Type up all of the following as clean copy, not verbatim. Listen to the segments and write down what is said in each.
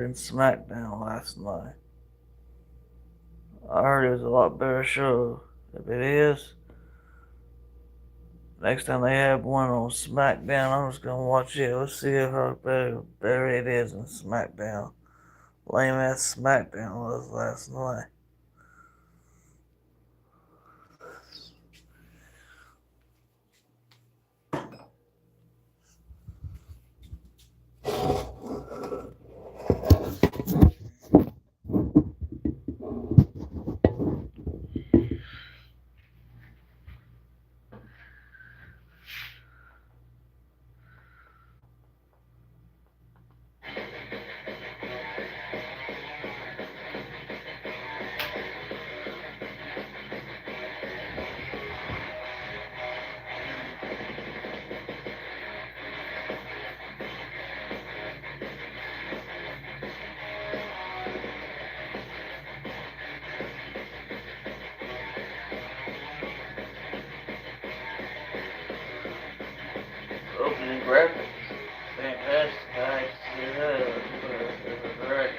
in SmackDown last night. I heard it was a lot better show. If it is, next time they have one on SmackDown, I'm just gonna watch it. Let's see how better it is in SmackDown. Lame ass SmackDown was last night. Opening graphics, fantastic. I see that. Right.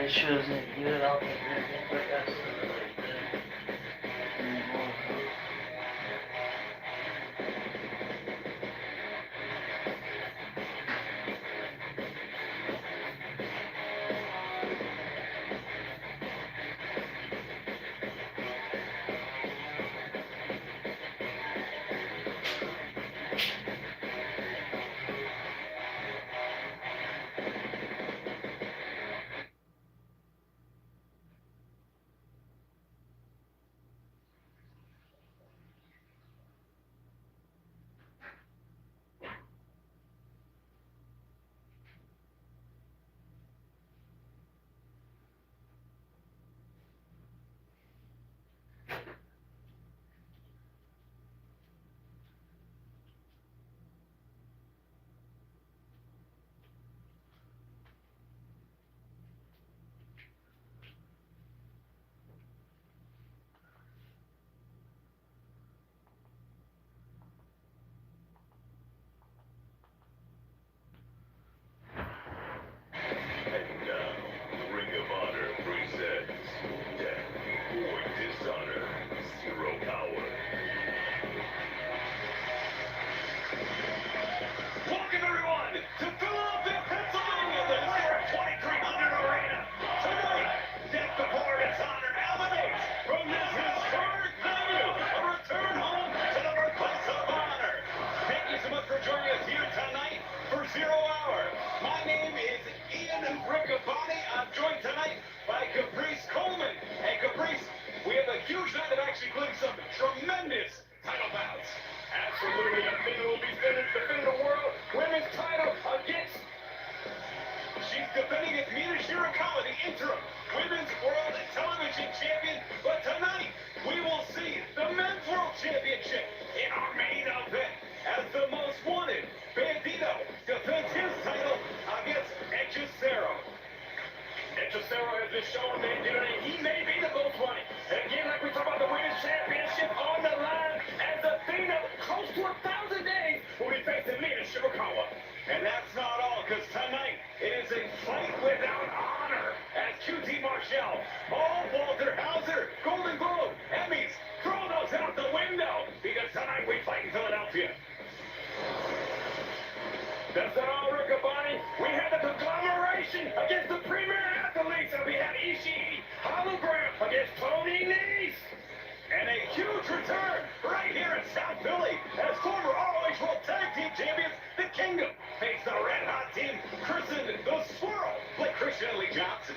It shows it good. I'll think everything, but that's And now, Ring of Honor presents Death or Dishonor, Zero Power. Welcome everyone to Philadelphia, Pennsylvania, the New York 2300 Arena. Tonight, Death before Dishonor emanates from this historic venue, a return home to the birthplace of honor. Thank you so much for joining us here tonight for Zero Hour. My name is Ian Riccaboni. I'm joined tonight by Caprice Coleman. And Caprice, we have a huge night of actually including some tremendous title bouts. Absolutely, I think it will be defending the world women's title against. She's defending against Mina Shirakawa, the interim women's world television champion. But tonight, we will see the men's world championship in our main event as the most wanted Bandito defends his title against Hechicero. Cesaro has been shown that he may be the most money. And again, like we talk about the women's championship on the line, as Athena, close to 1,000 days, will be facing Mina Shirakawa. And that's not all, because tonight it is a fight without honor as QT Marshall, Walter Hauser, Golden Globe, Emmys, throw those out the window, because tonight we fight in Philadelphia. That's not all, Riccaboni. We had the conglomeration against the premier athletes, and we had Ishii hologram against Tony Nese. And a huge return right here in South Philly as former ROH World Tag Team Champions, the Kingdom, face the Red Hot Team, christened the Swirl, like Christian and Lee Johnson.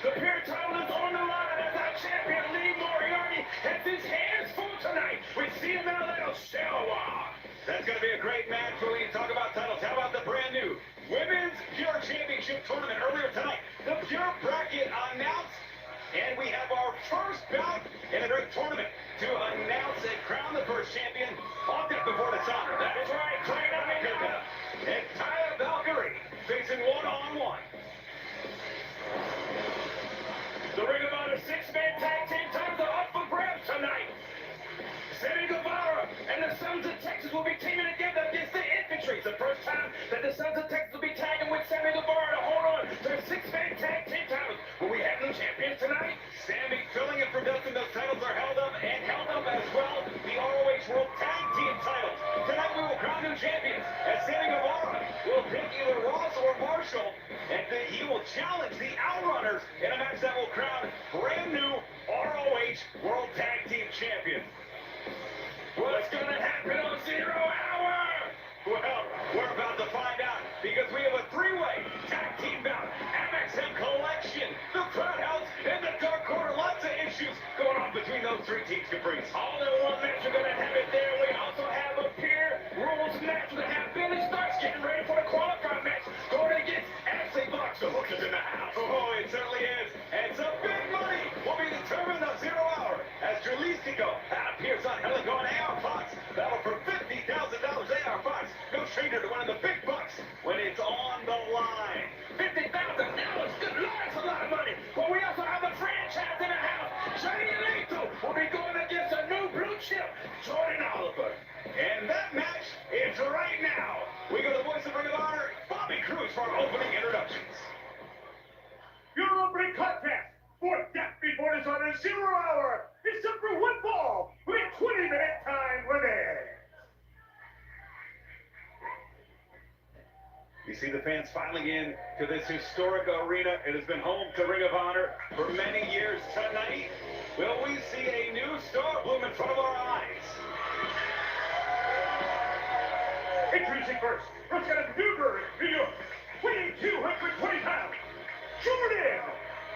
The pair title is on the line as our champion Lee Moriarty has his hands full tonight with CMLL Showa. That's going to be a great match when we talk about titles. How about the brand new Women's Pure Championship Tournament earlier tonight? The Pure Bracket announced. And we have our first bout in a great tournament to announce and crown the first champion on Death Before Dishonor. That is right, Clay Nakamura and Taya Valkyrie facing one-on-one. The Ring of Honor six-man tag team titles are up for grabs tonight. Sammy Guevara and the Sons of Texas will be teaming together against the Infantry. It's the first time that the Sons of Texas will be tagging with Sammy Guevara to hold on to the six-man tag team titles. Will we have new champions tonight? Sammy filling in for Dustin. Those titles are held up and held up as well. The ROH World Tag Team titles. Tonight we will crown new champions as Sammy Guevara will pick either Ross or Marshall, and then he will challenge the Outrunners in a match that will crown brand new ROH World Tag Team champion. What's gonna happen on 0 Hour? Well, we're about to find out because we have a three-way tag team bout. MXM Collection, the Proud House, and the Dark Order. Lots of issues going on between those three teams, Caprice. All in one match, we're gonna have it there. We also have a peer rules match. We're gonna have Billy Starks getting ready for the qualifying match, going against Ashley Box. The Hook is in the house. Oh, it certainly is. And some big money will be determined on 0 Hour as Jalisco appears on Heligon AR Fox. Battle for $50,000. AR Fox, no stranger to winning the big bucks when it's on the line. $50,000. Good Lord, that's a lot of money. But we also have a franchise in the house. Johnny Lethal will be going against a new blue chip, Jordan Oliver. And that match is right now. We go to the voice of Ring of Honor, Bobby Cruz, for our opening introductions. Your opening contest for Death Before Dishonor 0 Hour is set for one fall with a 20-minute time limit. You see the fans filing in to this historic arena. It has been home to Ring of Honor for many years. Tonight, will we see a new star bloom in front of our eyes? Introducing first, from Newburgh, New York, weighing 220 pounds, Jordan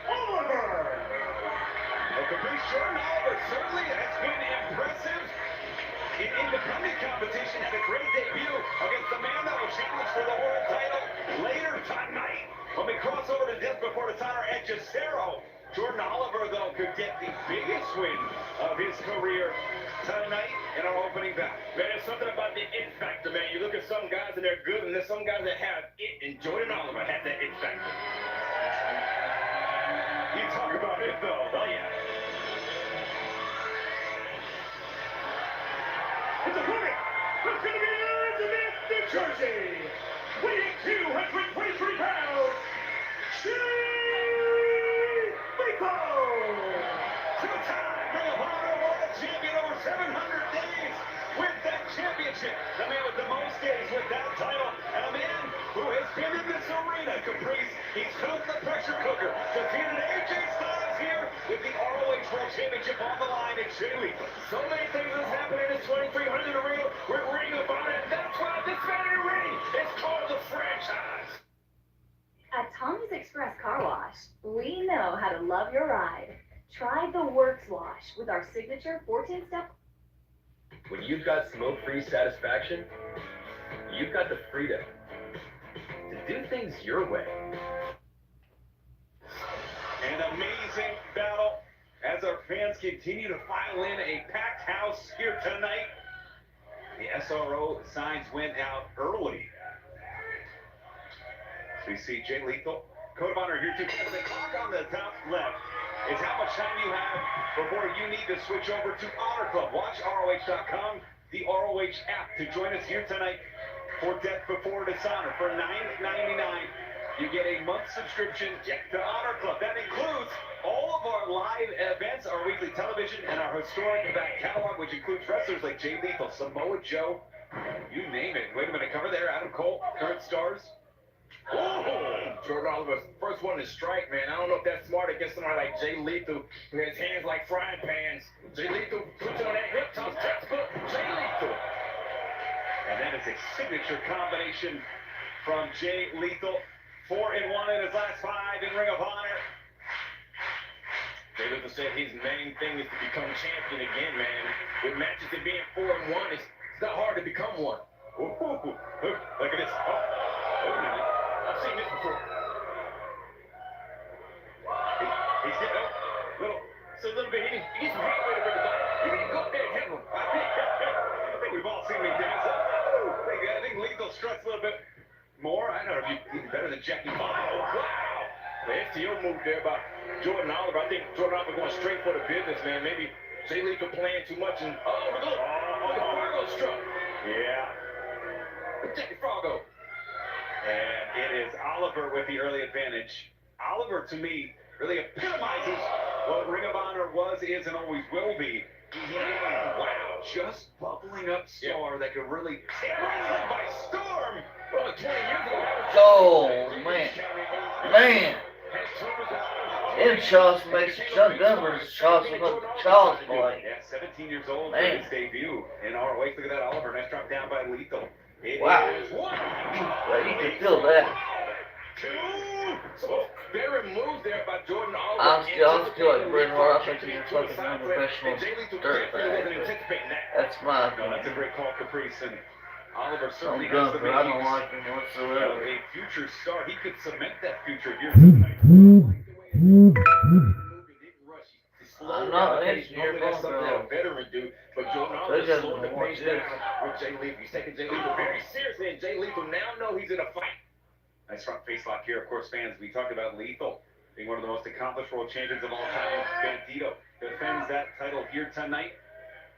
Oliver. Well, Caprice, Jordan Oliver certainly has been impressive in independent competition. Had a great debut against the man that will challenge for the world title later tonight. When we cross over to Death Before Dishonor at Cesaro, Jordan Oliver, though, could get the biggest win of his career tonight in our opening bout. Man, there's something about the it factor, man. You look at some guys and they're good, and there's some guys that have it, and Jordan Oliver had that it factor. You talk about it, though. Oh, yeah. It's a woman who's going to be Elizabeth, New Jersey, weighing 223 pounds, Jay Lethal. Two-time Ring of Honor World Champion, over 700 days with that championship. The man with the most days with that title, and a man who has been in this arena, Caprice. He's felt the pressure cooker. Defeated AJ Styles here with the ROH World Championship on the line at Jay Lethal. So many things has happened in this 2300 arena. We're Ring of Honor, and that's why this very ring is called the franchise. At Tommy's Express Car Wash, we know how to love your ride. Try the Works Wash with our signature 14-step. When you've got smoke-free satisfaction, you've got the freedom to do things your way. An amazing battle as our fans continue to file in. A packed house here tonight. The SRO signs went out early. So you see Jay Lethal, Code of Honor here too. The clock on the top left is how much time you have before you need to switch over to Honor Club. Watch ROH.com, the ROH app to join us here tonight for Death Before Dishonor. For $9.99, you get a month subscription to Honor Club. That includes all of our live events, our weekly television, and our historic back catalog, which includes wrestlers like Jay Lethal, Samoa Joe, you name it. Wait a minute, cover there. Adam Cole, current stars. Oh, Jordan Oliver's first one to strike, man. I don't know if that's smart against somebody like Jay Lethal, who has hands like frying pans. Jay Lethal puts on that hip toss, textbook, Jay Lethal. And that is a signature combination from Jay Lethal. 4-1 in his last 5 in Ring of Honor. Jay Lethal said his main thing is to become champion again, man. With matches and being 4-1, it's not hard to become one. Ooh, look at this. Oh, I've seen this before. he's getting little. So a little bit, he needs some hand weight over the body. You need to go up there and hit him. I think we've all seen me dance. I think Lethal struts a little bit more. I don't know if you better than Jackie. Oh, wow. The STO move there by Jordan Oliver. I think Jordan Oliver going straight for the business, man. Maybe Jay Lethal playing too much and look, the Fargo struck. Yeah. Jackie Fargo. And it is Oliver with the early advantage. Oliver, to me, really epitomizes what Ring of Honor was, is, and always will be. Wow, just bubbling up star that could really take wrestling by storm. Well, 20 years ago, that was Oh, man. Man. Them shots makes Chuck Gunner's shots look like the Charles boy. Yeah, 17 years old for Man. his debut in ROH. Look at that, Oliver. Nice drop down by Lethal. It Wow. is one. Well, you can feel that. Two. So, very moves there by Jordan Oliver. I'm still like Bret Hart. I think he's a fucking unprofessional dirt bag. That's my No, that's a opinion. great call, Caprice. And Oliver certainly I'm has done, the but I don't makings like him of whatsoever. a future star. He could cement that future here tonight. I'm not listening Normally here, that's something that a veteran do, but Jordan They Oliver just slowed the want pace this. down with Jay Lethal. He's taking Jay Lethal very seriously, and Jay Lethal now know he's in a fight. Nice front face lock here. Of course, fans, we talked about Lethal being one of the most accomplished world champions of all time. Bandito defends that title here tonight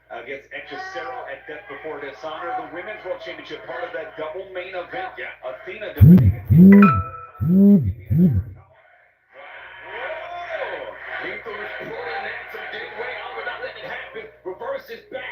against Hechicero at Death Before Dishonor. The Women's World Championship, part of that double main event. Yeah, Athena defending it. Lethal is pulling that some dead weight. Oliver not letting it happen. Reverse his back.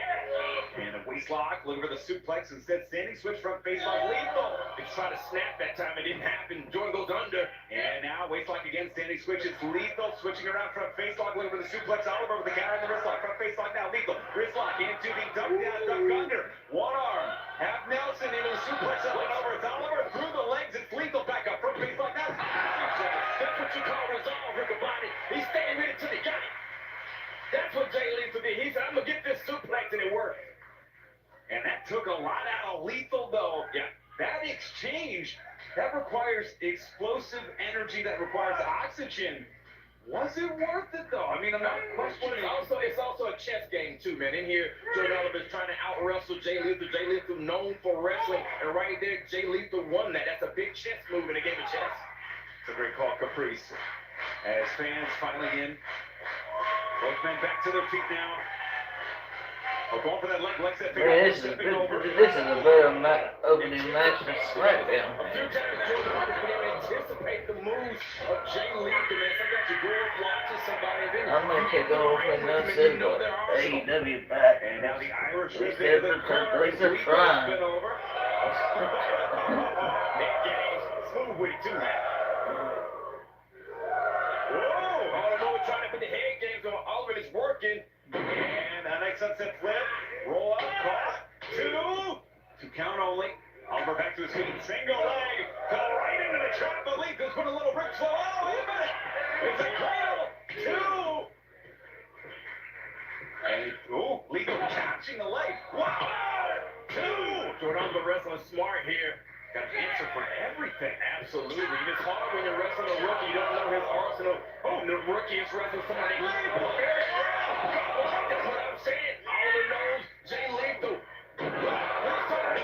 And a waist lock, looking for the suplex. Instead, standing switch front face lock. Lethal. He's trying to snap that time. It didn't happen. Jordan goes under. And now waist lock again, standing switch. It's Lethal switching around front face lock, looking for the suplex. Oliver with the counter and the wrist lock. Front face lock now. Lethal wrist lock into the duck down, duck under. One arm. Half Nelson into the suplex up and over. It's Oliver through the legs. It's Lethal back up. Front face lock now. That's what you call resolve, Riccaboni. He's staying with it till he got it. That's what Jay Lethal did. He said, I'm going to get this suplex, and it worked. And that took a lot out of Lethal, though. Yeah, that exchange, that requires explosive energy, that requires oxygen. Was it worth it, though? I mean, I'm not questioning. It's also a chess game, too, man. In here, Jordan Oliver is trying to out-wrestle Jay Lethal. Jay Lethal known for wrestling. And right there, Jay Lethal won that. That's a big chess move in a game of chess. It's a great call, Caprice. As fans finally in. Both men back to their feet now. Oh, going for that leg, Lex that figure. Man, this is a better opening match than SmackDown. A few times Jordan Oliver's been able to anticipate the moves of Jay Lethal, man. Sometimes you grow up watching somebody, and then I'm gonna take over and that's it, but AEW back. And now the Irish They whip said into the corner. they're trying. Been over. Nick James, smooth with it, too, man. Whoa! Oliver trying to put the head games on. Oliver is working. And a nice sunset flip. Roll up, caught. Two count only. Oliver back to his feet. Single leg. Fell right into the trap. But Lethal's put a little rip flow. Oh, wait a minute. It's a cradle. 2. Lethal catching the leg. Wow. 2. Jordan Oliver wrestling smart here. Got an answer for everything. Absolutely. It's hard when you're wrestling a rookie. You don't know his arsenal. Oh, the rookie is wrestling somebody. That's what I'm saying. Oliver knows Jay Lethal.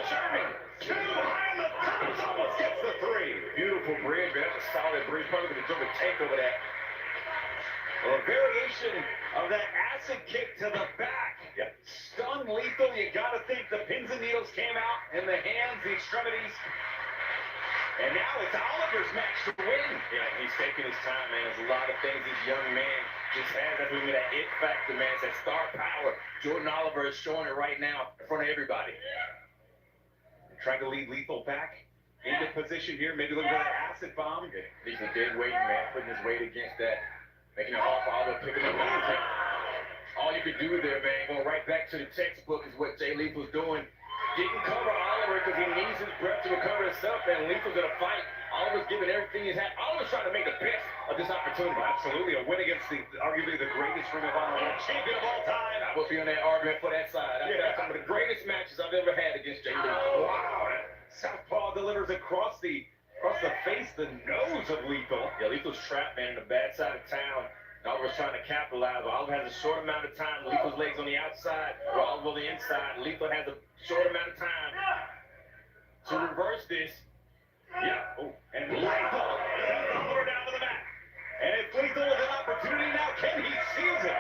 German. 2 high on the top. Almost gets the 3. Beautiful Lethal bridge, man. That's a solid bridge. Probably going to jump a tank over that. A variation of that acid kick to the back. Yeah. Stun Lethal. You got to think the pins and needles came out in the hands, the extremities. And now it's Oliver's match to win. Yeah, he's taking his time, man. There's a lot of things this young man just has. That's really that it factor, man. It's that star power. Jordan Oliver is showing it right now in front of everybody. Trying to lead Lethal back into position here. Maybe looking for that acid bomb. He's a dead weight, man. Putting his weight against that. Making it hard for Oliver picking up anything. All you could do there, man, going right back to the textbook is what Jay Lethal's doing. Didn't cover Oliver because he needs his breath to recover himself, and Lethal's in a fight. Oliver's giving everything he's had. Oliver's trying to make the best of this opportunity. Absolutely. A win against arguably the greatest Ring of Honor World Champion of all time. I will be on that argument for that side. I've got some of the greatest matches I've ever had against Jay Lethal. Wow. Southpaw delivers across the face, the nose of Lethal. Yeah, Lethal's trapped, man, in the bad side of town. Oliver's trying to capitalize, but Oliver has a short amount of time. Lethal's legs on the outside, Oliver on the inside. Lethal has a short amount of time to reverse this. Yeah. Oh, and Lethal sends Oliver down to the mat. And if Lethal has an opportunity now, can he seize it?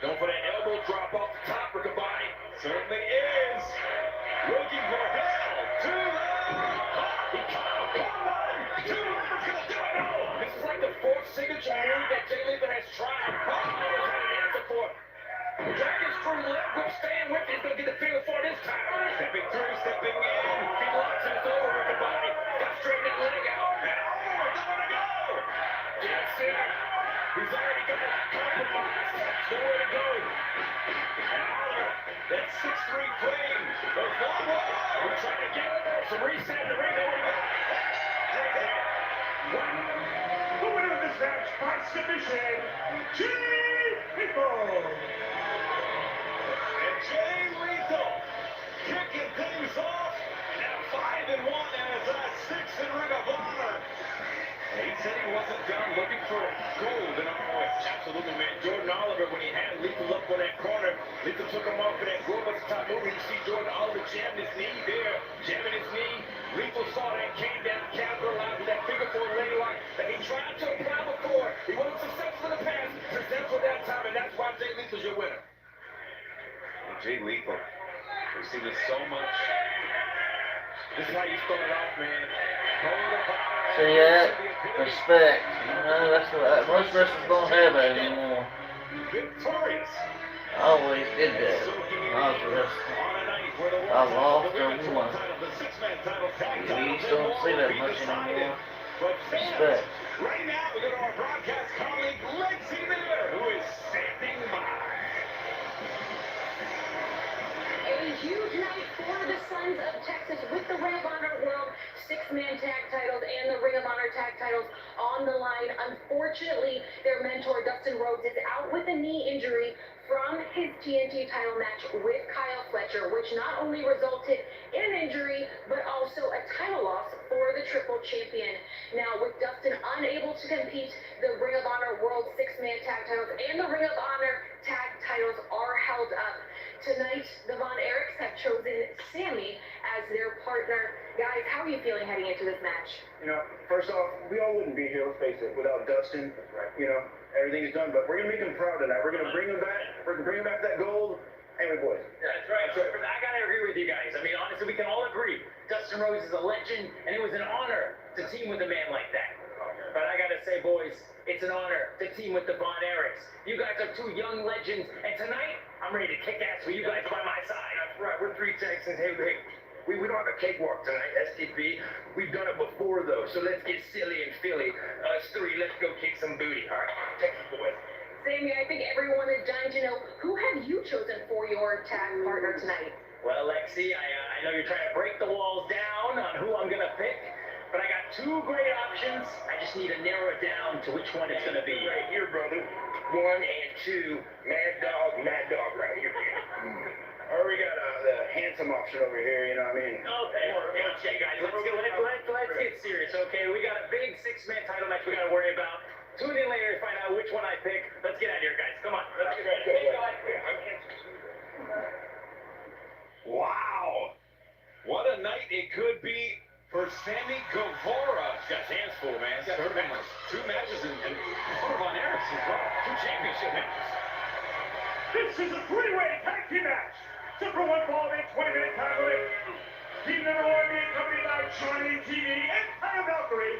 Going for that elbow drop off the top of the body. Certainly is. Looking for hell to the He caught him. two. Oliver's gonna do it. No. This is like the fourth signature move that Jay Lethal has tried. Oliver's had an answer for it. Dragon's through leg whip, staying with it. He's going to get the feel for it this time. Stepping through, stepping in. He locks it over with the body. Got straight that leg out. And Oliver, nowhere to go. That's it. He's already got it compromised. Nowhere to go. And Oliver, that 6'3" frame goes long way. We're trying to get some reset in the ring. The winner of this match by submission, Jay Lethal. And Jay Lethal kicking things off. Now 5-1 as a 6 in Ring of Honor. And he said he wasn't done looking for gold in ROH. Absolutely, man. Jordan Oliver, when he had Lethal up on that corner, Lethal took him off for that grove at the top move. You see Jordan Oliver jamming his knee there, jamming his knee. Lethal saw that, came down, capitalized with that figure four leg lock that he tried to apply before. He wasn't successful in the past, successful that time, and that's why Jay Lethal's your winner. And Jay Lethal, we've seen this so much. This is how you start off, man. Hold the power. See that? Respect. You know, that's what most wrestlers don't have that anymore. Victorious. I always did that when I was wrestling. I lost or won. You just don't see that much anymore. Respect. Right now, we go to our broadcast colleague, Lexi Miller, who is standing by. A huge night for the Sons of Texas with the Ring of Honor World Six-Man Tag Titles and the Ring of Honor Tag Titles on the line. Unfortunately, their mentor, Dustin Rhodes, is out with a knee injury from his TNT title match with Kyle Fletcher, which not only resulted in an injury, but also a title loss for the Triple Champion. Now, with Dustin unable to compete, the Ring of Honor World Six-Man Tag Titles and the Ring of Honor Tag Titles are held up. Tonight, the Von Erichs have chosen Sammy as their partner. Guys, how are you feeling heading into this match? You know, first off, we all wouldn't be here, let's face it, without Dustin. You know, everything is done, but we're going to make him proud tonight. We're going to bring him back. We're going to bring him back that gold. Anyway, boys. That's right. I got to agree with you guys. I mean, honestly, we can all agree. Dustin Rhodes is a legend, and it was an honor to team with a man like that. But I got to say, boys, it's an honor to team with the Von Erichs. You guys are two young legends, and tonight, I'm ready to kick ass with you guys by my side. That's right. We're three Texans. Hey, we don't have a cakewalk tonight, STP. We've done it before, though, so let's get silly and Philly. Us three, let's go kick some booty. All right, Texas boys. Sammy, I think everyone is dying to know, who have you chosen for your tag partner tonight? Well, Lexi, I know you're trying to break the walls down on who I'm going to pick, but I got two great options. I just need to narrow it down to which one it's going to be. Right here, brother. 1 and 2, Mad Dog right here. Or we got the handsome option over here, you know what I mean? Okay, guys, let's get serious, okay? We got a big six-man title match we got to worry about. Tune in later to find out which one I pick. Let's get out of here, guys. Come on. Let's get ready. Hey, guys. Wow. What a night it could be for Sammy Guevara. He's got his hands full, man. He's got two matches and Von Erich as well. 2 championship matches. This is a 3-way tag team match. Except for one ball in 20-minute time limit. Team number 1 being accompanied by Johnny TV and Kyle Valkyrie.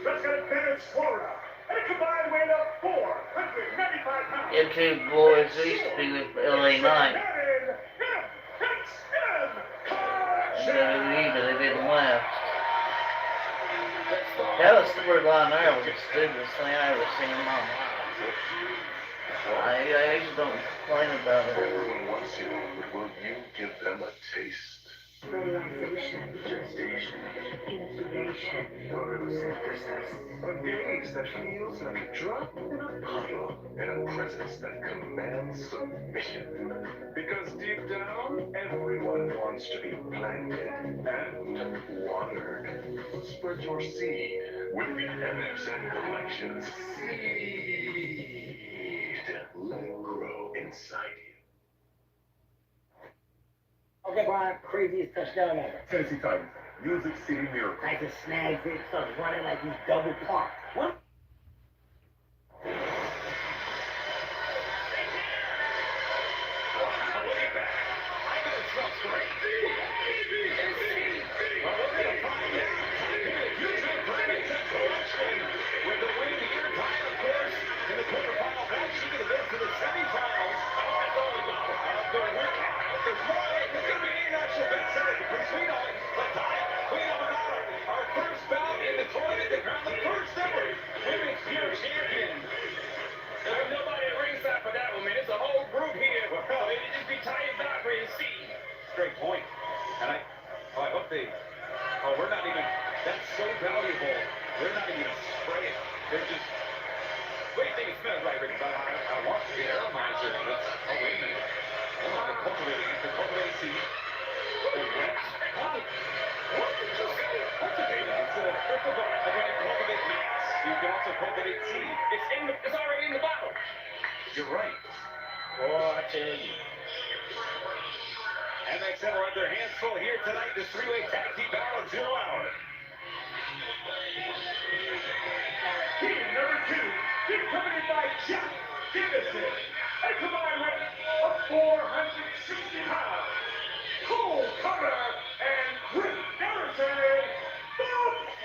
That's got a Venice, Florida. And a combined weight of 495 pounds. Them two boys used to be with LA Knight. And WWE, but they didn't last. That was the storyline there was the stupidest thing I ever seen in my life. I just don't complain about it. Everyone wants you, but will you give them a taste? Realization, jurisdiction, integration, synthesis. A gaze that feels like a drop in a puddle, and a presence that commands submission. Because deep down, everyone wants to be planted and watered. Spread your seed with the MXN Collection Seed. Let it grow inside you. Okay, Brian, craziest touchdown ever. Tennessee Titans, Music City Miracle. I just snags it, starts running like he's double parked. What? Great point. And I hope they, we're not even, that's so valuable. They're not even going to spray it. They're just, what do you think it smells like, Ricky? I want the aromizer. Oh, wait a minute. Hold on, they're cultivating it. They're cultivating seed. They're wet. What did you say? Cultivating. It's a cultivate. They're going to cultivate mats. You can also cultivate seed. It's already in the bottle. You're right. Oh, I tell you. MXN will have their hands full here tonight. This 3-way tag team battle at 0 hour. Team number 2, accompanied by Jack Davison. A combined weight of 460 pounds. Cole Carter and Rick Garrison, the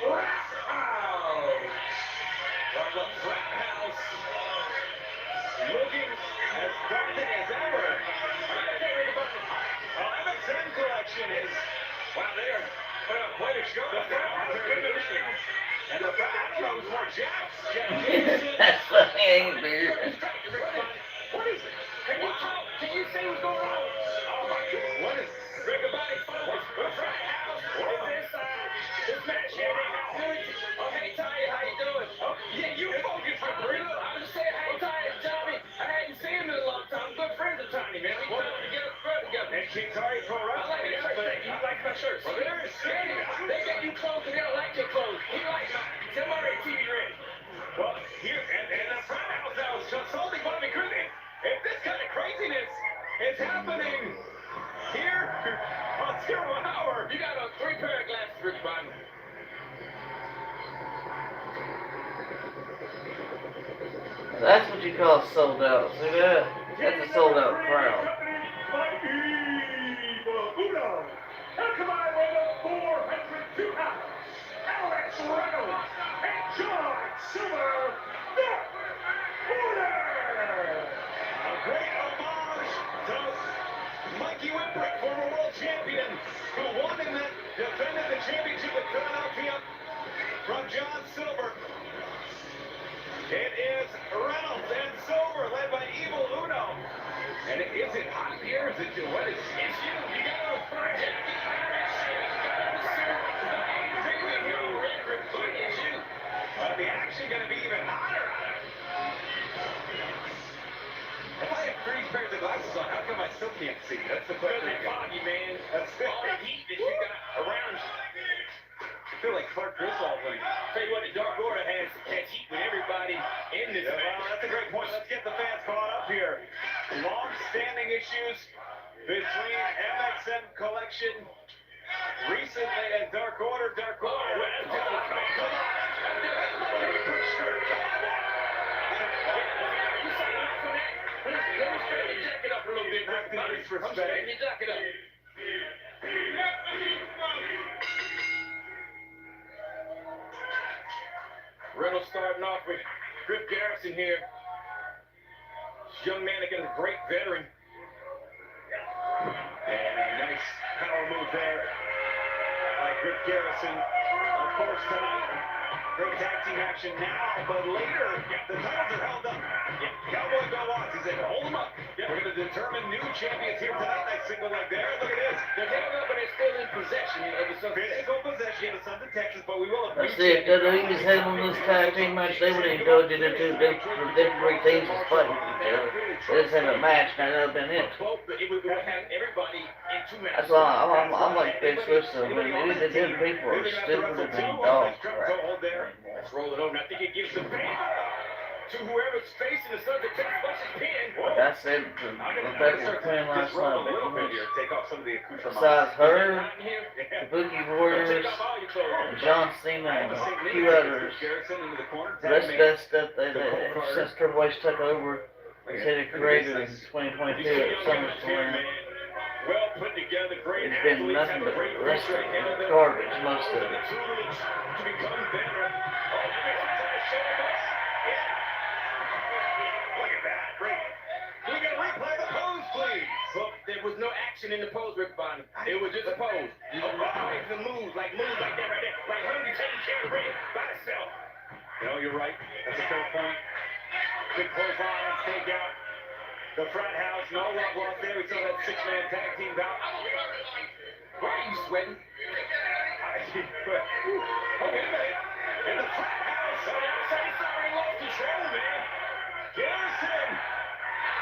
Frat House. From the Frat House, looking as daunting as ever. MXN Collection is, wow, they are putting up quite a show. And the Frat House for Jax. That's funny, ain't it, dude? What is it? Can you say what's going on? Oh my goodness, what is everybody? The Frat House. What is this? This match here. Oh, hey, Ty, how you doing? Oh, yeah, you focus, Real. I'm just saying, hey, Ty, it's Tommy. I hadn't seen him in a long time. Good friends of Tommy, man. We trying to get up front together. And King Ty for a run. I like my shirts. Well, they're insane. They get you clothes and they don't like your clothes. He likes mine. Tell my TV ready. Well, here, and the Frat House now is just only Bobby Cruz. If this kind of craziness is happening here on 0 hour, you got a 3 pair of glasses, Rick Biden. That's what you call sold out. See that? That's a sold out crowd. Uno. A combined weight of 402 pounds. Alex Reynolds and John Silver, the Order. A great homage to Mikey Whipwreck, former world champion, who won and then defended the championship with Philadelphia from John Silver. It is Reynolds and Silver, led by Evil Uno. And is it hot here? Is it what is it's you? You gotta find it. The action gonna be even hotter. If I have 3 pairs of glasses on, how come I still can't see? That's the question. It's foggy, man. That's all the heat that you got around you. I feel like Clark Griswold when tell you what, the Dark Order has heat with everybody in this match. Well, that's a great point. Let's get the fans caught up here. Long-standing issues between MXN Collection recently at Dark Order. Reynolds starting off with Griff Garrison here. This young man against a great veteran. And a nice power move there by Griff Garrison. Of course, tonight, great tag team action now, but later, the titles are held up. Cowboy Bill Watts, he said, hold them up. We're going to determine new champions here tonight. Nice single leg there. Look at this. They're held up, but they're still in possession of the Sons of Texas. Physical possession of the Sons of Texas, but we will That's it. WWE just had one of those tag team matches. They would have enjoyed it if two different great teams was fighting each other. They just had a match, and that would have been it. It would have everybody in two matches. That's why I'm like Big Swiss. I mean, the different people are stupider than dogs. Let's roll it over. I think it gives the favor to whoever's facing the Sons of Texas versus Pin. That's it. Rebecca Quinn last night. Take off some of the accoutrements. Besides her, the Boogie Warriors, John Cena, and a few others. The rest of that stuff that since Triple H took over, he's had it created in 2022 at SummerSlam. Well put together, great. It's been nothing but wrestling garbage, most of it. To become better. Look at that. Great. We got to replay the pose, please. Well, there was no action in the pose, Rick Bond. It was just a pose. Always the moves like that right there. Like Hungry taking care of the ring by itself. No, you're right. That's a fair point. Big clothesline, take out. The frat house, no love lost there. We saw that six-man tag team bout. Why are you sweating? Okay, man. And the frat house, he's already lost control, man. Garrison,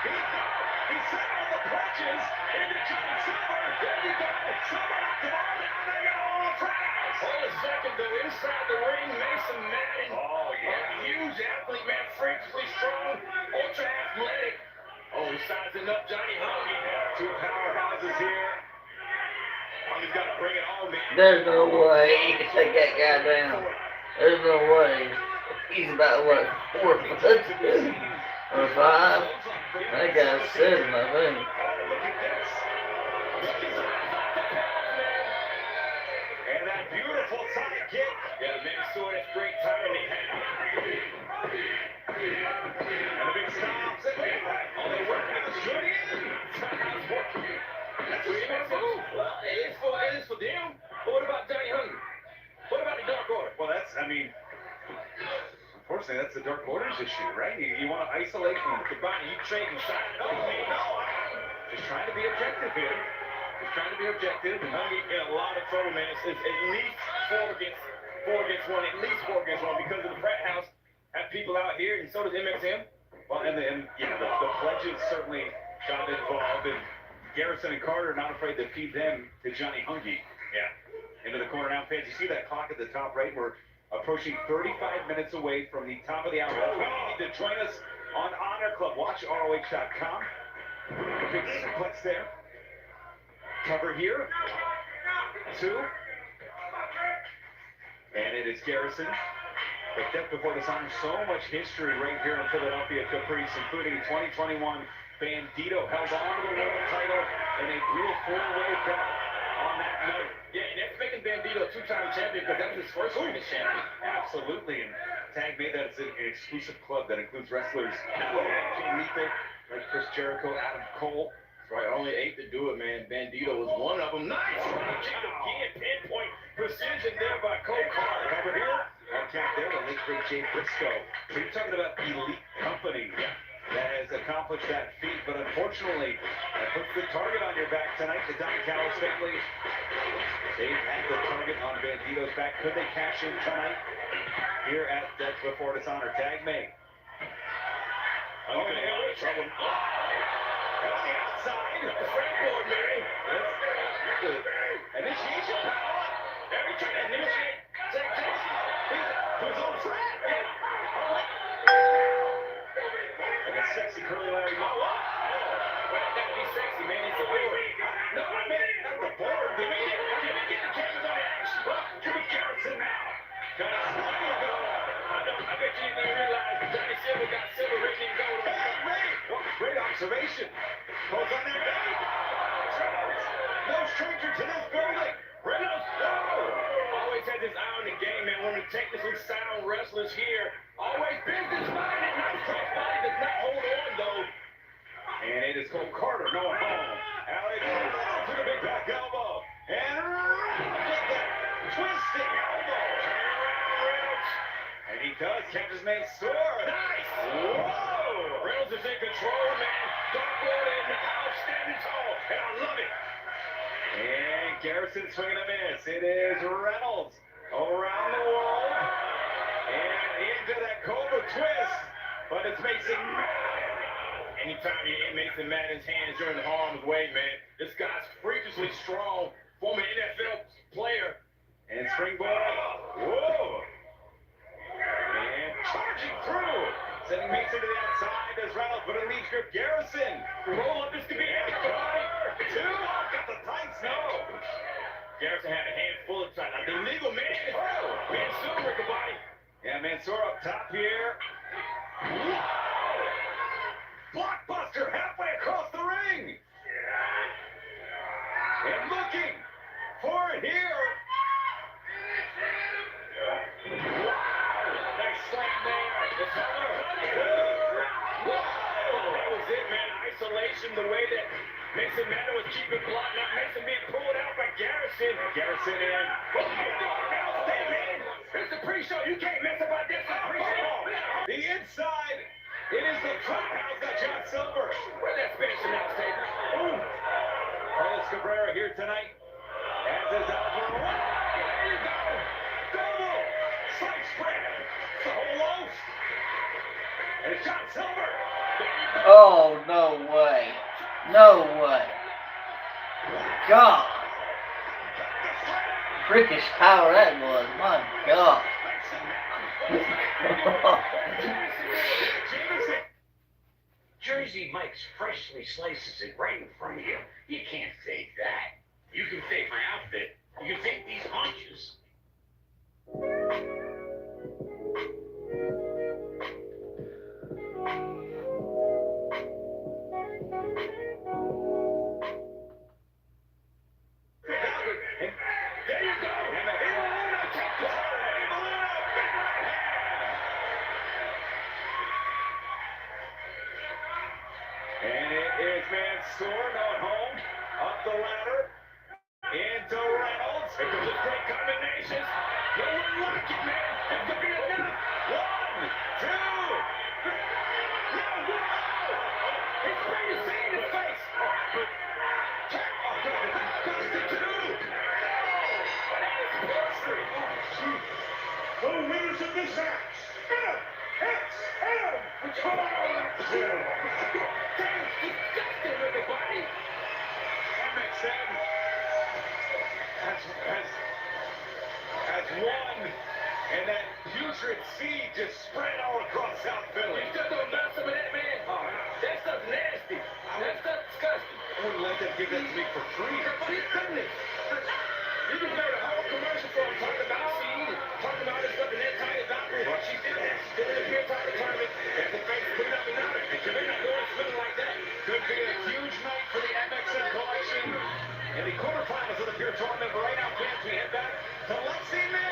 he sat on the punches into Johnny Silver. There you go. Silver knocked him all down. They got all the frat house. Hold a second, though. Inside the ring, Mason Madden. Oh, yeah. A huge athlete, man. Freakishly strong, ultra athletic. Oh, he's sizing up Johnny Hungee. Two powerhouses here. Hungie's got to bring it on, man. There's no way he can take that guy down. There's no way. He's about, what, 4 foot? Or 5? That guy's 7, I think. Oh, look at this. And that beautiful side kick. Yeah, Minnesota, that's great timing. And the big stops. Oh, they're working at the studio. That's what you move. Well, it is for them. But what about Johnny Hungee? What about the Dark Order? Well, unfortunately, that's the Dark Order's issue, right? You want to isolate from Bonnie, you trade and shot. No. Just trying to be objective here. And Hungee in a lot of trouble, man. It's at least 4 against 1. At least 4 against 1 because of the frat house. Have people out here, and so does MXM. Well, and the pledges certainly got involved, and Garrison and Carter not afraid to feed them to Johnny Hungee. Yeah. Into the corner now, fans. You see that clock at the top right? We're approaching 35 minutes away from the top of the hour. You need to join us on Honor Club. Watch ROH.com. Big suplex there. Cover here. 2. And it is Garrison. But Death Before Dishonor, so much history right here in Philadelphia Caprice, including 2021 Bandito held on to the world title in a real 4-way bout on that night. Yeah, and that's making Bandito a 2-time champion because that was his first time as champion. Absolutely, and Tag made that as an exclusive club that includes wrestlers Jay Lethal, like Chris Jericho, Adam Cole. That's right, only 8 to do it, man. Bandito was one of them. Nice! Again, pinpoint precision there by Cole Carter. Over here. On cap there, the late great Jay Briscoe. So you're talking about elite company that has accomplished that feat, but unfortunately, that puts the target on your back tonight. The Don Callis family, they've had the target on Bandito's back. Could they cash in tonight here at Death Before Dishonor? Tag May. Oh, they got in trouble. On the outside, the front board, Mary. That's good. Initiation power. Every time initiate. Like a sexy curly Larry. Oh, well, that gotta be sexy, man. It's the board. No, I mean, not the board. Give me Silver got Silver ready to go. Hey, Ray! What a great observation. Goes on there, Dave. No stranger to this building. Reynolds, whoa! Always has his eye on the game, man. One of the technically sound wrestlers here. Always business-minded. Nice crossbody, does not hold on, though. And it is Cole Carter, no home. Alex to the big back elbow. And Reynolds with that twisting elbow. Turn around, Reynolds. And he does catch his man sore. Nice! Whoa! Reynolds is in control, man. Dark Lord in the house, standing tall, and I love it. And Garrison swinging a miss. It is Reynolds around the world. And into that Cobra twist. But it's Mason Madden. Anytime you're in Mason Madden's hands, you're in harm's way, man. This guy's freakishly strong, former NFL player. And springboard. Whoa! And charging through. Sending Mason to the outside. Does Reynolds, but it leaves grip Garrison. Roll up, this could be And it. two. Got the tights. No. Garrison had a handful of time. Like the legal man. Oh. Mansoor, Riccaboni. Yeah, Mansoor up top here. Whoa! Blockbuster halfway across the ring. And looking for it here. Wow! Nice slam there. It's over. Whoa! That was it, man. Isolation, the way that Mason Madden was keeping blocked, not Mason being pulled out by Garrison. Garrison in. It's the pre-show. You can't mess about this. It's the pre-show. The inside. It is the clubhouse that John Silver. Where's that Spanish announce table? Ooh. Carlos Cabrera here tonight. As is Alvaro. There you go. Double. Slice spread. So low. And it's John Silver. Oh, no way. No way. God. Freakish power that was. My God. Jersey Mike's freshly slices it right in front of you. You can't fake that. You can fake my outfit. You can fake these haunches. There you go. And it is Mansoor not home. Up the ladder. Into Reynolds. It was a great combination. No one like it, man. It could be enough. 1, 2, 3. No, whoa! It's great to see in his face. The winners of this match, MXM MXM has won, and that putrid seed just spread all across South Philly. You just don't mess with that, man. That stuff's nasty. That stuff's disgusting. I wouldn't let them give that to me for free. Please goodness. You just made a whole commercial for him talking about seed, talking about this stuff, and then talking about what she did. She did it in the beer title tournament. And the face put it up and down. And they're not going to spin like that. Could be a huge night for the MXM collection in the quarterfinals of the Pure Tournament. But right now, fans, we head back to Lexington.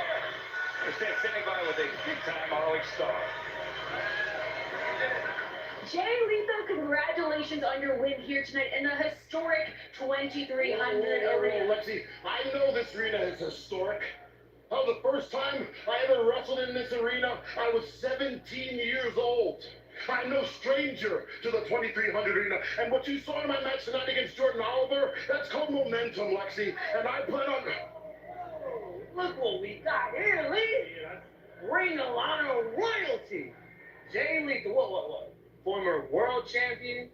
Instead, standing by with a big-time ROH star. Jay Lethal, congratulations on your win here tonight in the historic 2300 arena. Lexi, I know this arena is historic. Oh, the first time I ever wrestled in this arena, I was 17 years old. I'm no stranger to the 2300 arena. And what you saw in my match tonight against Jordan Oliver, that's called momentum, Lexi. And I plan on... Look what we got here, Lee. Ring of Honor royalty. Jay Lethal, what? Former world champion,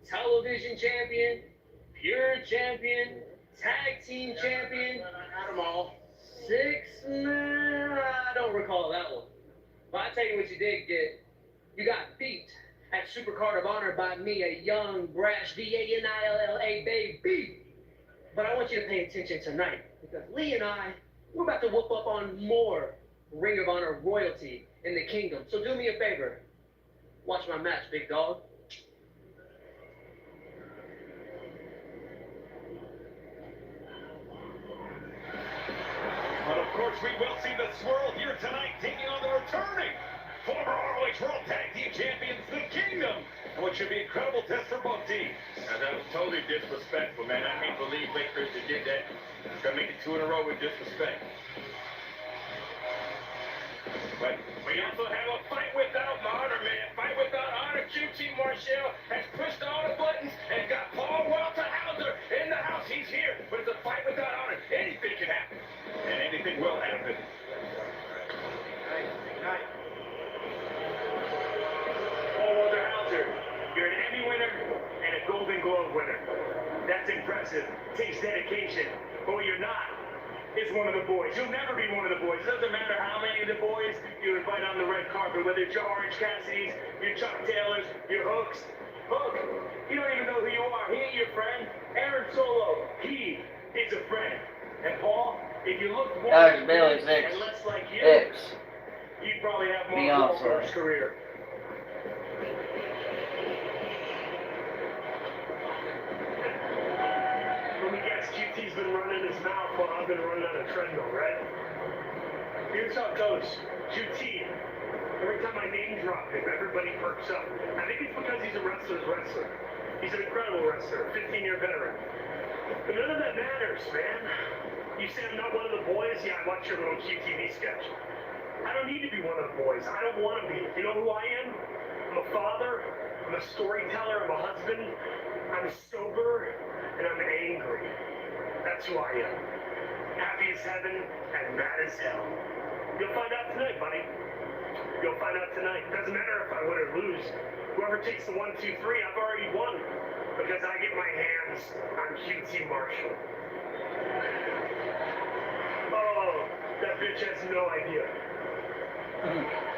television champion, pure champion, tag team champion. Got them all. 6-man, I don't recall that one. But I tell you what you did get. You got beat at Supercard of Honor by me, a young, brash VANILLA baby. But I want you to pay attention tonight, because Lee and I, we're about to whoop up on more Ring of Honor royalty in the kingdom. So do me a favor. Watch my match, big dog. But of course, we will see the Swirl here tonight, taking on the returning former ROH World Tag Team Champions, The Kingdom, and what should be an incredible test for both teams. Now, that was totally disrespectful, man. I can't believe Blake Christian did that. He's gonna make it 2 in a row with disrespect. But we also have a fight without honor, man. Fight without honor. QT Marshall has pushed all the buttons and got Paul Walter Hauser in the house. He's here, but it's a fight without honor. Anything can happen, and anything will happen. Paul Walter Hauser, you're an Emmy winner and a Golden Globe winner. That's impressive. Takes dedication. But what you're not is one of the boys. You'll never be one of the boys. It doesn't matter how many of the boys you invite on the red carpet, whether it's your Orange Cassidy's, your Chuck Taylors, your Hooks. Hook, you don't even know who you are. He ain't your friend. Aaron Solo, he is a friend. And Paul, if you look more like Bailey's this ex. and less like you, you'd probably have more Beyonce. Goldberg's career. Let me guess, QT's been running his mouth while I've been running on a treadmill, right? Here's how it goes. QT, every time I name drop him, everybody perks up. I think it's because he's a wrestler's wrestler. He's an incredible wrestler, 15-year veteran. But none of that matters, man. You say I'm not one of the boys? Yeah, I watch your little QTV sketch. I don't need to be one of the boys. I don't want to be. You know who I am? I'm a father. I'm a storyteller. I'm a husband. I'm sober. And I'm angry. That's who I am. Happy as heaven and mad as hell. You'll find out tonight, buddy. You'll find out tonight. Doesn't matter if I win or lose. Whoever takes the 1, 2, 3, I've already won. Because I get my hands on QT Marshall. Oh, that bitch has no idea.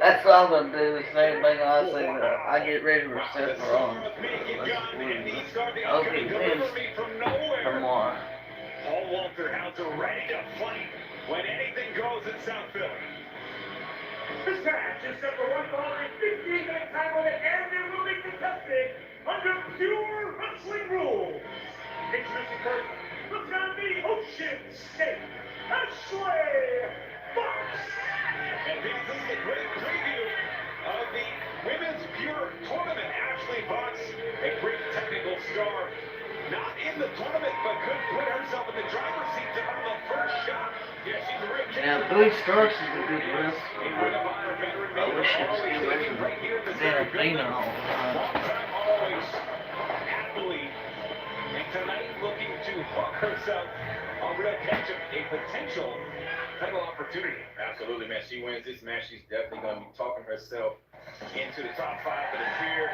That's what I'm gonna do. The same thing I say. I get ready for Seth Rollins. Okay, wins tomorrow. Paul Walter Hauser ready to fight when anything goes in South Philly. This match is set for one fall in 15-minute time limit, and it will be contested under pure wrestling rules. Introducing first, the man of the Ocean State, Ashley Fox. And this is a great preview of the Women's Pure Tournament. Ashley Fox, a great technical star, not in the tournament, but could put herself in the driver's seat to earn the first shot. Yeah, she's a real Now, Billy Starks is a good wrestler. I wish he was still wrestling. Then Athena all the time. Long-time always athlete, and tonight looking to hook herself on real catch of a potential title opportunity. Absolutely, man. She wins this match. She's definitely going to be talking herself into the top 5 of the Pure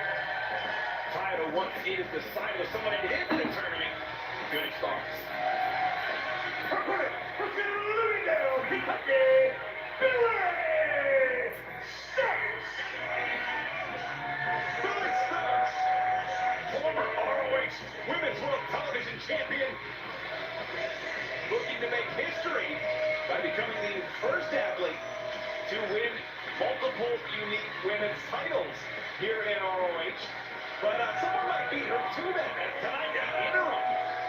title once it is decided with someone that hit the tournament. Good starts. Former ROH Women's World Television Champion, looking to make history by becoming the first athlete to win multiple unique women's titles here in ROH. But someone might beat her to that as tonight, interim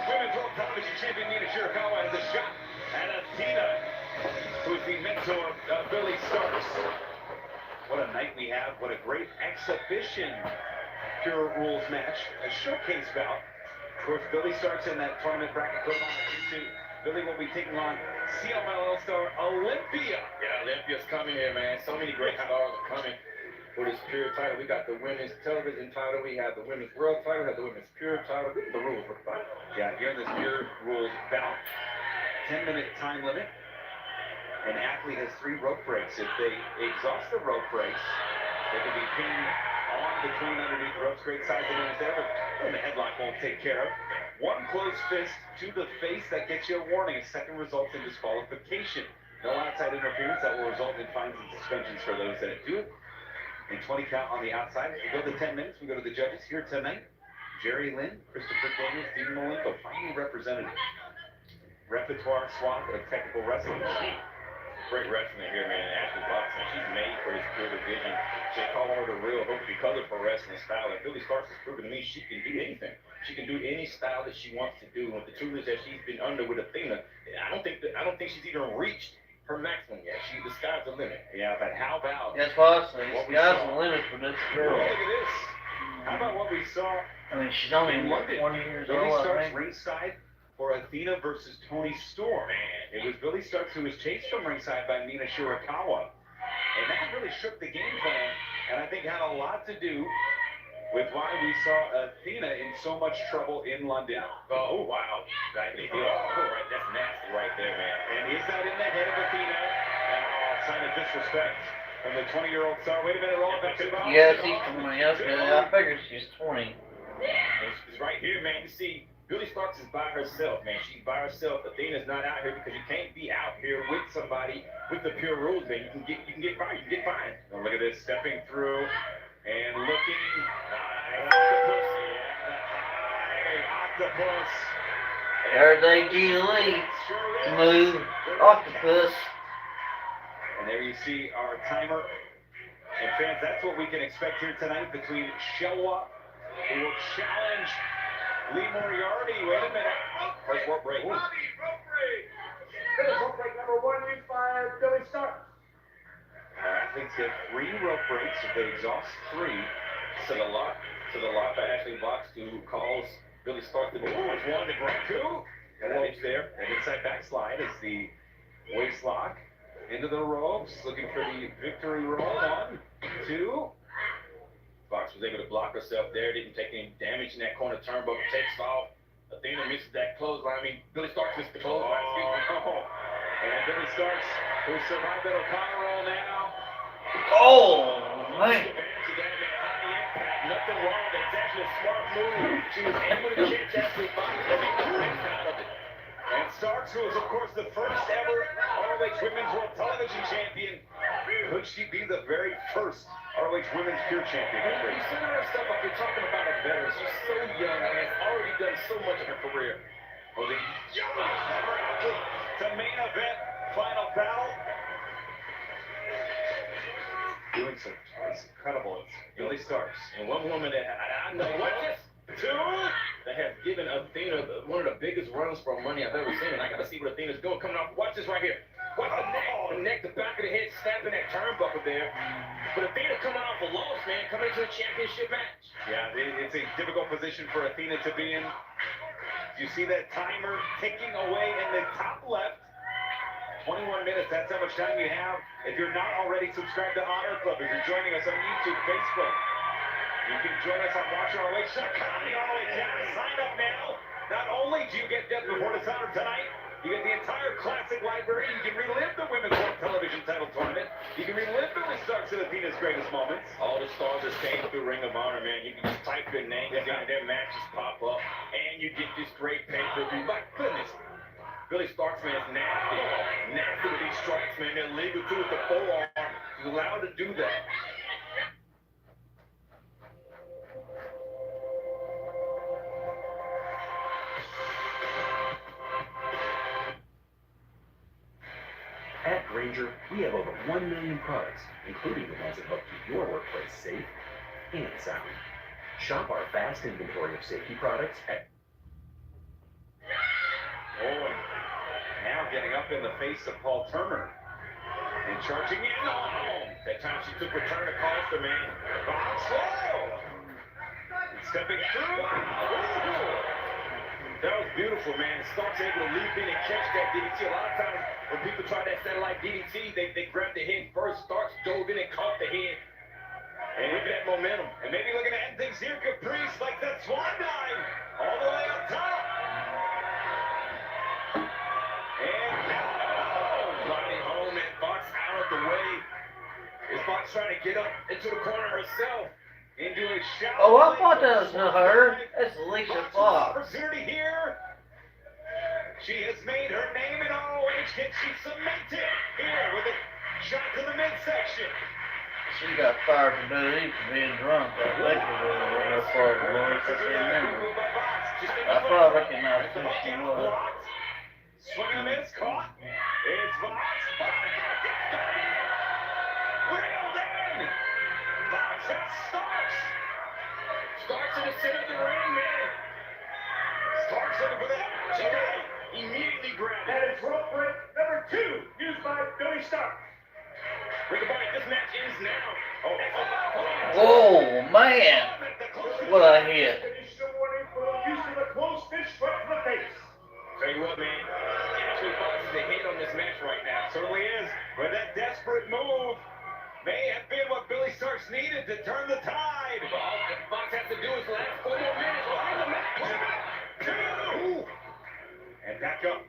Women's World Television Champion Nina Shirakawa has a shot at Athena, who is the mentor of Billy Starks. What a night we have. What a great exhibition Pure Rules match. A showcase bout. Of course, Billy Starks in that tournament bracket goes on to YouTube. Billy will be taking on CMLL star Olympia. Yeah, Olympia's coming here, man. So many great stars are coming for this Pure title. We got the Women's Television title. We have the Women's World title. We have the Women's Pure title. This is the rules for the fight. Yeah, here in this Pure Rules bout. 10-minute time limit. An athlete has 3 rope breaks. If they exhaust the rope breaks, they can be pinned on between underneath ropes. Great size advantage there, but the headlock won't take care of. 1 closed fist to the face, that gets you a warning. A second results in disqualification. No outside interference, that will result in fines and suspensions for those that do it. And 20 count on the outside. As we go to 10 minutes, we go to the judges here tonight. Jerry Lynn, Christopher Daniels, Stephen Malenko, finally represented. Repertoire swath of technical wrestling. Great wrestling here, man. Ashley Fox, man, she's made for this pure division. They call her the real hook because of her wrestling style. And Billy Starks has proven to me she can do anything. She can do any style that she wants to do. And with the toolers that she's been under with Athena, I don't think she's even reached her maximum yet. The sky's the limit. Yeah, but how about? That's what I say. The sky's the limit for this girl. Look at this. How about what we saw? I mean, she's only in London? 20 years Billy old. Starks ringside for Athena versus Toni Storm. Man, it was Billy Starks who was chased from ringside by Mina Shirakawa. And that really shook the game plan, and I think had a lot to do with why we saw Athena in so much trouble in London. Oh, wow. Right, that's nasty right there, man. And is that in the head of Athena? Sign of disrespect from the 20-year-old star. Wait a minute, roll it back to the bottom. Yeah, she's 20. I figured she's 20. It's right here, man. You see, Billy Starks is by herself, man. She's by herself. Athena's not out here because you can't be out here with somebody with the pure rules, man. You can get fined. You can get fined. Oh, look at this, stepping through and looking. Octopus. Yeah, octopus. There's AG Lee. Move. Octopus. And there you see our timer. And fans, that's what we can expect here tonight between Shelwa, who will challenge Lee Moriarty. Wait a minute. First rope break. Finish rope break number 1 used by Billy Starks. Our athletes get 3 rope breaks if they exhaust 3. To the lock by Ashley Fox, who calls Billy Starks to move. 1 to grab 2. And that is there. That inside backslide is the waist lock. Into the ropes, looking for the victory roll. 1, 2. Fox was able to block herself there, didn't take any damage in that corner turnbuckle, takes off. Athena misses that clothesline. I mean, Billy Starks missed the clothesline. And Billy Starks, who survived that O'Connor roll now. Oh, man. Nothing wrong. That's actually a smart move. She was able to catch Ashley Fox and make the next out of it. And Starks, who is, of course, the first ever ROH Women's World Television Champion. Could she be the very first ROH Women's Pure Champion? You see her stuff like you're talking about a veteran. She's so young and has already done so much in her career. Well, the young athlete to main event, final battle. Doing some incredible. It's Billy Starks. And one woman that I know what this? 2 that have given Athena one of the biggest runs for money I've ever seen. And I got to see what Athena's doing coming off. Watch this right here. Watch the neck, the back of the head, snapping that turnbuckle there. But Athena coming off a loss, man, coming into a championship match. Yeah, it's a difficult position for Athena to be in. You see that timer ticking away in the top left. 21 minutes, that's how much time you have. If you're not already subscribed to Honor Club, if you're joining us on YouTube, Facebook, you can join us on WatchROH.com. The ROH channel. Sign up now. Not only do you get Death Before Dishonor tonight, you get the entire classic library. You can relive the Women's World Television Title Tournament. You can relive Billy Starks and Athena's greatest moments. All the stars that came through Ring of Honor, man. You can just type your names in and their matches pop up. And you get this great pay-per-view. My goodness. Billy Starks, man, is nasty. Nasty with these strikes, man. They're legal too with the forearm. He's allowed to do that. At Grainger, we have over 1 million products, including the ones that help keep your workplace safe and sound. Shop our vast inventory of safety products at... Oh, now getting up in the face of Paul Turner. And charging in. Oh, that time she took return to Costa, man. Bob slow. Stepping through. Ooh. That was beautiful, man. Starks able to leap in and catch that DDT. A lot of times when people try that satellite DDT, they grab the head first. Starks dove in and caught the head. And look at that momentum. And maybe looking to end things here. Caprice like that swan dive all the way up top. And riding home and Fox out of the way. Is Fox trying to get up into the corner herself? Into a shot. Oh, I thought that was not her. That's Alicia Fox. Opportunity here. She has made her name in ROH. Can she cement it here with a shot to the midsection? She got fired from WWE for being drunk. I think it was her fault. I can't remember. I thought I recognized who she was. Swinging a miss, caught. It's Fox. start. Ring of Honor, this match is now. Whoa, man. What a hit. Initial warning for use of the close fist right to the face. Tell you what, man. Ashley Fox is a hit on this match right now. Certainly is. But that desperate move may have been what Billy Starks needed to turn the tide. All Fox has to do is last 4 more minutes. We'll end the match. 2. And back up.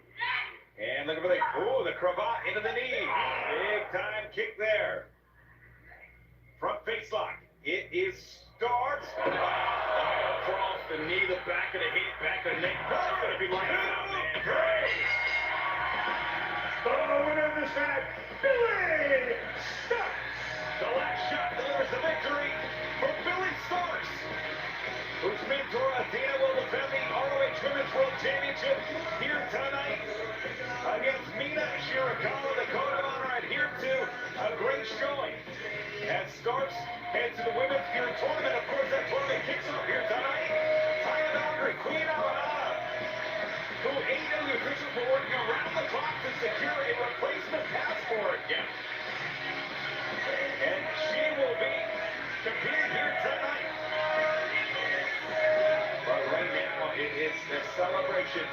And look at the cravat into the knee. Big time kick there. Front face lock. It is Starks. Across the knee, the back of the head, back of the neck. That's going to be like that, man. The winner of this match, Billy Starks. The last shot delivers the victory for Billy Starks, whose mentor Athena will defend the ROH Women's World Championship here tonight against Mina Shirakawa. The Code of Honor adhered to a great showing as Starks heads to the Women's Gear Tournament. Of course, that tournament kicks off here tonight. Taya Valkyrie, Queen Amanada, who AEW officials were working around the clock to secure a replacement passport. Yeah. And she will be competing here tonight. But right now, it is the celebration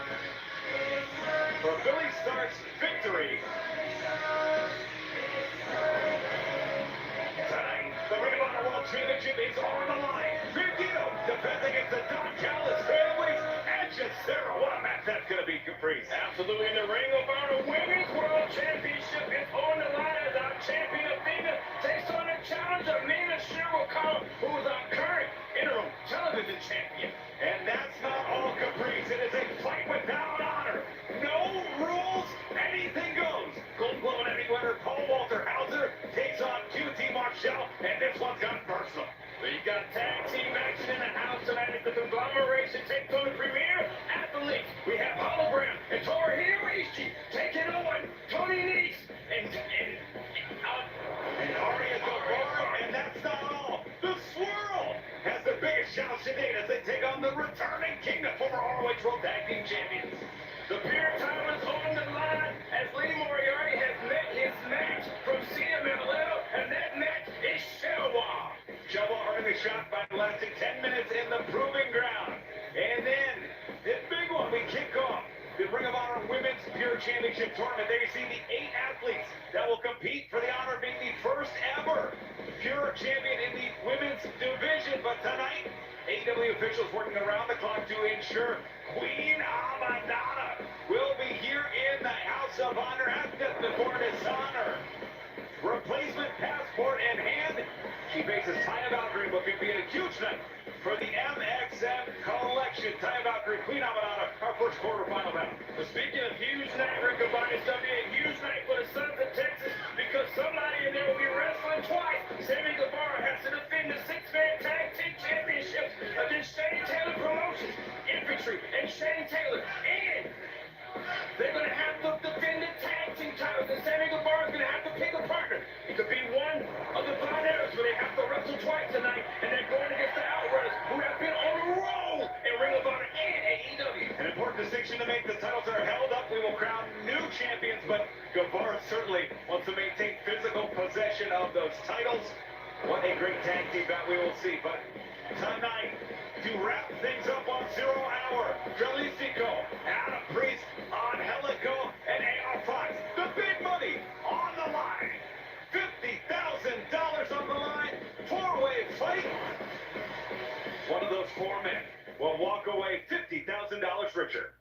for Billy Starks' victory. Tonight, the Ring of Honor World Championship is on the line. Bandito defending against the Don Callis families. And Sarah, what a match that's going to be, Caprice. Absolutely, and the Ring of Honor Women's World Championship is on the line as our champion Athena takes on the challenge of Mina Shirakawa, who is our current interim television champion. And that's not all, Caprice. It is a fight without honor. No rules, anything goes. Gold Glove and Emmy winner Paul Walter Hauser takes on QT Marshall, and this one's got personal. We got tag team action in the house tonight as the conglomeration takes on the premier athletes. We have Hologram and Tomohiro Ishii taking on Tony Nese and Arya Guevara, and that's not all. The Swirl has the biggest challenge to date as they take on the returning Kingdom, former ROH World Tag Team Champions. the period time is on the line as Lee Moriarty has met his match from CMLL, and that match is Shelwa. Shelwa earning the shot by lasting 10 minutes in the proving ground. And then, the big one, we kick off the Ring of Honor Women's Pure Championship Tournament. There you see the 8 athletes that will compete for the honor of being the first ever Pure Champion in the women's division. But tonight, AEW officials working around the clock to ensure Queen Amanada will be here in the House of Honor at the dishonor. Replacement passport in hand. She faces Taya Valkyrie, what could be a huge night for the MXM collection. Taya Valkyrie, Queen Amanada, our first quarterfinal battle. Well, speaking of huge night, Rick Combine, it's going to be a huge night for the Sons of Texas because somebody in there will be wrestling twice. Sammy Guevara has to defend the 6-man tag team championships against Shane Taylor Promotions, Infantry, and Shane Taylor. And they're going to have to defend the tag team titles, and Sammy Guevara is going to have to pick a partner. It could be one of the Pioneers where they have to wrestle twice tonight, and they're going against the Outrunners, who have been on the roll in Ring of Honor and AEW. An important distinction to make. The titles are held up. We will crown new champions, but Guevara certainly wants to maintain physical possession of those titles. What a great tag team that we will see. But tonight, to wrap things up on 0 Hour, Jalisco, Adam Priest on Helico, and AR Fox. The big money on the line. $50,000 on the line. 4-way fight. One of those 4 men will walk away $50,000 richer.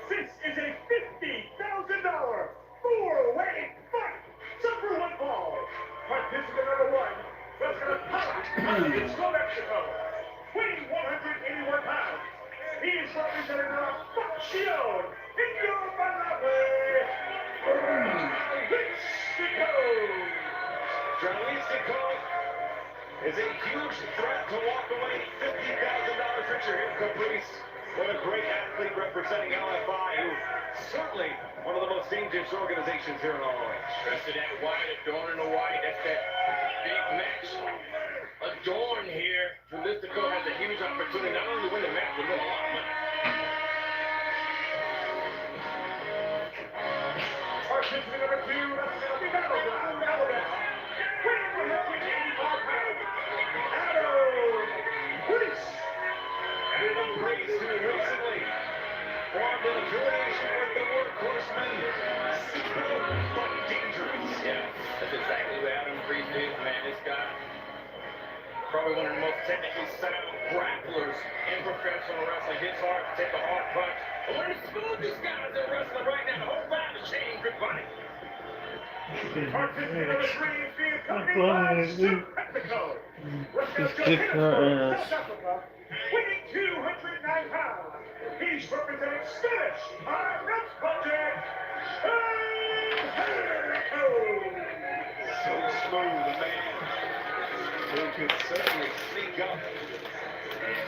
This is a $50,000 4-way fight. Some for one fall. Participant number 1, Wrestler Pala, from Mexico, weighing 181 pounds. He is representing the Faction in your beloved Jalisco. Jalisco is a huge threat to walk away $50,000 richer. Here, Caprice. What a great athlete representing LFI, who certainly one of the most dangerous organizations here in ROH. Rest of that white, adorning the white, that's that big match Dorn here. Dralistico has a huge opportunity not only to win the match, but win a lot of money. Participant number 2, that's going to be Battleground, Alabama. Winning 185 pounds, Adam Priest. Adam Priest, who recently formed an affiliation with the Workhorsemen. Simple but dangerous. Yeah, that's exactly what Adam Priest is, man. This guy, probably one of the most technically sound grapplers in professional wrestling. Hits hard to take a hard punch. But one of the smoothest guys in wrestling right now. The whole vibe is changed. Good body. Participant number 3 is being accompanied by Mexico. Wrestling South Africa, weighing 209 pounds. He's representing Spanish High Reps Project. So smooth, the man who could certainly sneak up and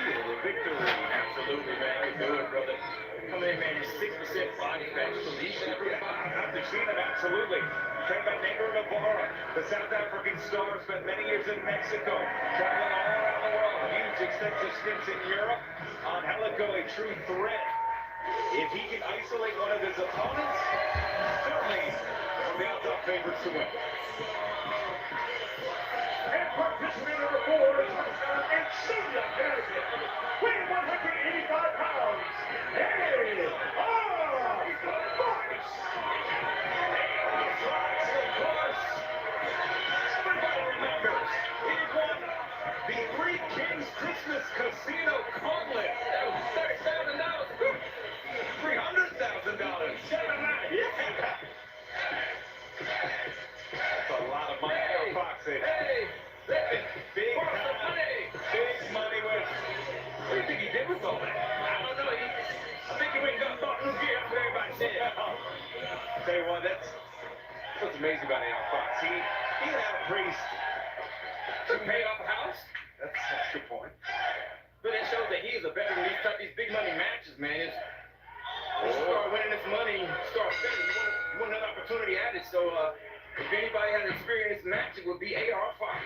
seal the victory. Absolutely, man. You do it, brother. Come in, man. 6% body fat. Just believe it. I've seen it, absolutely. Trained by Negro Navarra. The South African star spent many years in Mexico, traveling all around the world. Huge, extensive stints in Europe. On Helico, a true threat. If he can isolate one of his opponents, certainly one of the outside favorites to win. And participant number 4 is touchdown in Sonia, Connecticut, weighing 185 pounds. Hey, Fox! Fox, of course. Everybody remembers. He won the Three Kings Christmas Casino Gauntlet. That was $30,000. $300,000. Yeah. That's a lot of money for Fox. Hey, big money. Big money with. What do you think he did with all that? I don't know. I think he went and bought new gear. That's what everybody said. Tell you what, that's what's amazing about Al Fox. He and Adam Priest took paid off a house. That's a good point. But it shows that he is a veteran in these big money matches, man. You start winning this money, start spending. You want another opportunity at it. So if anybody has experienced this match, it would be AR Fox.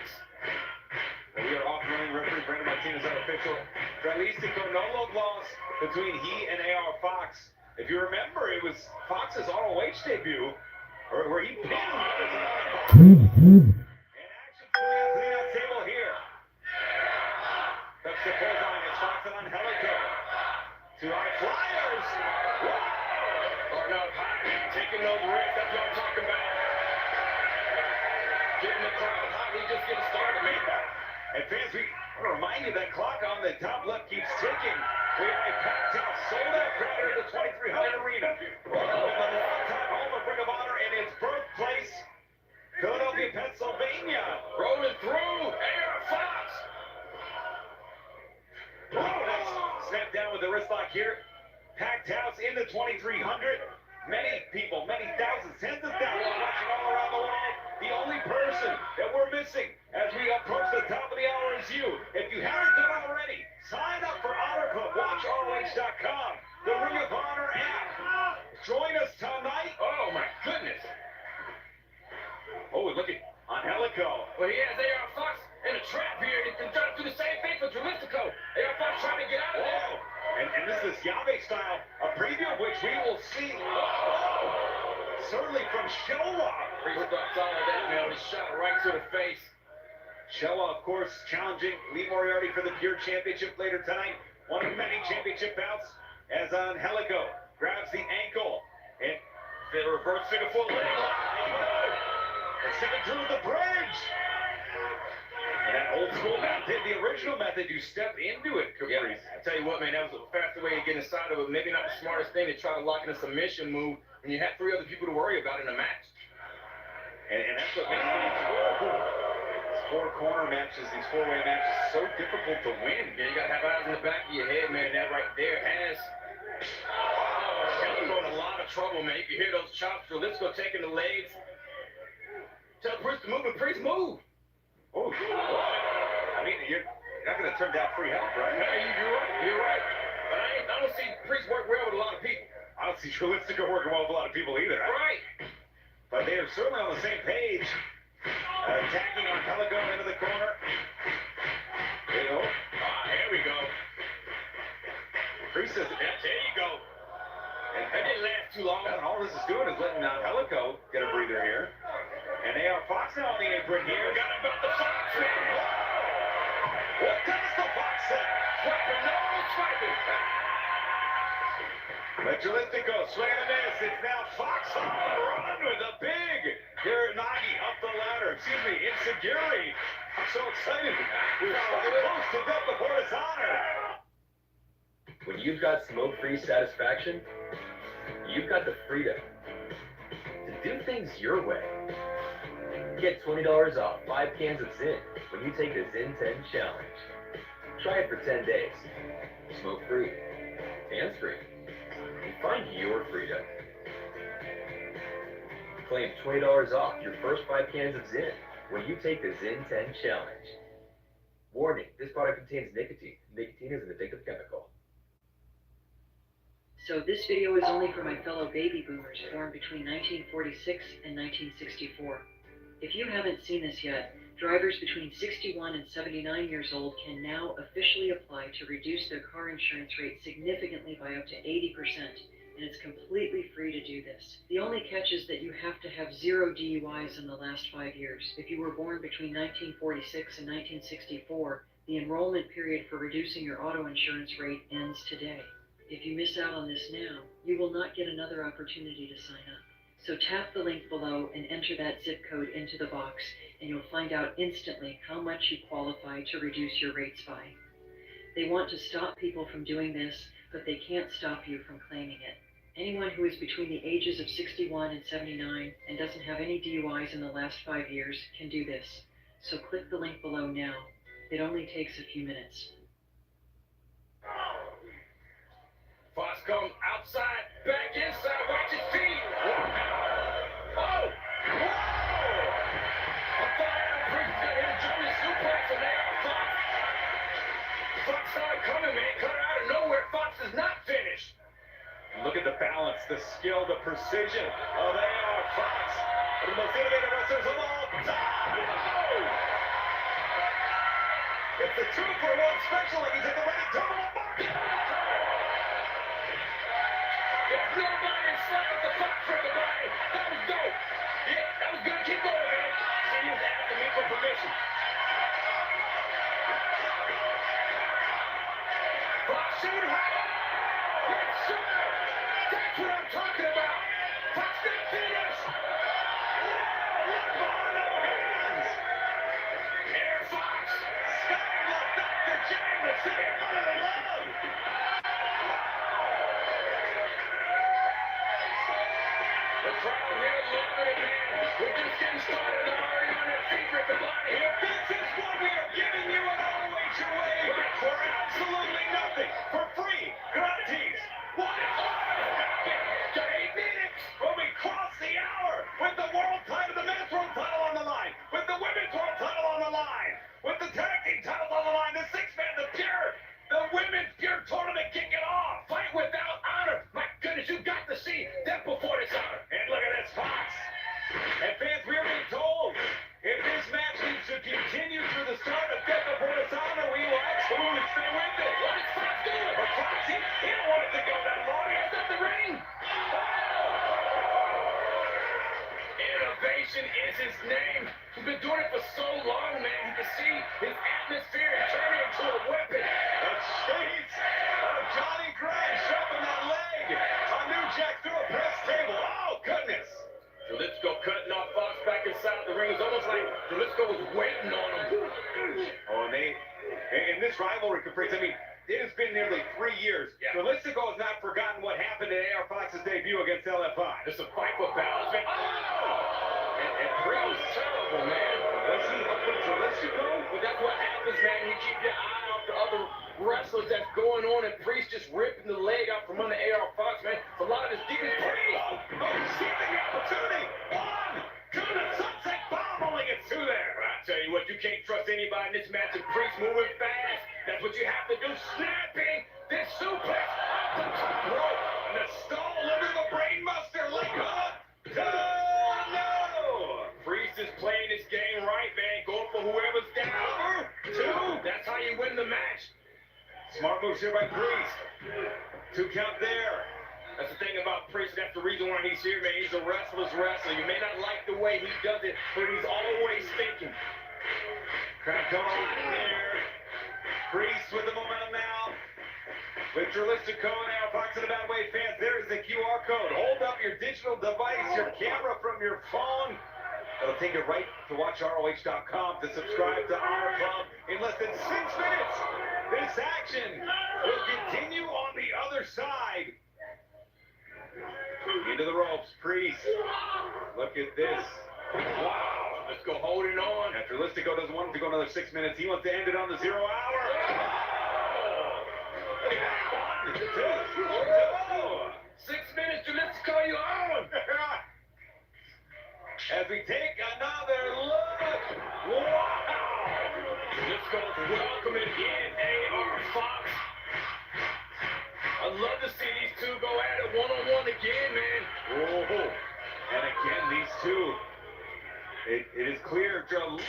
We are off-running referee Brandon Martinez, unofficial. Dralistico, no love loss between he and AR Fox. If you remember, it was Fox's ROH debut, where he pinned and action to the table here. That's the bullseye. It's Fox on Helico. 2 high flyers. Whoa! Or no, taking those risks. That's what I'm talking about. Getting the crowd hot. He's just getting started, man. And fans, we want to remind you that clock on the top left keeps ticking. We have a packed out, sold-out crowd here at the 2300 Arena. Welcome to the longtime home of Ring of Honor in its birthplace, Philadelphia, Pennsylvania. Rolling through, AR Fox. Snap down with the wrist lock here. Packed house in the 2300. Many people, many thousands, tens of thousands watching all around the world. The only person that we're missing as we approach the top of the hour is you. If you haven't done already, sign up for Honor Club. WatchROH.com, the Ring of Honor app. Join us tonight. Oh my goodness. Oh, look at on Helico. Well, he has AR Fox in a trap here. He's been trying to do the same thing for Dralistico. AR Fox trying to get out of there. And this is Yave style, a preview of which we will see. Certainly from Showa. Priest thought all of that, man. He shot right to the face. Showa, of course, challenging Lee Moriarty for the Pure Championship later tonight. One of many championship bouts as on Helico grabs the ankle and the reverse figure four leg lock. And sticking through the bridge. And that old school method, the original method, you step into it, Caprice. Yeah, I tell you what, man, that was a faster way of getting inside of it. Maybe not the smartest thing to try to lock in a submission move when you have 3 other people to worry about in a match. And that's what makes these 4-corner matches, these 4-way matches, so difficult to win. Yeah, you gotta have eyes in the back of your head, man. That right there has Helico in a lot of trouble, man. You can hear those chops. So let's go taking the legs. Tell Priest to move, and Priest move. Oh, I mean, you're not going to turn down free help, right? No, you're right. But I don't see Priest work well with a lot of people. I don't see Dralistico working well with a lot of people either. Right. But they are certainly on the same page. Attacking on Helico into the corner. Priest says, yeah, there you go. And that didn't last too long, and all this is doing is letting Helico get a breather here. And AR Fox now on the apron here. Got about the Fox, man. What does the Fox say? Swiping, no swiping. Metrolithico swinging a miss. It's now Fox on the run with a big Nagi up the ladder. Excuse me, Insecurity. I'm so excited. We're so close to death before dishonor. When you've got smoke-free satisfaction, you've got the freedom to do things your way. Get $20 off 5 cans of Zyn when you take the Zyn 10 Challenge. Try it for 10 days. Smoke-free, hands-free, and find your freedom. Claim $20 off your first 5 cans of Zyn when you take the Zyn 10 Challenge. Warning, this product contains nicotine. Nicotine is an addictive chemical. So this video is only for my fellow baby boomers born between 1946 and 1964. If you haven't seen this yet, drivers between 61 and 79 years old can now officially apply to reduce their car insurance rate significantly by up to 80%, and it's completely free to do this. The only catch is that you have to have 0 DUIs in the last 5 years. If you were born between 1946 and 1964, the enrollment period for reducing your auto insurance rate ends today. If you miss out on this now, you will not get another opportunity to sign up. So tap the link below and enter that zip code into the box, and you'll find out instantly how much you qualify to reduce your rates by. They want to stop people from doing this, but they can't stop you from claiming it. Anyone who is between the ages of 61 and 79 and doesn't have any DUIs in the last 5 years can do this. So click the link below now. It only takes a few minutes. Fox comes outside, back inside, watch his feet. Oh! Whoa! I thought Adam Priest was going to hit a German suplex and they are Fox. Fox saw it coming, man. Cut it out of nowhere. Fox is not finished. And look at the balance, the skill, the precision of AR Fox. One of the most innovative wrestlers of all time. Oh! It's the 2-for-1 special, and he's at the ready tournament market. There's nobody inside the Fox for the body. That was dope. Yeah, that was good. Keep going, man. See, he was asking me for permission. Fox shooting high. Yes, sir. That's what I'm talking about. Fox got finish. What behind our hands? Air Fox. Skyless Dr. James. Sitting under the love. The crowd here loving it, man. We're just getting started already on that secret body. If this is what we are giving you an always your way for absolutely nothing, for free, gratis. What is to 8 minutes when we cross the hour with the world title, the men's world title on the line, with the women's world title on the line, with the tag team titles on the line, the 6-man, the women's pure tournament kicking off. Fight without honor. My goodness, you got to see death before dishonor. And look at this Fox. And fans, we are being told if this match needs to continue through the start of death before dishonor, we will absolutely stay with it. What is Fox doing? But Fox, he don't want it to go that long. He has up the ring. Innovation is his name. He's been doing it for so long, man. You can see his atmosphere turning into a weapon. The shades of Johnny Gray shoving that leg on New Jack through a press table. Oh, goodness. Jalisco cutting off Fox back inside the ring. It's almost like Jalisco was waiting on him. Oh, and in this rivalry, Caprice, I mean, it has been nearly 3 years. Yeah. Jalisco has not forgotten what happened in AR Fox's debut against LFI. It's a fight for balance, man. Oh! And Priest was terrible, man. Was he helping Jalisco? But that's what happens, man. You keep your eye off the other wrestlers that's going on, and Priest just ripping the leg out from under AR Fox, man. A lot of his defense. Priest! Oh, he's seizing the opportunity. 1, 2, the sunset bomb only gets 2 there. I tell you what, you can't trust anybody in this match, and Priest moving fast. That's what you have to do. Snapping this suplex off the top rope. And the stall under the brainbuster. Leg hook. Oh, no! Priest is playing his game right, man. Going for whoever's down. 2. That's how you win the match. Smart moves here by Priest. 2 count there. That's the thing about Priest. That's the reason why he's here, man. He's a restless wrestler. You may not like the way he does it, but he's always thinking. Crack going in there. Priest with the momentum now. With Dralistico now, Fox in the Bad Way fans, there's the QR code. Hold up your digital device, your camera from your phone. It'll take you right to watchROH.com to subscribe to Honor Club in less than 6 minutes. This action will continue on the other side. Into the ropes, Priest. Look at this. Wow. Let's go holding on. After Listico doesn't want him to go another 6 minutes, he wants to end it on the 0 hour. 1, 2, 6 minutes to Listico, you on. As we take another look. Wow! Listico's welcoming in AR Fox. I'd love to see these two go at it one-on-one again, man. Oh, and again, these two. It is clear. Dralistico.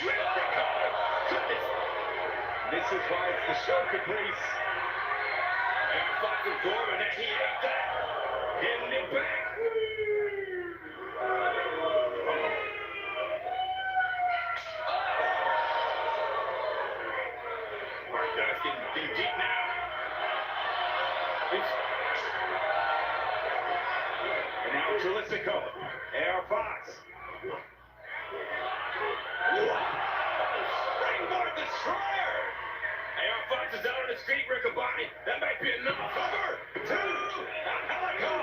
This is why it's the show, Caprice. And Fox absorbing that. He ate that. Getting it back. It's getting deep now. And now Dralistico. AR Fox. Springboard destroyer. AR Fox is out on his feet, Riccaboni. That might be enough. Cover. 2. Angelico.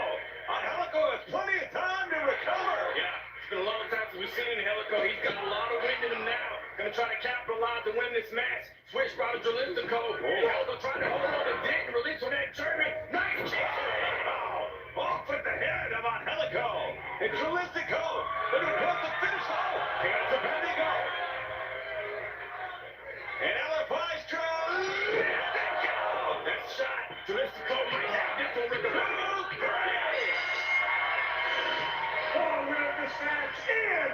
Angelico has plenty of time to recover. Yeah, it's been a long time since we've seen Angelico. He's got a lot of wind in him now. Gonna try to capitalize and win this match. Switch by the Dralistico. Aldo trying to hold on and didn't release on that German. Nice kick. Oh, off with the head of Angelico. And Dralistico. But he wants to finish off. Here's the Bendigo. And LFI's trying. There they go. That shot. Dralistico might have this one with the Oh, winner of this match is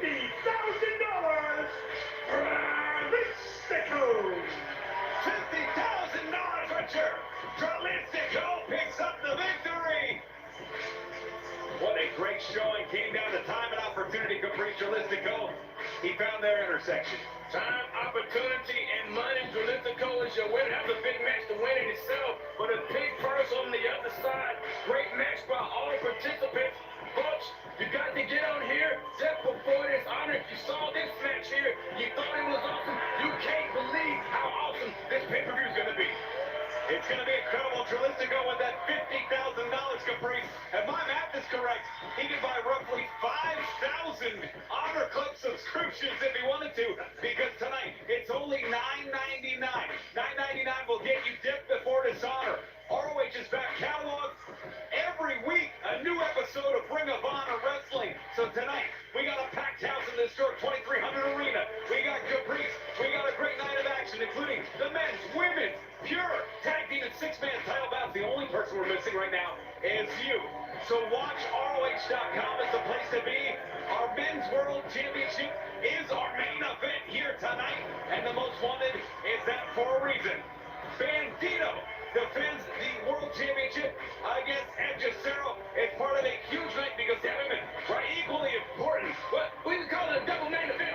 $50,000. Dralistico. $50,000 richer. Dralistico picks up the victory. What a great showing. Came down to time and opportunity. Caprice Dralistico. He found their intersection. Time, opportunity, and money. Dralistico is your winner. That was a big match to win in itself, but a big purse on the other side. Great match by all participants. Folks, you got to get on here just before this honor. If you saw this match here, you thought it was awesome. You can't believe how awesome this pay-per-view is going to be. It's going to be incredible. Dralistico with that $50,000, Caprice. If my math is correct, he could buy roughly 5,000 Honor Club subscriptions if he wanted to, because tonight it's only $9.99. $9.99 will get you dipped before dishonor. ROH is back catalog every week, a new episode of Ring of Honor Wrestling. So tonight, we got a packed house in the historic 2300 Arena. We got Caprice. We got a great night of action, including the men's, women's, pure tag team and 6-man title bouts. The only person we're missing right now is you. So watch ROH.com is the place to be. Our Men's World Championship is our main event here tonight, and the most wanted is that for a reason. Bandito defends the World Championship against Edge Cero. It's part of a huge night because the women are equally important. But we can call it a double main event,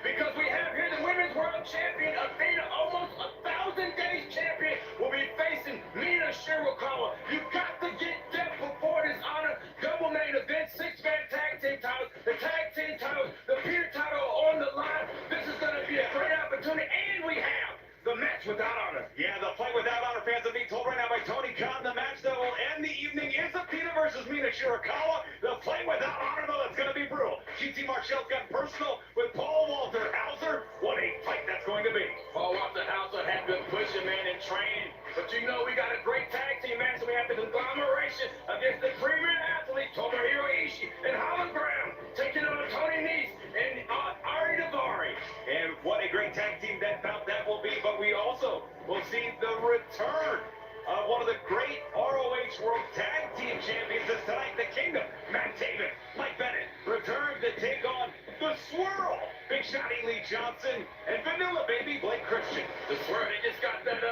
because we have here the Women's World Champion, Athena, almost 1,000 days champion, will be facing Mina Shirakawa. You got to get depth before this honor. Double main event, 6-man tag team titles, the tag team titles, the peer title on the line. This is going to be a great opportunity, and we have the match without honor. Yeah, the fight without honor fans are being told right now by Tony Khan. The match that will end the evening is Athena versus Mina Shirakawa. The fight without honor, though, it's going to be brutal. GT Marshall's gotten personal with Paul Walter Hauser. What a fight that's going to be. Paul Walter Hauser had been pushing, man, and training. But you know we got a great tag team match. We have the conglomeration against the premier athlete, Tomohiro Ishii and Holland Brown, taking on Tony Nese and Ari Daivari. And what a great tag team that bout that will be. But we also will see the return of one of the great ROH World Tag Team Champions is tonight, the Kingdom. Matt Taven, Mike Bennett, return to take on the Swirl, Big Shotty Lee Johnson, and Vanilla Baby Blake Christian. The Swirl, they just got that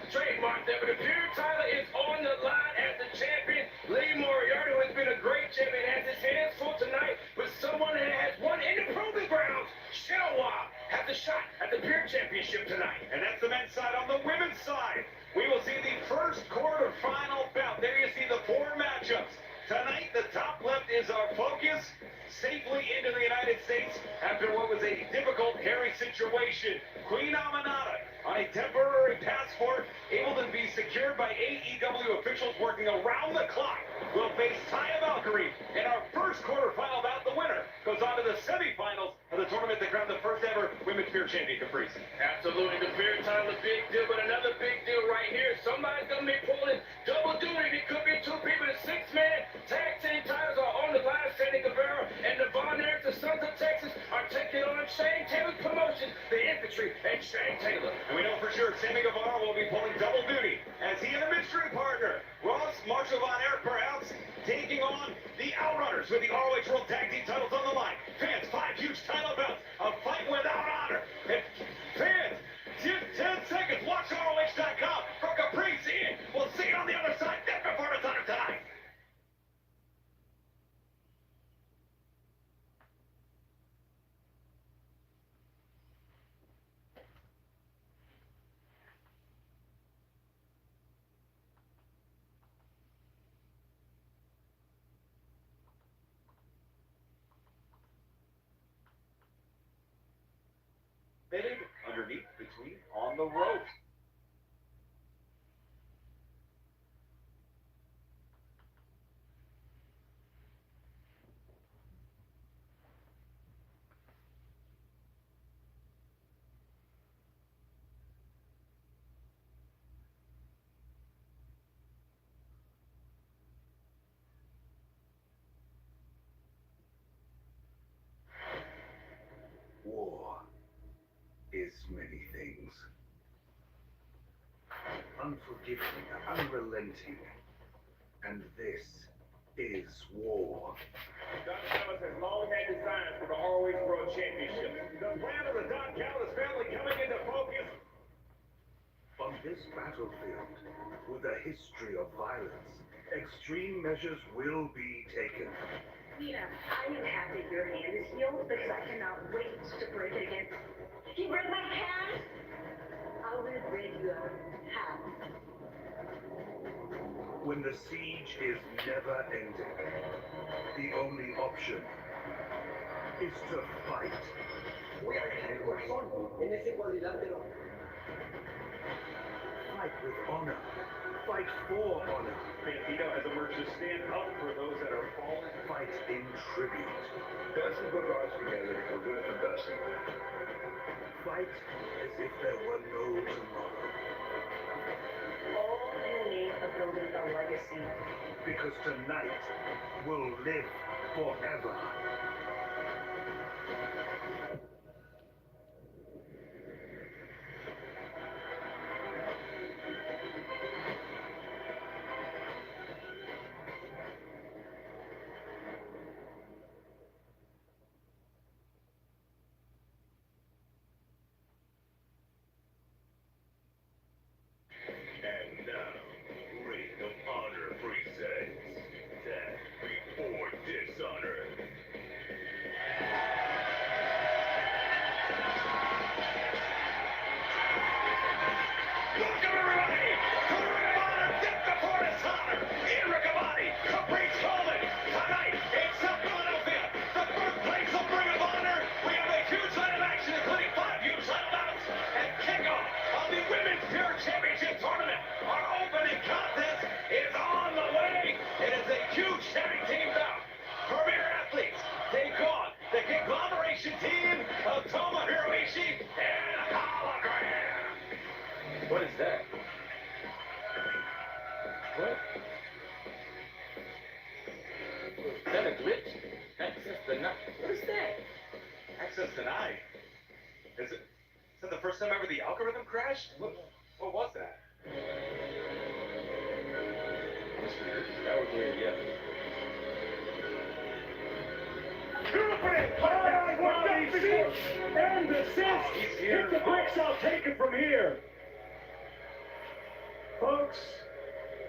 Trey tonight, and that's the men's side. On the women's side, we will see the first quarterfinal bout. There you see the four matchups. Tonight, the top left is our focus. Safely into the United States after what was a difficult, hairy situation. Queen Amanada, on a temporary passport, able to be secured by AEW officials working around the clock, will face Taya Valkyrie in our first quarterfinal bout. The winner goes on to the semifinals of the tournament to crown the first ever women's beer champion, Caprice. Absolutely, the beer title, a big deal, but another big deal right here. Somebody's going to be pulling double duty. It could be two people. The six-man tag team titles are on the line. Sandy Guevara and the Von Erich, the Sons of Texas, are taking on Shane Taylor's promotion, the Infantry, and Shane Taylor. And we know for sure Sammy Guevara will be pulling double duty as he and a mystery partner, Ross Marshall Von Erich, perhaps, taking on the Outrunners with the ROH World Tag Team titles on the line. Fans, 5 huge title bouts, a fight without honor. And fans, 10 seconds, watch ROH.com for Caprice Ian. We'll see you on the other side. That's performance honor tonight. Fitted underneath, between, on the ropes. War is many things. Unforgiving, unrelenting. And this is war. Don Callis has long had designs for the ROH World Championship. The plan of the Don Callis family coming into focus. On this battlefield, with a history of violence, extreme measures will be taken. Nina, I am happy your hand is healed because I cannot wait to break it again. You read my hand? I will read your hand. When the siege is never ending, the only option is to fight. Fight with honor. Fight for honor. Bandito has emerged to stand up for those that are fallen. Fight in tribute. Dustin put ours together. We're doing it for Dustin. Fight as if there were no tomorrow. All in the name of building a legacy. Because tonight will live forever. And now, Ring of Honor presents Death Before Dishonor. Welcome everybody to the Ring of Honor Death Before Dishonor. Ian Riccaboni, Caprice Coleman. Tonight in South Philadelphia, the birthplace of Ring of Honor. We have a huge line of action, including 5 huge title bouts and kickoff of the Women's Pure Championship Tournament. Our opening contest is on the way. It is a huge tag team bout. Premier athletes take on the conglomeration team of Tomohiro Ishii and Hologram. What is that? What? Is that a glitch? Access denied. What is that? Access denied. Is that the first time ever the algorithm crashed? What was that? That was weird, yeah. And desist! Hit the bricks, I'll take it from here! Folks,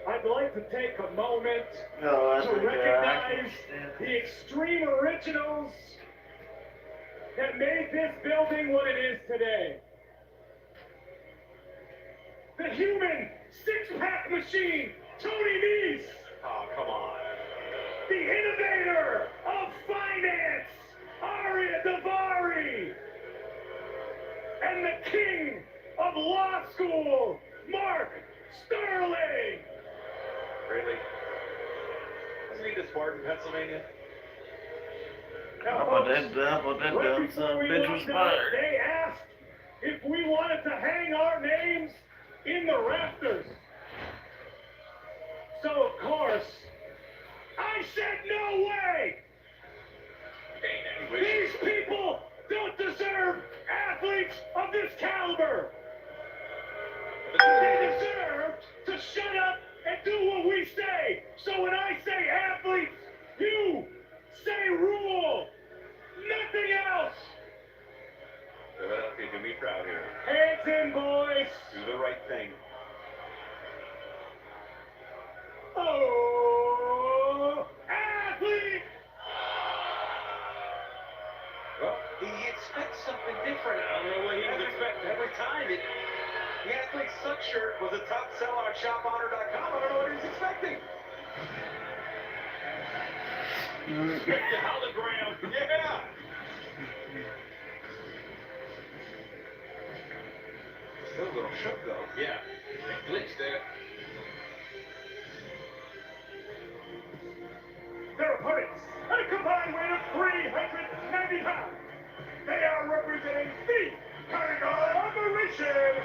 I'd like to take a moment to recognize the Extreme Originals that made this building what it is today. the human six-pack machine, Tony Nese. Oh, come on. The innovator of finance, Arya Davari. And the king of law school, Mark Sterling. Really? Isn't he just Spartan, Pennsylvania? Now, What folks, that right done, before son, we bitch walked was out, fired. they asked if we wanted to hang our names in the rafters. So, of course, I said no way! These people don't deserve athletes of this caliber! They deserve to shut up and do what we say! So when I say athletes, you say rule! Nothing else! Philadelphia, do me proud here. Hands in, boys! Do the right thing. Oh, athlete! Well, he expects something different. I don't know what he was expecting. Every time the Athlete Suck shirt was a top seller on ShopHonor.com. I don't know what he was expecting. The hologram. Yeah. Still a little shook though. Yeah. Glitch there. Their opponents at a combined weight of 390 pounds. They are representing the Carnival Operation,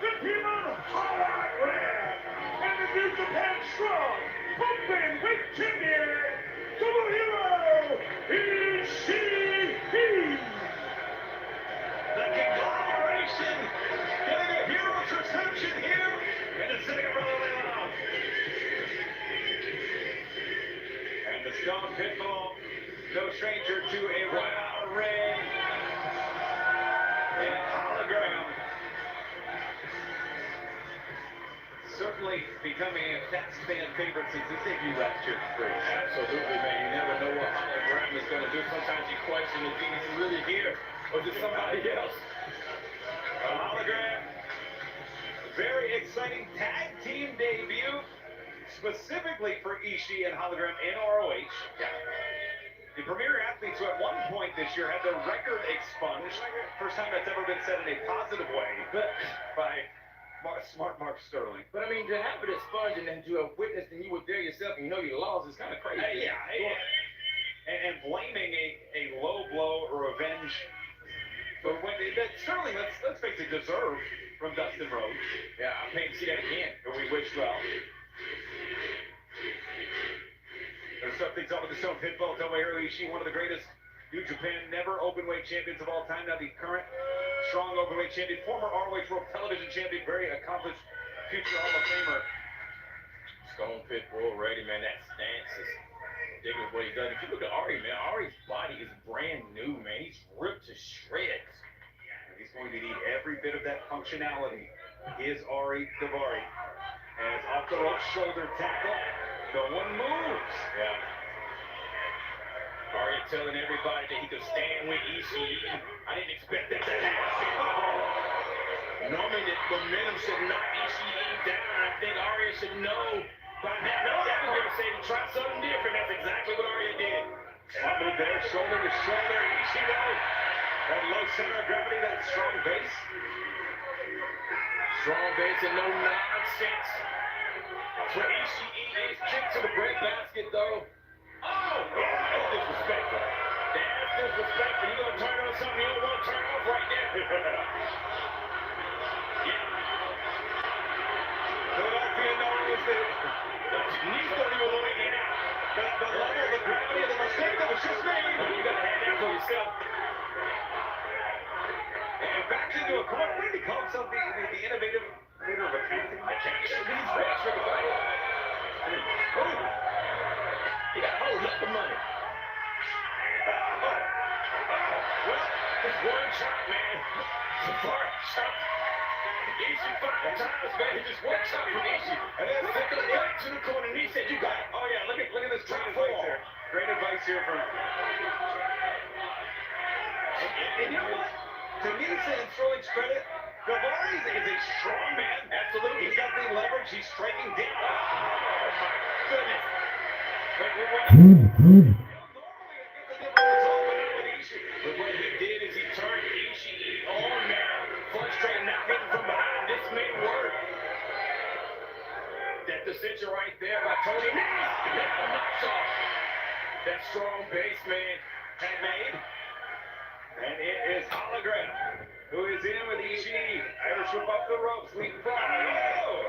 the team of Hologram, and the New Japan Strong, Openweight Champion, Tomohiro Ishii. The conglomeration getting a hero's reception here in the second brotherly round. And the Stone Pitbull, no stranger to a wild ring. And Hologram certainly becoming a fast fan favorite since his debut last year. Absolutely, man. You never know what Hologram is going to do. Sometimes you question if he's really here or is it somebody else. A Hologram, very exciting tag team debut, specifically for Ishii and Hologram in ROH. Yeah. The premier athletes who at one point this year had their record expunged. First time that's ever been said in a positive way by smart Mark Sterling. But I mean, to have it expunged and then to have witnessed and you were there yourself and you know you lost is kind of crazy. And blaming a low blow or revenge for when that Sterling, let's face it, deserved from Dustin Rhodes. Yeah, I'm paying to see that again. And we wish well. Let's start things off with the Stone Pitbull, Tomohiro Ishii, one of the greatest New Japan never openweight champions of all time. Now the current strong openweight champion, former ROH World Television champion, very accomplished future Hall of Famer. Stone Pitbull ready, man. That stance is ridiculous what he's done. If you look at Ari, man, Ari's body is brand new, man. He's ripped to shreds. He's going to need every bit of that functionality. Is Ari Davari. As off the rope shoulder tackle, no one moves. Yeah. Ari telling everybody that he could stand with Ishii. I didn't expect that to happen. Normally, the momentum should knock Ishii down. I think Ari should know by now that we're going to say to try something different. That's exactly what Ari did. Smart move there, shoulder to shoulder. Ishii though, that low center of gravity, that strong base. Strong base and no nonsense. For Ishii, his kick to the breadbasket though. Oh, that's disrespectful. That's disrespectful. You're going to turn on something you don't want to turn off right there. Philadelphia knows that The knees don't even want to get out. the level, the gravity of the mistake that was just made. You got to have that for yourself. And back into a corner. What did he call himself? The innovative leader of accounting? He's rich, everybody. He got a whole heap of money. Well, just one shot, man. One shot. Ishii 5 times, man. He just one shot from Ishii. And then took it right to the corner, and he said, you got it. Oh yeah, look at this Drop great four. advice here. Great advice here from. And you know what? To me, saying Sterling's credit, Daivari is a strong man. Absolutely. He's got the leverage. He's striking down. Oh, my goodness. Normally, it gets a different result, but not with Ishii. But what he did is he turned Ishii on, man. Frustrated, not hitting from behind. This may work. That decision right there by Tony Nese. Now knocks off that strong base man had made. And it is Hologram who is in with Ishii. Irish whip up the ropes, leapfrog. Oh!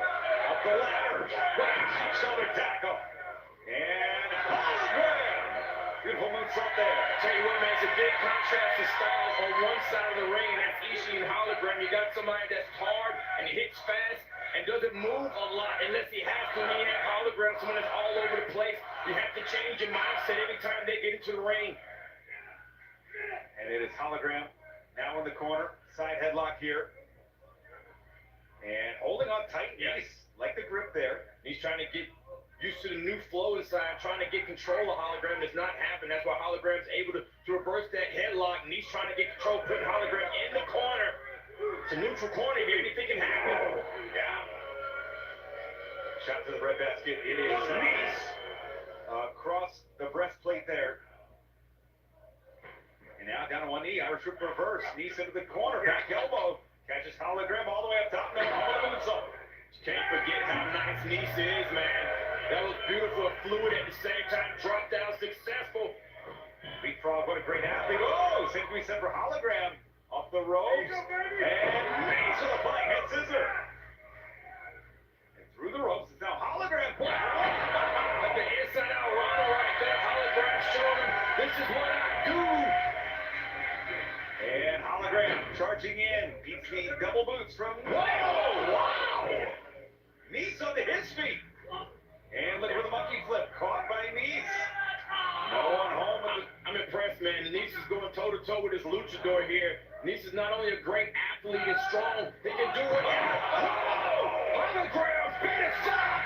Up the ladder. Wow! Shoulder tackle. And Hologram! Beautiful moonsault there. Tell you what, man, it's a big contrast to styles on one side of the ring. That's Ishii and Hologram. You got somebody that's hard and he hits fast and doesn't move a lot unless he has to. When you have Hologram, someone that's all over the place, you have to change your mindset every time they get into the ring. And it is Hologram now in the corner. Side headlock here. And holding on tight. Yes. Like the grip there. He's trying to get used to the new flow inside. Trying to get control of Hologram. Does not happen. That's why Hologram's able to reverse that headlock. And he's trying to get control. Putting Hologram in the corner. It's a neutral corner here. Anything can happen. Yeah. Shot to the breadbasket. It is Nese. Across the breastplate there. And now down on one knee, Irish whip reverse. Nese into the corner, back elbow. Catches Hologram all the way up top. No, all the moonsault. Can't forget how nice Nese is, man. That was beautiful, fluid at the same time. Dropped down, successful. Leapfrog, what a great athlete. Oh, same thing we said for Hologram. Off the ropes. And Nese with a flying head scissor. And through the ropes, it's now Hologram. Like the inside out Rana right there. Hologram showing him, this is what I do. And Hologram charging in. Beats the double boots from... Whoa! Wow! Nese onto his feet. And look for the monkey flip. Caught by Nese. No one home with the... I'm impressed, man. Nese is going toe-to-toe with his luchador here. Nese is not only a great athlete and strong, he can do it. Hologram! Finish shot!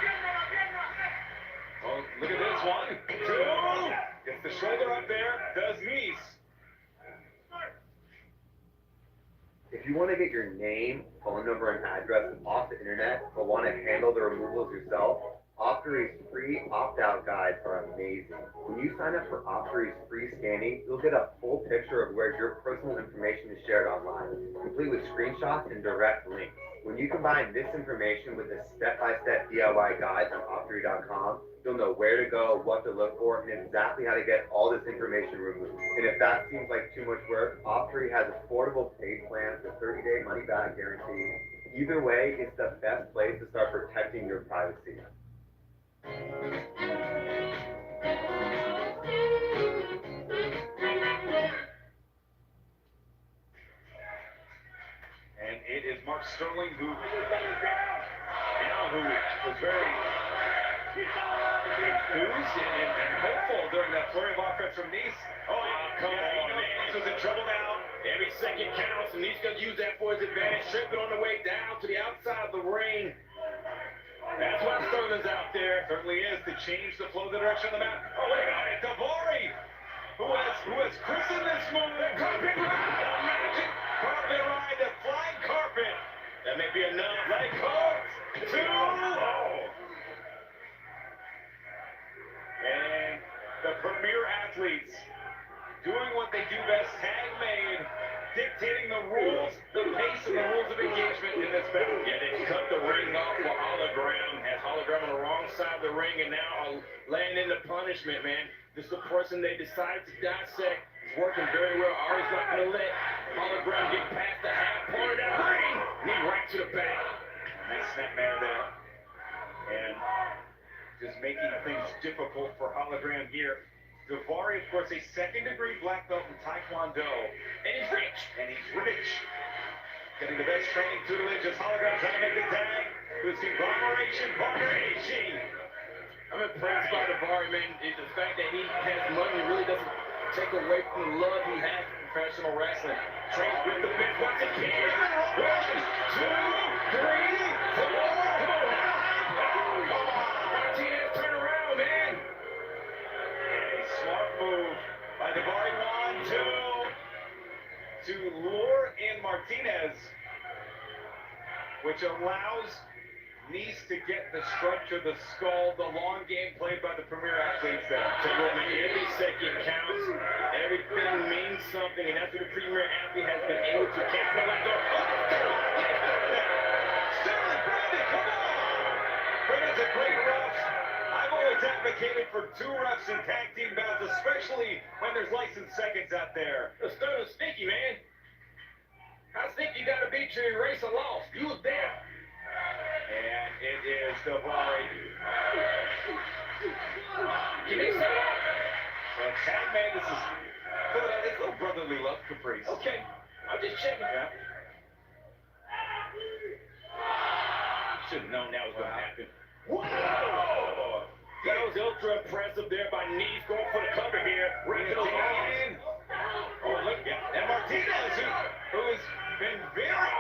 Oh, look at this. 1, 2. Gets the shoulder up there. Does Nese. If you want to get your name, phone number, and address off the internet, but want to handle the removals yourself, Optory's free opt-out guides are amazing. When you sign up for Optory's free scanning, you'll get a full picture of where your personal information is shared online, complete with screenshots and direct links. When you combine this information with the step-by-step DIY guides on Optory.com, you'll know where to go, what to look for, and exactly how to get all this information removed. And if that seems like too much work, Optory has affordable paid plans with 30-day money-back guarantee. Either way, it's the best place to start protecting your privacy. And it is Mark Sterling who was very enthused and hopeful during that flurry of offense from Nese. Oh, come on, man. Nese was in trouble now. Every second counts, and Nese going to use that for his advantage. Tripping on the way down to the outside of the ring. That's why Sterling's out there. Certainly is to change the flow of the direction of the map. Oh, wait a minute. Daivari, who has christened this move, the carpet ride. Magic carpet ride, the flying carpet. That may be enough. Let it go. 2. Oh. And the premier athletes doing what they do best, tag made, dictating the rules, the pace and the rules of engagement in this battle. Yeah, they cut the ring off for Hologram, has Hologram on the wrong side of the ring, and now laying in the punishment, man. This is the person they decided to dissect. It's working very well. Ari's not going to let Hologram get past the half point of that ring. Knee right to the back. Nice snapmare there. And just making things difficult for Hologram here. Daivari, of course, a second-degree black belt in Taekwondo. And he's rich. Getting the best training tutelage as Hologram trying to make the tag. With conglomeration, partner Ishii. I'm impressed by Daivari, man. It's the fact that he has money really doesn't take away from the love he has for professional wrestling. Trains with the best once again. 1, 2, 3, 4. Come on now. Martinez, turn around, man. A smart move by Daivari. 1, 2 to lure in Martinez. which allows Nice to get the structure, the skull, the long game played by the premier athletes there. Every second counts. Everything means something, and that's what the premier athlete has been able to capitalize on. Sterling Brandon, come on! Brandon's a great ref. I've always advocated for 2 refs in tag team bouts, especially when there's licensed seconds out there. Sterling's sneaky, man. I think you gotta beat you in race or loss. You was there. And it is Daivari. Can they say that? So tag man, this is it's a little brotherly love, Caprice. Okay, I'm just checking. Yeah. Should have known that was gonna happen. Whoa! That was ultra impressive there by Nice going for the cover here. Right to the line. Oh, look, yeah. And Martinez, who has been very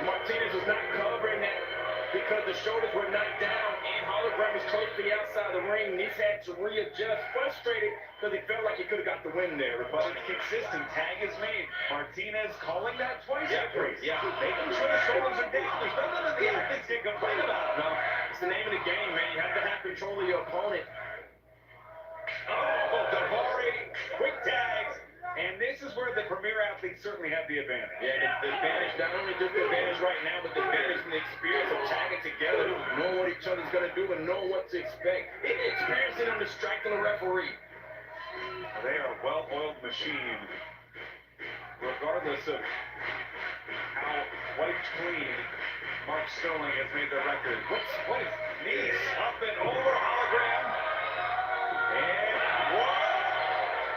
Martinez was not covering that because the shoulders were knocked down and Hologram was close to the outside of the ring. Nice had to readjust, frustrated because he felt like he could have got the win there. But it's consistent. Tag is made. Martinez calling that twice. Yeah, making sure the shoulders are down. There's nothing that the athletes can complain about. No, it's the name of the game, man. You have to have control of your opponent. Oh, Daivari, quick tags. And this is where the premier athletes certainly have the advantage. Yeah, the advantage, not only just the advantage right now, but the advantage and the experience of tagging together, knowing what each other's going to do and knowing what to expect. And the experience in them distracting the referee. They are a well-oiled machine, regardless of how white clean Mark Sterling has made the record. What is Nice up and over Hologram? And one.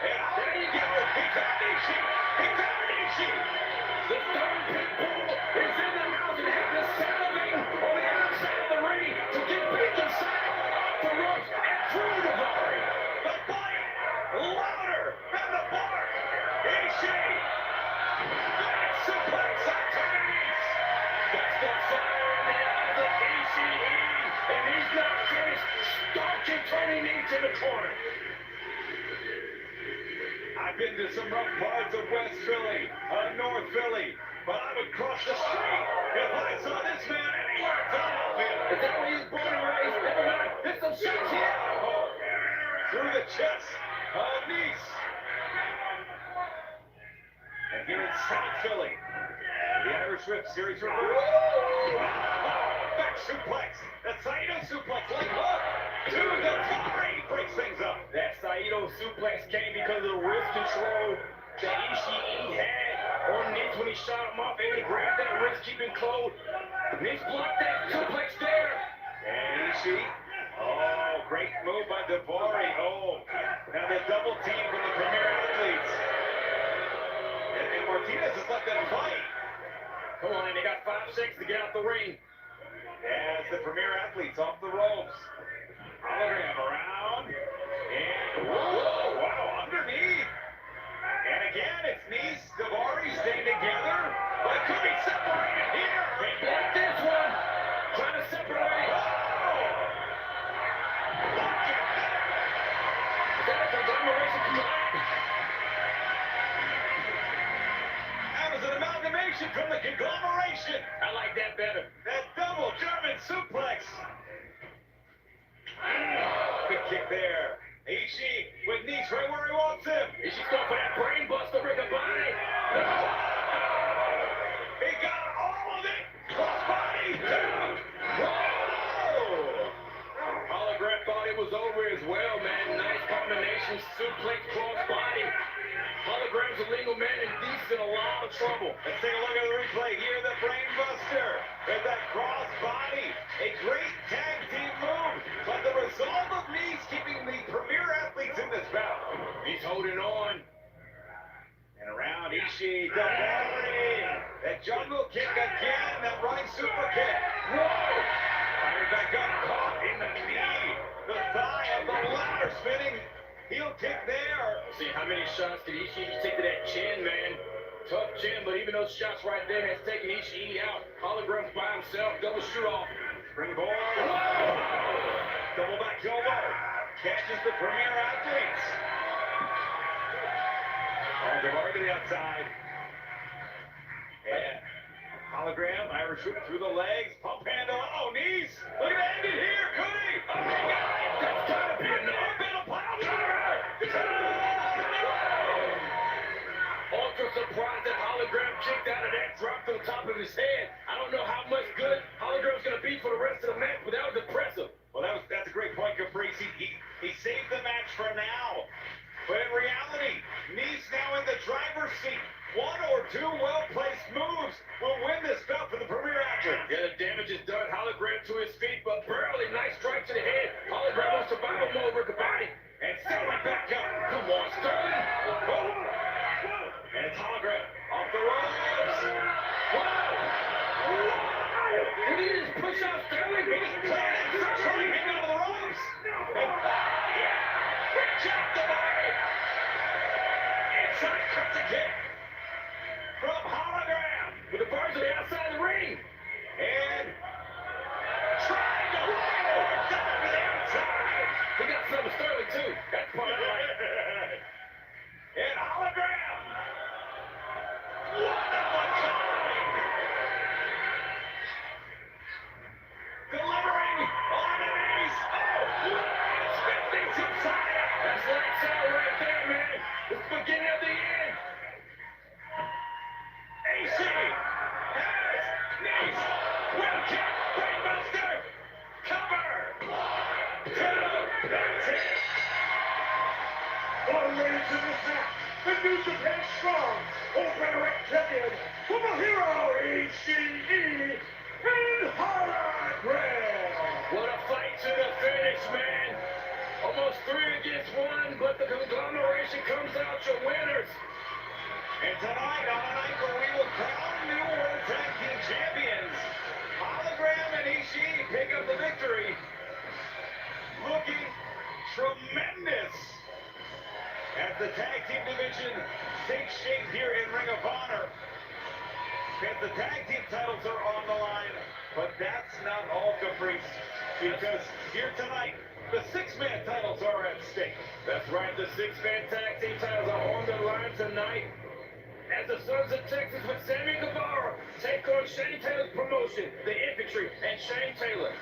And there you go. He found Ishii. He found Ishii. The third pit bull is in the house and has the salivating on the outside of the ring to get back inside the ropes and through Daivari. The bite louder than the bark. Ishii. Back suplex on Nice. That's the fire in the eyes of Ishii. And he's not finished. Starchy turning into the corner. I've been to some rough parts of West Philly, North Philly, but I would cross the street if I saw this man anywhere in Philadelphia. Is that where he was born and raised? Never mind. Hit some shots here. Oh, through the chest of Nice. And here in South Philly, the Irish Whip series reverse. Back suplex. The Saito suplex. Like hook to the Daivari. Breaks things up. That Saito suplex came because of the wrist control that Ishii had on Nice when he shot him off and he grabbed that wrist, keeping closed. Nice blocked that suplex there. And Ishii. Oh, great move by Daivari. Oh, now the double team from the premier athletes. And Martinez has let them fight. Come on, and they got 5 seconds to get out the ring. As the premier athletes off the ropes. Hologram around. And whoa, wow, underneath. And again, it's Nice, Daivari staying together. But it could be separated here. They blocked this one. Trying to separate. Is that a conglomeration combined? That was an amalgamation from the conglomeration. I like that better. That double German suplex. Good kick there. Ishii with Nice right where he wants him. Ishii's going for that brain buster, Riccaboni. He got all of it. Crossbody down. Whoa! Hologram thought it was over as well, man. Nice combination, suplex, crossbody. Hologram's a legal man and Nice in a lot of trouble. Let's take a look at the replay here. The brain buster with that crossbody. A great tag team move, but the result of Nice keeping the premier athletes in this bout. He's holding on. And around Ishii, Daivari. That jungle kick again, that running super kick. Whoa! Fired back up, caught in the knee. The thigh of the ladder spinning heel kick there. See how many shots did Ishii take to that chin, man? Tough chin, but even those shots right there has taken Ishii out. Hologram's by himself, double shoot off. Springboard. Whoa! Double back elbow. Catches the premier athletes. Oh, Daivari to the outside. And Hologram, Irish whip through the legs, pump handle, oh, knees. Look at that, end it here, could he? Oh, my God, that's gotta be enough. And a pile driver. Ultra surprised that Hologram kicked out of that, dropped on top of his head. I don't know how much good Hologram's gonna be for the rest of the match, but that was impressive. Well, that's a great point, Caprice. He saved the match for now. But in reality, Nice now in the driver's seat. One or two well-placed moves will win this belt for the premier athlete. Yeah, the damage is done. Hologram to his feet, but barely. Nice strike to the head. Hologram on survival mode, Riccaboni. And Sterling back up. Come on, Sterling. Oh. And it's Hologram off the ropes. Wow. Did he just push out Sterling? He just planted Sterling hanging over the ropes. Reach out the body. Inside cuts a kick. From Hologram. With the bars on the outside of the ring. And trying to roll down to the outside. He got some of Sterling, too. That's part of it. And Hologram. What of a time. Delivering on the knees. Oh, spinning to side. That's lights out right there, man. It's the beginning of the end. AC has knees. Will kick. Brainbuster. Cover. 1, 2. That's it. Well, ladies in this match, the New Japan Strong Openweight Champion, Tomohiro Ishii, and Hologram. What a fight to the finish, man. Almost 3 against 1, but the conglomeration comes out your winners. And tonight, on a night where we will crown new World Tag Team Champions, Hologram and Ishii pick up the victory. Looking tremendous as the tag team division takes shape here in Ring of Honor. As the tag team titles are on the line, but that's not all, Caprice, because here tonight, the 6-man titles are at stake. That's right, the 6-man tag team titles are on the line tonight. As the Sons of Texas with Sammy Guevara take on Shane Taylor's promotion, the Infantry, and Shane Taylor.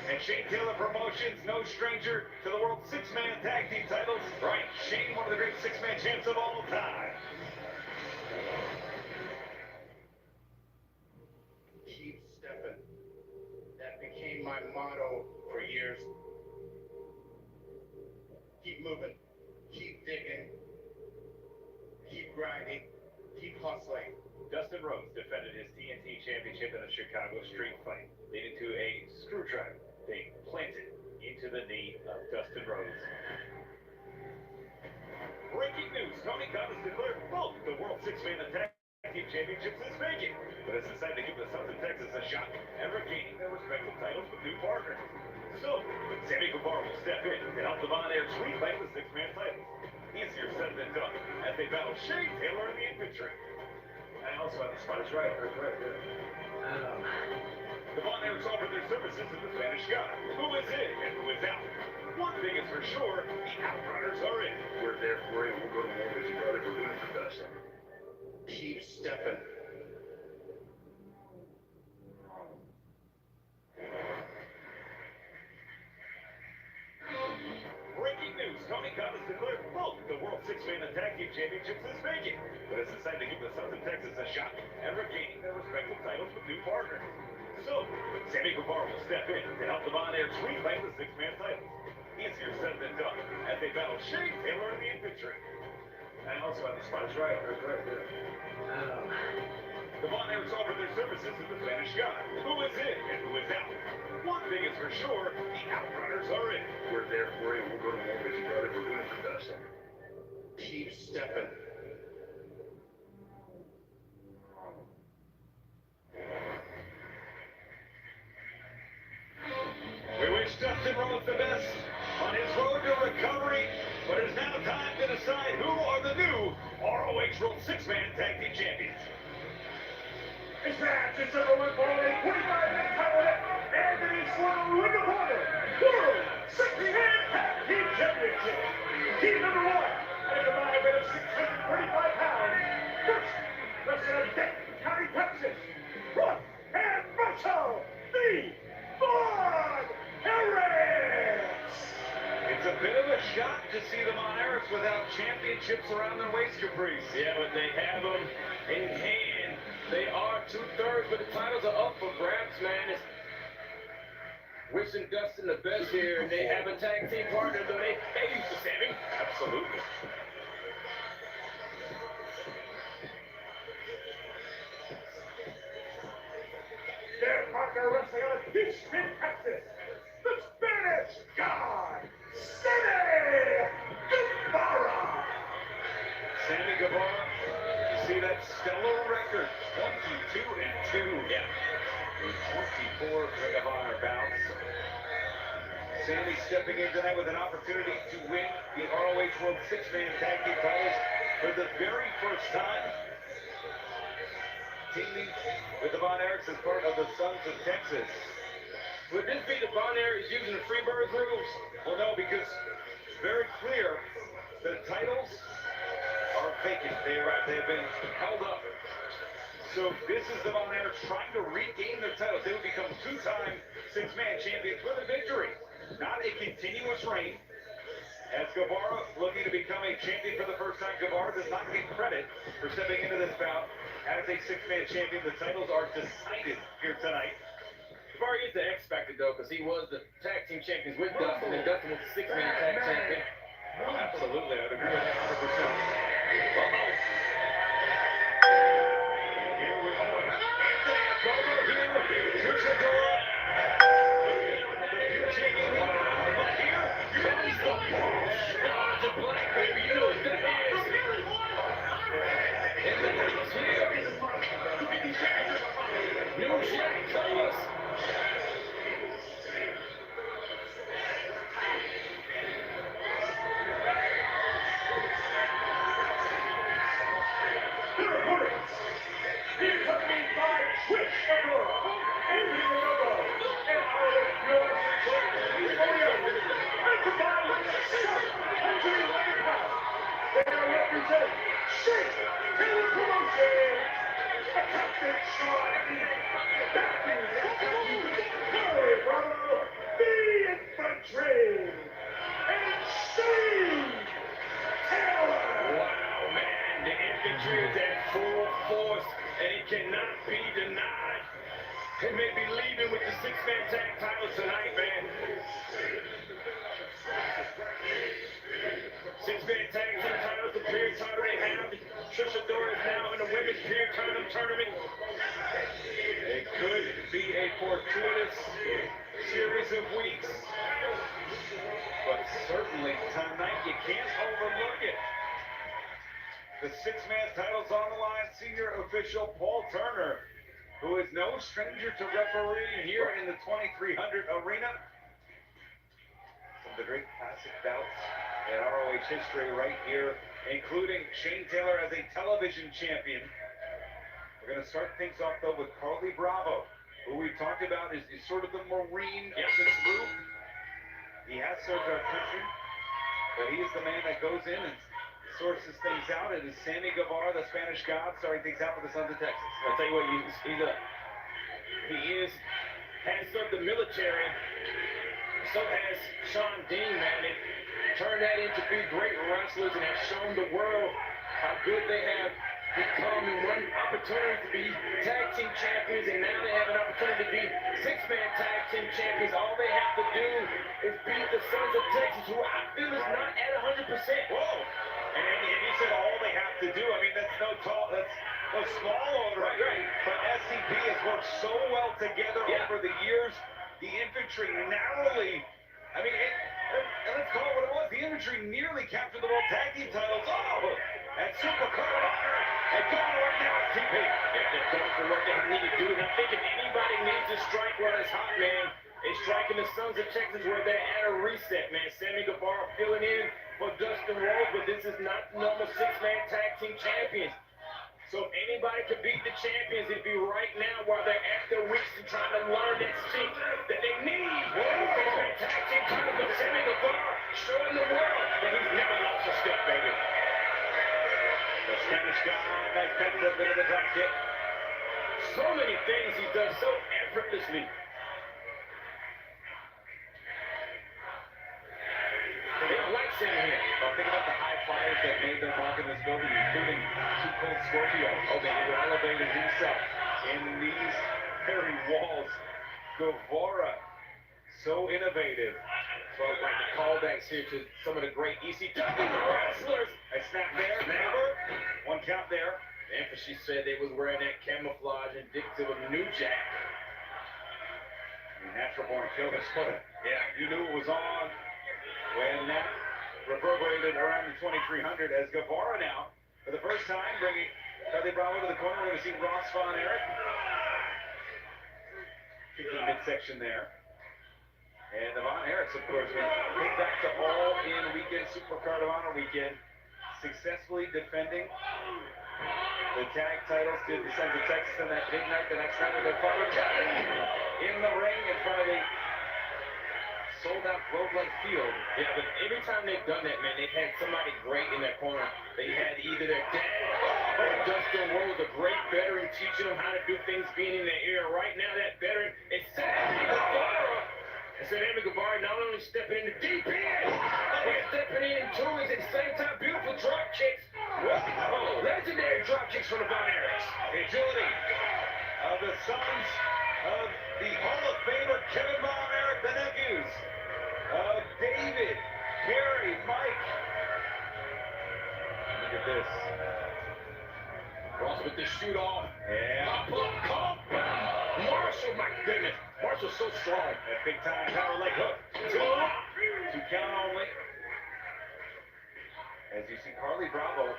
And Shane Taylor Promotions, no stranger to the World 6-man tag team titles. Right, Shane, one of the great 6-man champs of all time. Keep stepping. That became my motto for years. Keep moving. Keep digging. Keep grinding. Keep hustling. Dustin Rhodes defended his TNT Championship in a Chicago street fight, leading to a screwdriver being planted into the knee of Dustin Rhodes. Breaking news, Tony Khan has declared both the World 6-Man and Tag Team Championships as vacant, but has decided to give the Sons of Texas a shot and regaining their respective titles with new partners. So, Sammy Guevara will step in to help the Von Air Sweet fight the 6-man titles. Easier said than done as they battle Shane Taylor and the Infantry. And also have the Spanish Rider. The Von Erichs offered their services to the Spanish God. Who is in and who is out? One thing is for sure, the Outrunners are in. We're there for you. We'll go to war with you, brother. We're doing the best. Keep stepping. Breaking news, Tony Khan has declared both the World 6-Man and Tag Team Championships as vacant, but has decided to give the Sons of Texas a shot and regaining their respective titles with new partners. So, Sammy Guevara will step in to help the Von Air Sweet fight the 6-man titles. Easier said than done as they battle Shane Taylor and the Infantry. And also have the Spanish Rider. The Von Erichs offered their services to the Spanish God. Who is in and who is out? One thing is for sure, the Outrunners are in. We're there for you. We'll go to war with you, brother. We're doing the best. Keep stepping. We wish Dustin Rhodes the best on his road to recovery, but it is now time to decide who are the new ROH World 6-Man Tag Team Champions. This match is number 1 for a 45-minute title event, and it is for the Ring of Honor World 6-Man Tag Team Championship. Team number 1, at a combined weight of 635 pounds, first, wrestling out of Denton County, Texas, shocked to see the Von Erichs without championships around their waist, Caprice. Yeah, but they have them in hand. They are 2/3, but the titles are up for grabs, man. It's wishing Dustin the best here, and they have a tag team partner that they used to Sammy. Absolutely. Their partner wrestling out of Houston, Texas, the Spanish God, Sammy Guevara. Sammy Guevara, you see that stellar record, 22-2. Yeah. 24 Ring of Honor bouts. Sammy stepping in tonight with an opportunity to win the ROH World Six-Man Tag Team titles for the very first time. Teaming with the Von Erichs as part of the Sons of Texas. Would this be the Von Erichs using the Freebirds rules? Well, no, because it's very clear the titles are vacant. They've been held up. So this is the Von Erichs trying to regain their titles. They would become two-time six-man champions with a victory, not a continuous reign. As Guevara looking to become a champion for the first time, Guevara does not get credit for stepping into this bout as a six-man champion. The titles are decided here tonight. Guevara is the X Factor, though, because he was the tag team champions with Dustin, and Dustin was the six-man tag champion. Oh, absolutely, I'd agree with that 100%. Here we go. They may be leaving with the six-man tag titles tonight, man. Six-man tag team titles, the period title they have. Trisha Dora is now in the women's period tournament. It could be a fortuitous series of weeks, but certainly tonight you can't overlook it. The six-man titles on the line. Senior official Paul Turner, who is no stranger to refereeing here in the 2300 arena. Some of the great classic bouts in ROH history right here, including Shane Taylor as a television champion. We're going to start things off, though, with Carly Bravo, who we talked about is sort of the Marine of this group. He has served our country, but he is the man that goes in and sources things out. It is Sammy Guevara, the Spanish God, starting things out with the Sons of Texas. I'll tell you what, has served the military. So has Sean Dean, man. They turned that into be great wrestlers and have shown the world how good they have become in one opportunity to be tag team champions, and now they have an opportunity to be six-man tag team champions. All they have to do is beat the Sons of Texas, who I feel is not at 100%. Whoa! And he said all they have to do. I mean, that's no small order, right? But SCP has worked so well together over the years. The infantry narrowly, I mean, let's call it what it was. The infantry nearly captured the World Tag Team titles. Oh, and Super Card Honor and going to work now SCP. They're going for what they need to do. And I think if anybody needs to strike while it's hot, man, it's striking the Sons of Texas where they're at a reset, man. Sammy Guevara filling in for Dustin Rhodes, but this is not normal six-man tag team champions. So if anybody could beat the champions, it'd be right now while they're at their weeks and trying to learn that stick that they need. Six-man tag team titles, but Sammy Guevara showing the world that he's never lost a step, baby. The Spanish guy, nice bend up into the drop kick. So many things he does so effortlessly. They don't like Sammy Scorpio. Oh, they elevated himself in these very walls. Guevara, so innovative. So like the callbacks here to some of the great ECW wrestlers. A snap there, never. One count there. And for she said they was wearing that camouflage indicative of New Jack. Natural born killed his foot. Yeah, you knew it was on when that reverberated around the 2300 as Guevara now, for the first time, bringing Charlie Bravo to the corner. We're going to see Ross Von Erich. Kicking midsection there. And the Von Erichs, of course, came back to All In Weekend, Supercard of Honor Weekend, successfully defending the tag titles to the Sons of Texas on that big night. The next night with their father in the ring in front of the sold-out Globe Life Field. Yeah, but every time they've done that, man, they've had somebody great in their corner. They had either their dad or Dustin Rhodes, a great veteran, teaching them how to do things, being in their ear. Right now, that veteran is Sammy Guevara. And Sammy Guevara not only stepping in the deep end, he's stepping in two at the same time. Beautiful drop kicks. Whoa! Legendary drop kicks from the Von Erichs. The agility of the sons of the Hall of Famer Kevin Von Erich, the nephews of David, Gary, Mike. Look at this. Ross with the shoot off. Yeah. Up, compound. Marshall, my goodness. Marshall's so strong. That big time power leg hook. Two count only. As you see Carly Bravo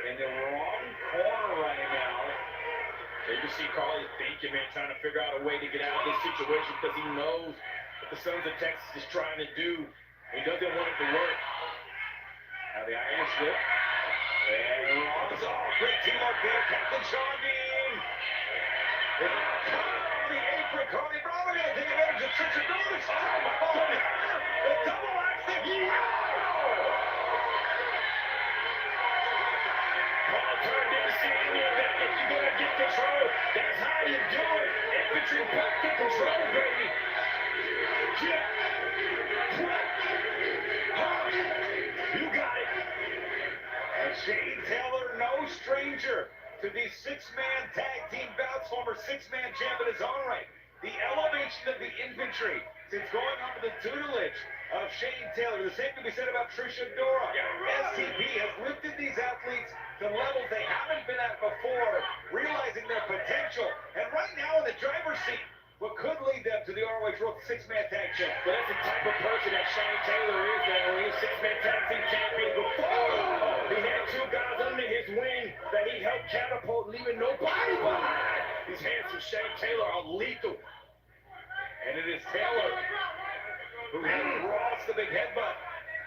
in the wrong corner right now. You can see Carly thinking, man, trying to figure out a way to get out of this situation because he knows what the Sons of Texas is trying to do. He doesn't want it to work. Now the Irish whip. And Ross, great teamwork there. Captain Sean Dean. The apron, Carly Bravo going to take advantage of such a notice. Oh my goodness. The double axe. Paul turned in seeing you that if you're going to get control, that's how you do it. Infantry back to control, baby. Yeah. You got it. And Shane Taylor, no stranger to these six-man tag team bouts, former six-man champ in his own right. The elevation of the infantry since going under the tutelage of Shane Taylor. The same can be said about Trish Adora. STP has lifted these athletes to levels they haven't been at before, realizing their potential. And right now in the driver's seat, what could lead them to the ROH World six-man tag champ. But that's the type of person that Shane Taylor is, man. When he's six-man tag team champion before, he had two guys under his wing that he helped catapult, leaving nobody behind. These hands from Shane Taylor are lethal. And it is Taylor who hit Ross the big headbutt,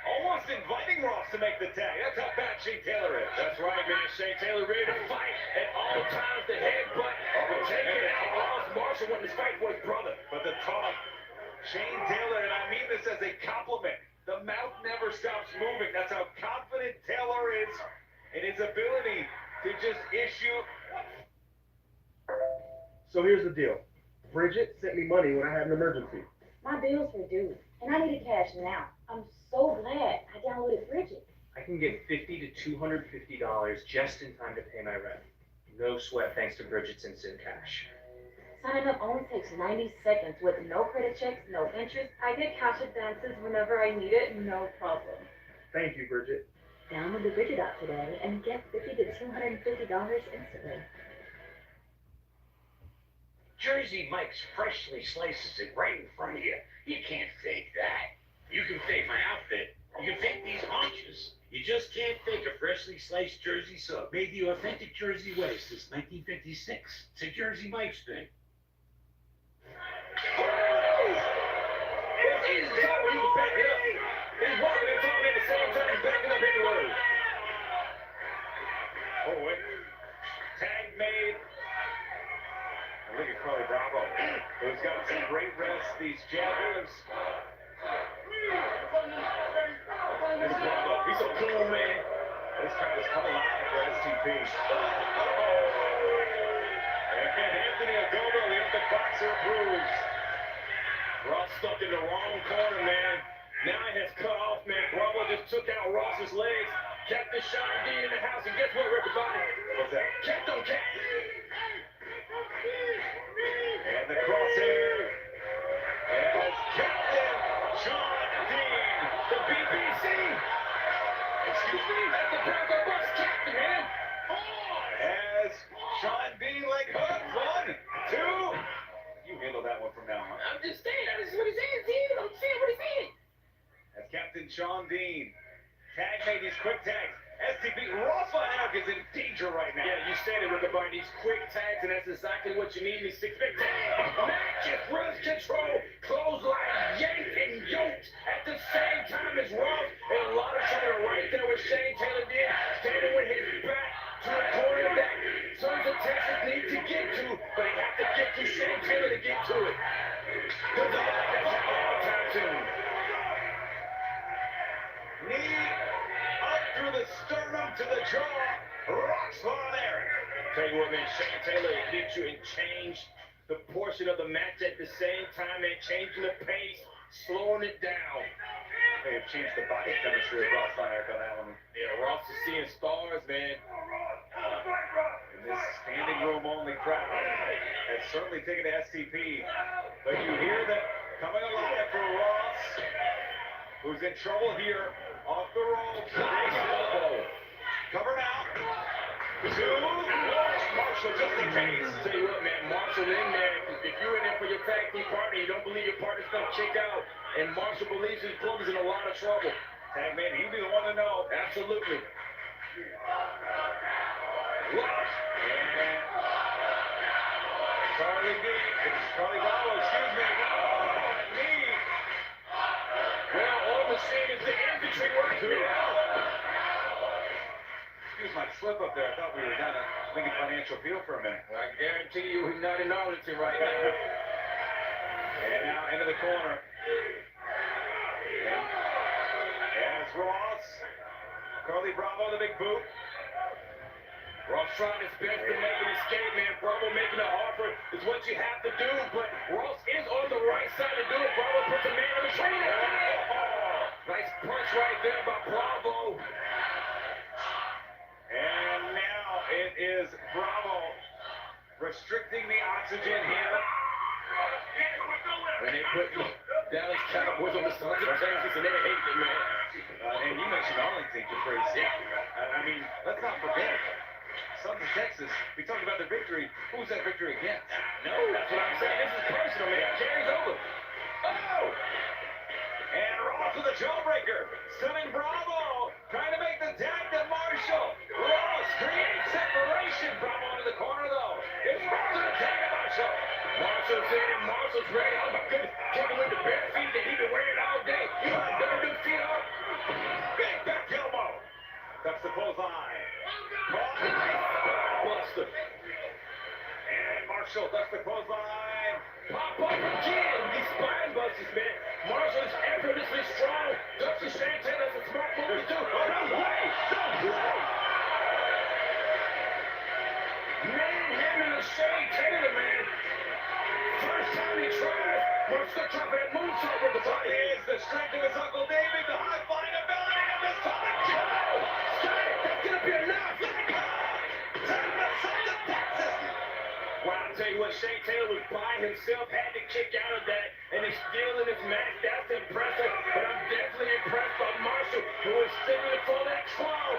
almost inviting Ross to make the tag. That's how bad Shane Taylor is. That's right, man. Shane Taylor ready to fight at all times. The headbutt, taking out Ross Marshall when his fight for his brother. But the talk, Shane Taylor, and I mean this as a compliment, the mouth never stops moving. That's how confident Taylor is in his ability to just issue. So here's the deal. Bridget sent me money when I had an emergency. My bills were due, and I needed cash now. I'm so glad I downloaded Bridget. I can get $50 to $250 just in time to pay my rent. No sweat thanks to Bridget's Instant Cash. Signing up only takes 90 seconds with no credit checks, no interest. I get cash advances whenever I need it, no problem. Thank you, Bridget. Download the Bridget app today and get $50 to $250 instantly. Jersey Mike's freshly slices it right in front of you. You can't fake that. You can fake my outfit. You can fake these haunches. You just can't fake a freshly sliced Jersey sub. Made the authentic Jersey way since 1956. It's a Jersey Mike's thing. He's backing up. He's walking and talking at the same time, backing up anyway. Oh, wait. Tag made. And look at Carly Bravo, who's got some great rest. These jabbers. This Bravo, he's so cool, man. This crowd is coming alive for STP. And Anthony Ogogo, the Epic Boxer, approves. Ross stuck in the wrong corner, man. Now he has cut off, man. Bravo just took out Ross's legs. Captain Sean D in the house, and guess what, everybody? What's that? Cat on cat. And the crosshair. As Captain Sean Dean, The BBC. Excuse me? That's the Bronco Bus captain, man. as Sean Dean like hooks. 1, 2. You handle that one from now on. I'm just saying, that's what he's saying, dude. I'm saying what he's saying. As Captain Sean Dean tag made these quick tags. STP Ross Von Erich is in danger right now. Yeah, you said it, Rickabard. These quick tags, and that's exactly what you need in these 6-bit tags. Match it, rush control, clothesline, yanked and yoked at the same time as Ross. And a lot of trouble right there with Shane Taylor did, standing with his back to the corner that Sons of Texas need to get to, but they have to get to Shane Taylor to get to it. Because that's how all time tune. Knee up through the sternum to the jaw. Ross Von Erich. Tell you what, man, Shane Taylor hit you and changed the portion of the match at the same time and changing the pace, slowing it down. They have changed the body chemistry of Ross Von Erich on that one. Yeah, Ross is seeing stars, man. And this standing room only crowd has certainly taken to STP. But you hear that coming alive for Ross, who's in trouble here. Off the ropes. Nice elbow. Cover now. 2. Marshall just in case. Tell you what, man, Marshall in there. If you're in there for your tag team partner, you don't believe your partner's gonna kick out, and Marshall believes his club is in a lot of trouble. Tag man, he'd be the one to know. Absolutely. Ross. And Charlie B. Charlie Bravo, excuse me. Knee. Well, all the same is the infantry right now. Excuse my slip up there. I thought we were down at Lincoln Financial Field for a minute. I guarantee you he's not in Arlington right now. And now into the corner. And as Ross. Carly Bravo, the big boot. Ross trying his best to make an escape, man. Bravo making an offer is what you have to do, but Ross is on the right side to do it. Bravo puts a man on the train. Nice punch right there by Bravo. And now it is Bravo restricting the oxygen here. And they put Dallas Cowboys on the Sons of Texas, and they hate it, man. And you mentioned Arlington, Caprice. I mean, let's not forget. Sons of Texas, we talked about the victory. Who's that victory against? No, that's what I'm saying. This is personal, man. It carries over. Oh! And Ross with a jawbreaker. Stunning Bravo. Trying to make the tag to Marshall. Ross creates separation. Bravo into the corner, though. It's Ross to the tag to Marshall. Marshall's in and Marshall's ready. Oh, my goodness. Kicking with the bare feet that he's been wearing all day. He never do feet up. Big back elbow. That's the clothesline. Buster. And Marshall, that's the clothesline. Pop up again. These spine busters, man. Marshall is effortlessly strong. Dusty Shane Taylor's a smart move to do. Oh, no way. No way. Manhandling the Shane Taylor, man. First time he tried. Marshall dropping that moonsault with the body. Is the strength of his Uncle David, the high flying ability of this time. That's gonna be enough. Wow, I'll tell you what, Shane Taylor was by himself, had to kick out of that, and he's still in his match. That's impressive, but I'm definitely impressed by Marshall, who is sticking for that claw.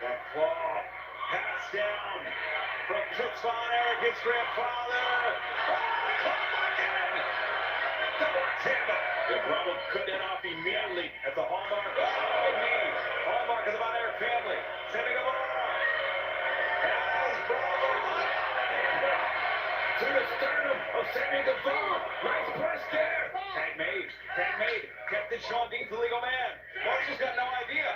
That claw passed down from Toots Von Erich, his grandfather. Claw again! Double handle. Yeah, Bravo cut that off immediately. That's a hallmark. Oh, knee. Hallmark of the Von Erich family. Sending a bar. As Bravo to the sternum of Sammy Guevara. Nice press there. Tag made. Tag made. Captain Sean Dean's the legal man. Marshall's got no idea.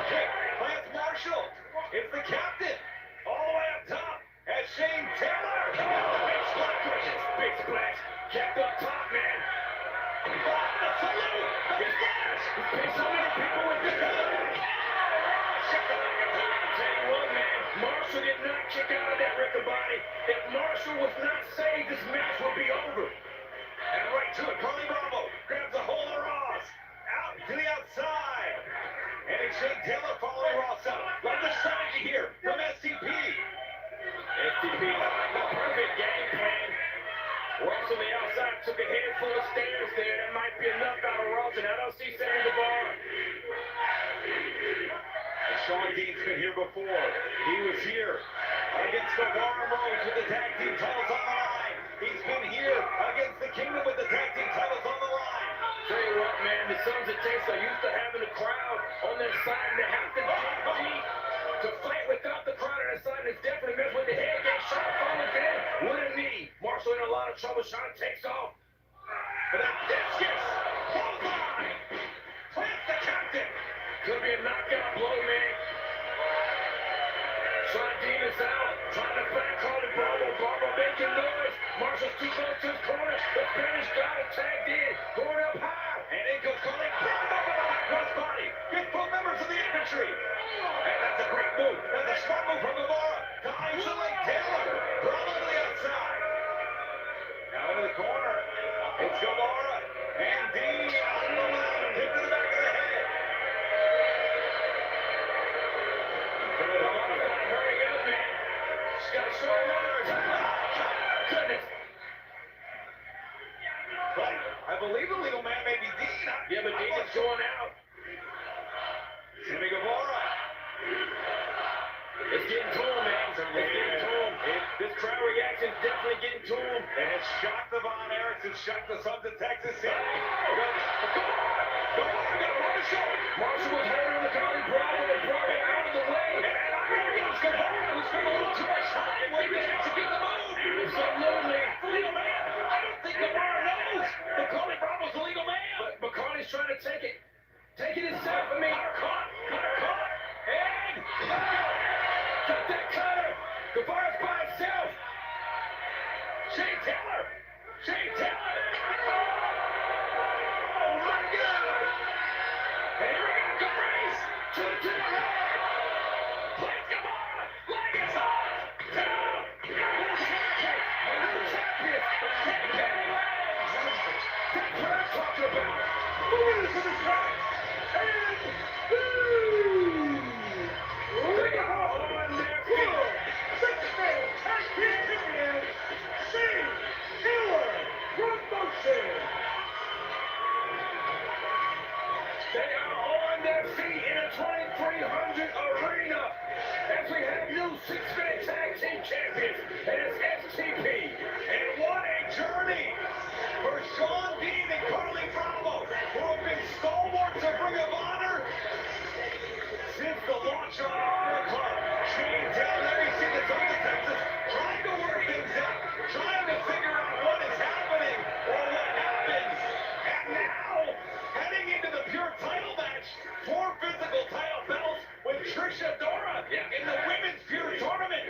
Kick. Lance Marshall. It's the captain. All the way up top. As Shane Taylor. Big splash. Big splash. Kept up top, man. The salute. The splash. He's picked so many people with this. Tell you what, man. Marshall did not kick out of that Riccaboni. If Marshall was not saved, this match would be over. And right to it. Carly Bravo grabs a hold of Ross. Out to the outside. And it's Shane Taylor following Ross out. Love the strategy here from STP. STP, the perfect game plan. Ross on the outside took a handful of stairs there. That might be enough out of Ross, and I don't see Sammy Guevara. And Sean Dean's been here before. He was here against Guevara Rose with the tag team titles on the line. He's been here against the Kingdom with the tag team titles on the line. Tell you what, man, the Sons of Texas are used to having a crowd on their side, and they have to dig deep to fight without the crowd on their side. And it's definitely messed with the head. They shot falling in with a knee. Marshall in a lot of trouble. Sean takes off. But then discus, bullseye, plants the captain. Could be a knockout blow, man. Sean Dean is out, trying to back Carly Bravo. Bravo making noise. Marshall's too close to his corner. The Spanish got it tagged in, going up high. And in goes Carly Bravo with the cross body. Get both members of the infantry. And that's a great move. That's a smart move from Guevara to isolate Taylor. Bravo to the outside. Now into the corner. It's Guevara. And Dean on the left. Hit to the back of the head. Hurry up, man. She's got a short runners. Goodness. But I believe the legal man may be Dean. Yeah, but Dean is going out. Sammy Guevara. It's getting to him, man. It's getting to him. This crowd reaction is definitely getting to him. And it's shocked the Von Erichs. It's shocked the Sons of Texas. Marshall was holding the Carly Bravo and brought it out of the way. And I guess Guevara was spending a little too much time waiting to execute the move. Absolutely. Legal man. I don't think Guevara knows that Carly Bravo's the legal man. But McCartney's trying to take it. Take it himself. I mean, Caught. And got that cutter. Guevara's by himself. Shane Taylor. Oh my God. And here we go. Caprice. To the head. Plays Guevara. Leg is off. Down. New champion. That's what I'm talking about. The winners of this match, and They are on their feet. six-man tag team champion, Shane Taylor Promotion. They are on their feet in a 2300 arena as we have new six-man tag team champions, and it's STP. And what a journey for Sean Dean and Carly Bravo, who have been stalwarts of Ring of Honor since the launch of Honor Club. Shane Taylor, every single Sons of Texas, trying to work things out, trying to figure out what is happening or what happens. And now, heading into the pure title match, 4 physical title belts with Trisha Dora in the women's pure tournament.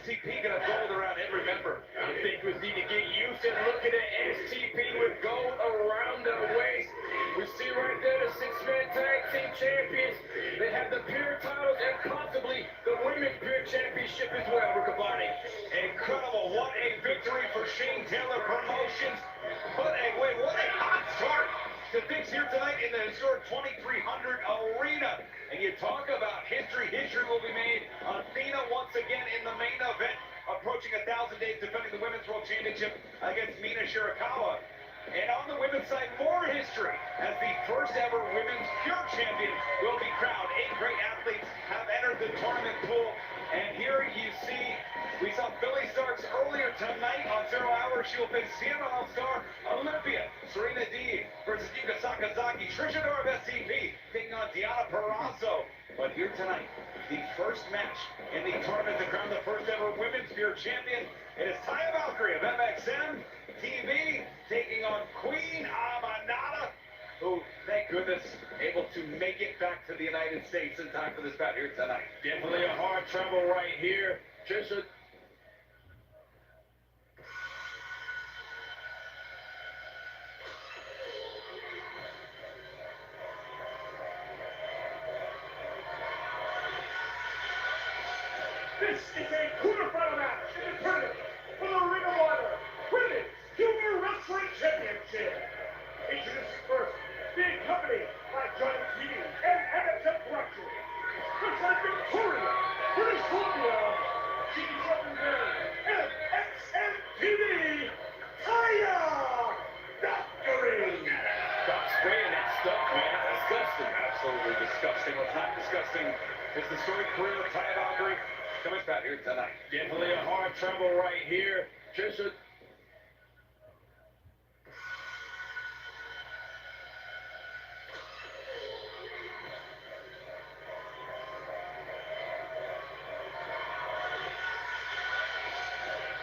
STP gonna gold around every member. I think we need to get used to looking at STP with gold around their waist. We see right there the six-man tag team champions. They have the pure titles and possibly the women's pure championship as well, Riccaboni. Incredible. What a victory for Shane Taylor Promotions. What a hot start to things here tonight in the historic 2300 arena. And you talk about history. History will be made. Athena once again in the main event, approaching 1,000 days defending the Women's World Championship against Mina Shirakawa. And on the women's side, more history as the first ever women's pure champion will be crowned. 8 great athletes have entered the tournament pool. And here you see, we saw Billy Starks earlier tonight on 0 Hour. She will face Sienna All-Star, Olympia, Serena Deeb versus Yuka Sakazaki, Trisha Dora of STP taking on Diana Perazzo. But here tonight, the first match in the tournament to crown the first ever women's pure champion. It is Taya Valkyrie of MXM TV taking on Queen Amanada, who, thank goodness, able to make it back to the United States in time for this bout here tonight. Definitely a hard trouble right here. Trisha. This is a quarterfinal match in the tournament for the Ring of Honor Women's Junior Wrestling Championship. Introducing first, being accompanied by Johnny TV and MXM Production. Absolutely disgusting. What's not disgusting is the storied career of Taya Valkyrie coming back here tonight. Definitely a hard trouble right here. Trisha.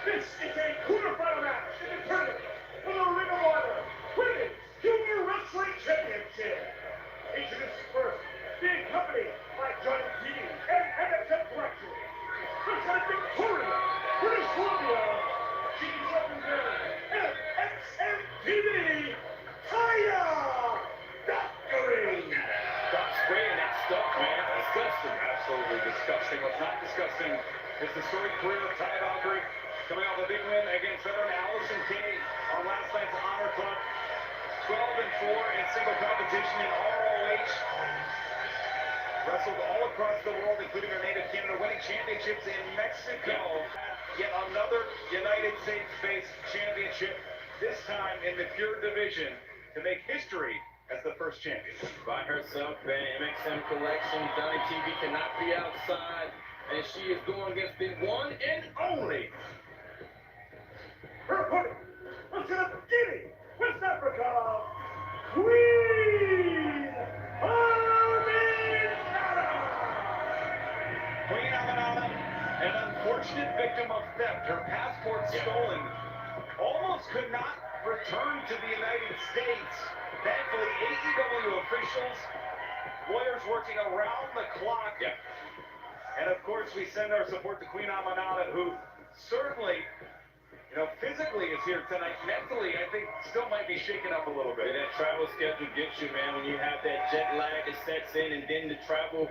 This is a quarterfinal match in the tournament for the Ring of Honor Women's Junior Wrestling Championship. Introduced first, being accompanied by Johnny TV and MXM Collection. Presenting Victoria, British Columbia. She's representing MXM TV, Taya Valkyrie. Stop spraying that stuff, man. Disgusting. Absolutely disgusting. What's not disgusting is the storied career of Taya Valkyrie coming off a big win against veteran Allison Kay on last night's Honor Club. 12-4 in single competition in ROH. Wrestled all across the world, including her native Canada, winning championships in Mexico. Yet another United States-based championship, this time in the Pure Division, to make history as the first champion. By herself, and MXM Collection. Johnny TV cannot be outside, and she is going against the one and only. Her opponent, representing Guinea, West Africa, Queen Aminata. Queen Aminata, an unfortunate victim of theft. Her passport stolen. Almost could not return to the United States. Thankfully, AEW officials, lawyers working around the clock. And of course, we send our support to Queen Aminata, who certainly, physically is here tonight. Mentally, I think, still might be shaken up a little bit. And that travel schedule gets you, man, when you have that jet lag that sets in, and then the travel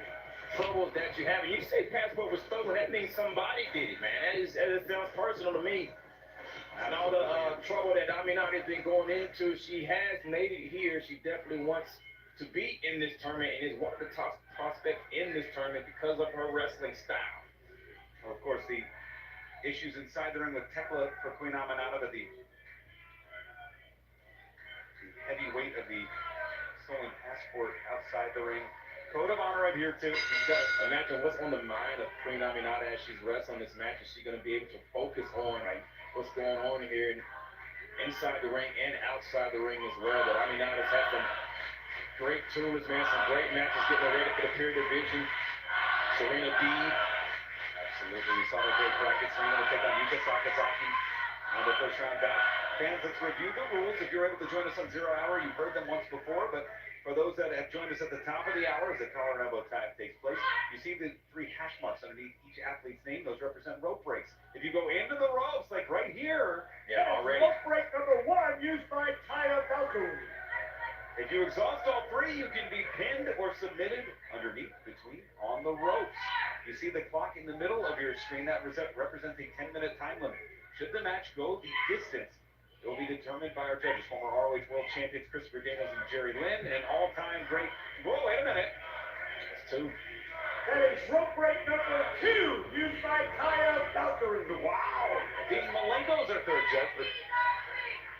troubles that you have. And you say passport was stolen, that means somebody did it, man. That sounds personal to me. And all the trouble that Aminata has been going into, she has made it here. She definitely wants to be in this tournament and is one of the top prospects in this tournament because of her wrestling style. Of course, the issues inside the ring with Tekla for Queen Aminata, but the heavy weight of the stolen passport outside the ring. Code of honor up here too. Imagine what's on the mind of Queen Aminata as she's wrestling this match. Is she going to be able to focus on what's going on here inside the ring and outside the ring as well? But Aminata's had some great tours, man, some great matches getting her ready for the Pure Division. Serena Deeb. Absolutely. We saw the great bracket. Serena will take on Yuka Sakazaki on the first round back. Fans, let's review the rules. If you're able to join us on 0 Hour, you've heard them once before, but for those that have joined us at the top of the hour as the collar and elbow tie takes place, you see the 3 hash marks underneath each athlete's name. Those represent rope breaks. If you go into the ropes, like right here, already. Rope break number 1 used by Taya Valkyrie. If you exhaust all 3, you can be pinned or submitted underneath, between, on the ropes. You see the clock in the middle of your screen. That represents a 10-minute time limit. Should the match go the distance, it will be determined by our judges, former ROH World Champions Christopher Daniels and Jerry Lynn, and all-time great... Whoa, wait a minute. That's 2. That is rope break number 2 used by Taya Valkyrie. Wow. Dean Malenko's our third judge, but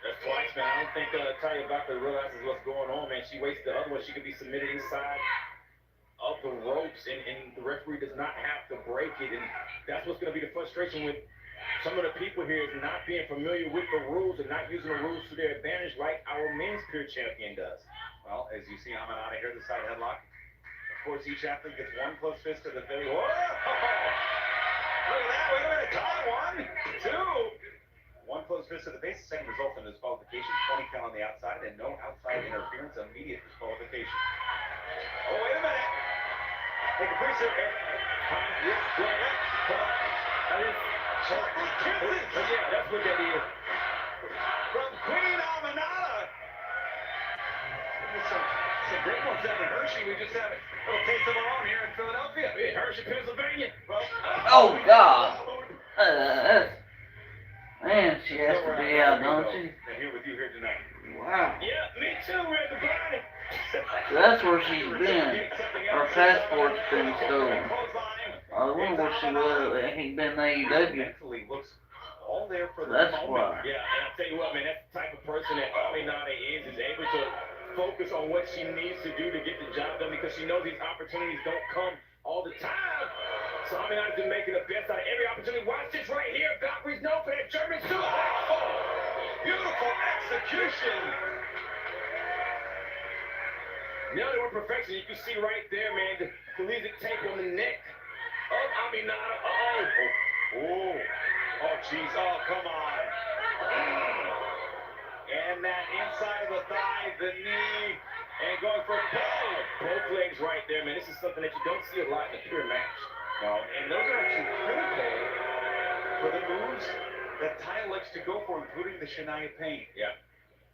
that's twice, man. I don't think Taya Valkyrie realizes what's going on, man. She waits the other one. She could be submitted inside of the ropes, and the referee does not have to break it. And that's what's going to be the frustration with some of the people here, is not being familiar with the rules and not using the rules to their advantage like our men's Pure champion does. Well, as you see Aminata here, the side headlock. Of course, each athlete gets 1 close fist to the face. Whoa! Look at that. Wait a minute. Time. 1, 2. 1 close fist to the face. Second result in disqualification. 20 count on the outside, and no outside interference. Immediate disqualification. Oh, wait a minute. Take a picture. Yeah, that's what that is. From Queen Aminata. Some great ones down in Hershey. We just have a little taste of our own here in Philadelphia. In Hershey, Pennsylvania. Well, Oh, God. Man, she has to be out, don't she? And here with you here tonight. Wow. Yeah, me too, Red the Body. That's where she's been. Her passport's been stolen. I wonder where she was. Ain't been AEW. Mentally looks all there for the That's moment. why. Yeah, and I'll tell you what, man, that's the type of person that Aminata is able to focus on what she needs to do to get the job done because she knows these opportunities don't come all the time. So Aminata's been making the best out of every opportunity. Watch this right here. Valkyrie's known for that German suplex. Oh, beautiful execution. Now they were perfection. You can see right there, man, the collegiate tape on the neck of Aminata. Oh, jeez. Oh, come on. And that inside of the thigh, the knee, and going for Both legs right there, man. This is something that you don't see a lot in a pure match. No, and those are actually critical for the moves that Taya likes to go for, including the Shania Payne. Yeah,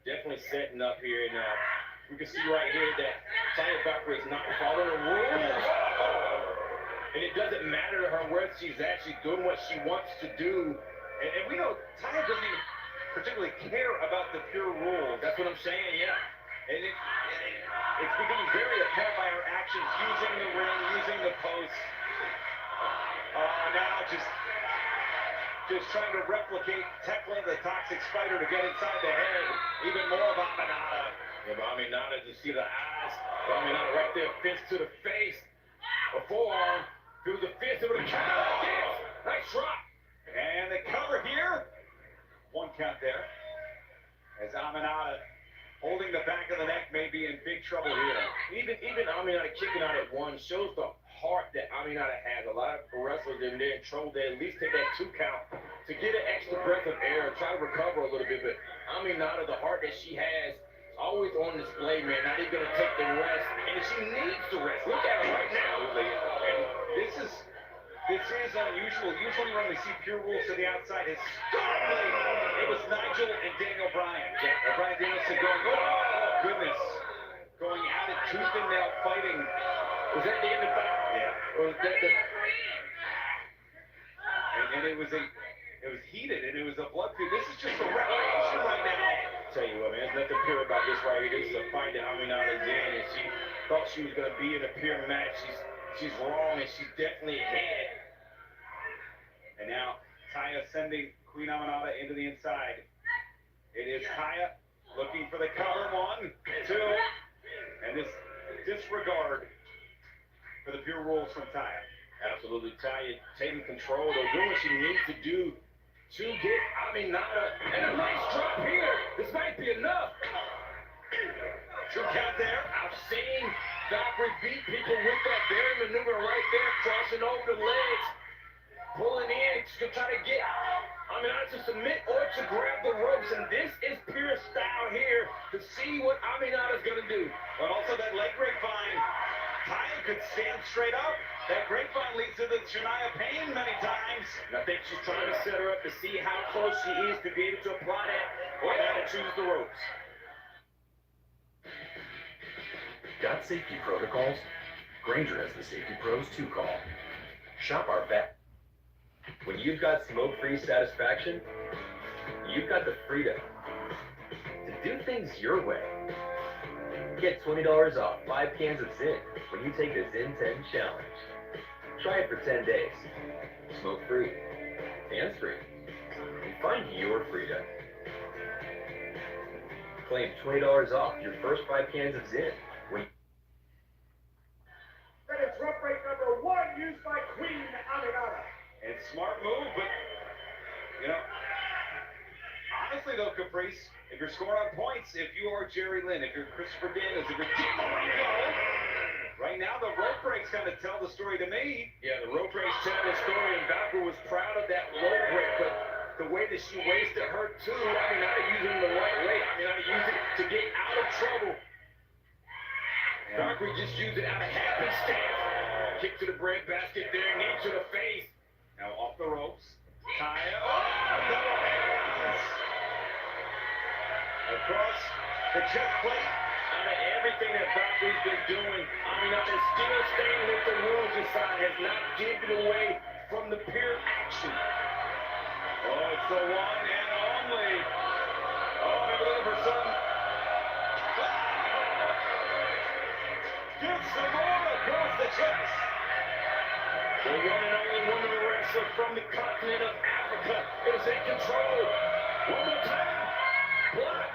definitely setting up here. And we can see right here that Taya Valkyrie is not following the rules. And it doesn't matter to her whether she's actually doing what she wants to do. And we know Taya doesn't even particularly care about the pure rules. That's what I'm saying, yeah. And it's becoming very apparent by her actions, using the ring, using the post. Now just trying to replicate Tekla, the toxic spider, to get inside the head. Even more of Aminata. Yeah, but Aminata, you see the eyes. Aminata right there, fist to the face. A forearm through the fist. It would have counted. Nice drop. And the cover here. 1 count there. As Aminata holding the back of the neck may be in big trouble here. Even Aminata kicking out at 1 shows the heart that Aminata has. A lot of wrestlers in there in trouble, they at least take that 2 count to get an extra breath of air, try to recover a little bit. But Aminata, the heart that she has, is always on display, man. Not even gonna take the rest, and she needs to rest. Look at her right now. And this is unusual. Usually when we see pure rules to the outside, historically, it was Nigel and Daniel Bryan. Bryan Danielson going, oh goodness, going at it tooth and nail, fighting. Was that the end of that? Yeah. Or was that the... And it was heated, and it was a blood feud. This is just a revelation right now. Tell you what, man, there's nothing pure about this right here. This is a fight that Aminata's in, and she thought she was gonna be in a pure match. She's wrong, and she's definitely ahead. And now Taya sending Queen Aminata into the inside. It is Taya looking for the cover. 1, 2, and this disregard for the pure rules from Taya. Absolutely, Taya taking control, though, doing what she needs to do to get Aminata. And a nice drop here. This might be enough. 2 count there. I've seen Valkyrie beat people with that very maneuver right there, crossing over the legs, pulling in to try to get Aminata to submit or to grab the ropes. And this is pure style here to see what Aminata's going to do. But also that leg grapevine. Taya could stand straight up. That grapevine leads to the Shania Payne many times. And I think she's trying to set her up to see how close she is to be able to apply that or how to choose the ropes. Got safety protocols? Granger has the Safety Pros 2 call. Shop our vet. When you've got smoke-free satisfaction, you've got the freedom to do things your way. Get $20 off 5 cans of Zyn when you take the Zyn 10 challenge. Try it for 10 days. Smoke-free, hands-free, and find your freedom. Claim $20 off your first 5 cans of Zyn when That is rough break number 1 used by Queen Aminata. And smart move, but, you know, honestly though, Caprice, if you're scoring on points, if you are Jerry Lynn, if you're Christopher Daniels, if you're Dean Malenko, right now the rope breaks kind of tell the story to me. Yeah, the rope breaks tell the story, and Valkyrie was proud of that rope break, but the way that she wasted her too, Aminata using it the right way. Aminata used it to get out of trouble. Valkyrie just used it out of happenstance. Kick to the breadbasket there, knee to the face. Now off the ropes. Taya. Double hands. Across the chest plate. Out of everything that Valkyrie's been doing, Aminata is still staying with the rules inside, has not given away from the pure action. Oh, it's the one and only. Oh, maybe looking for some. Gives some more across the chest. The one and only woman wrestler from the continent of Africa is in control. One more time. Block.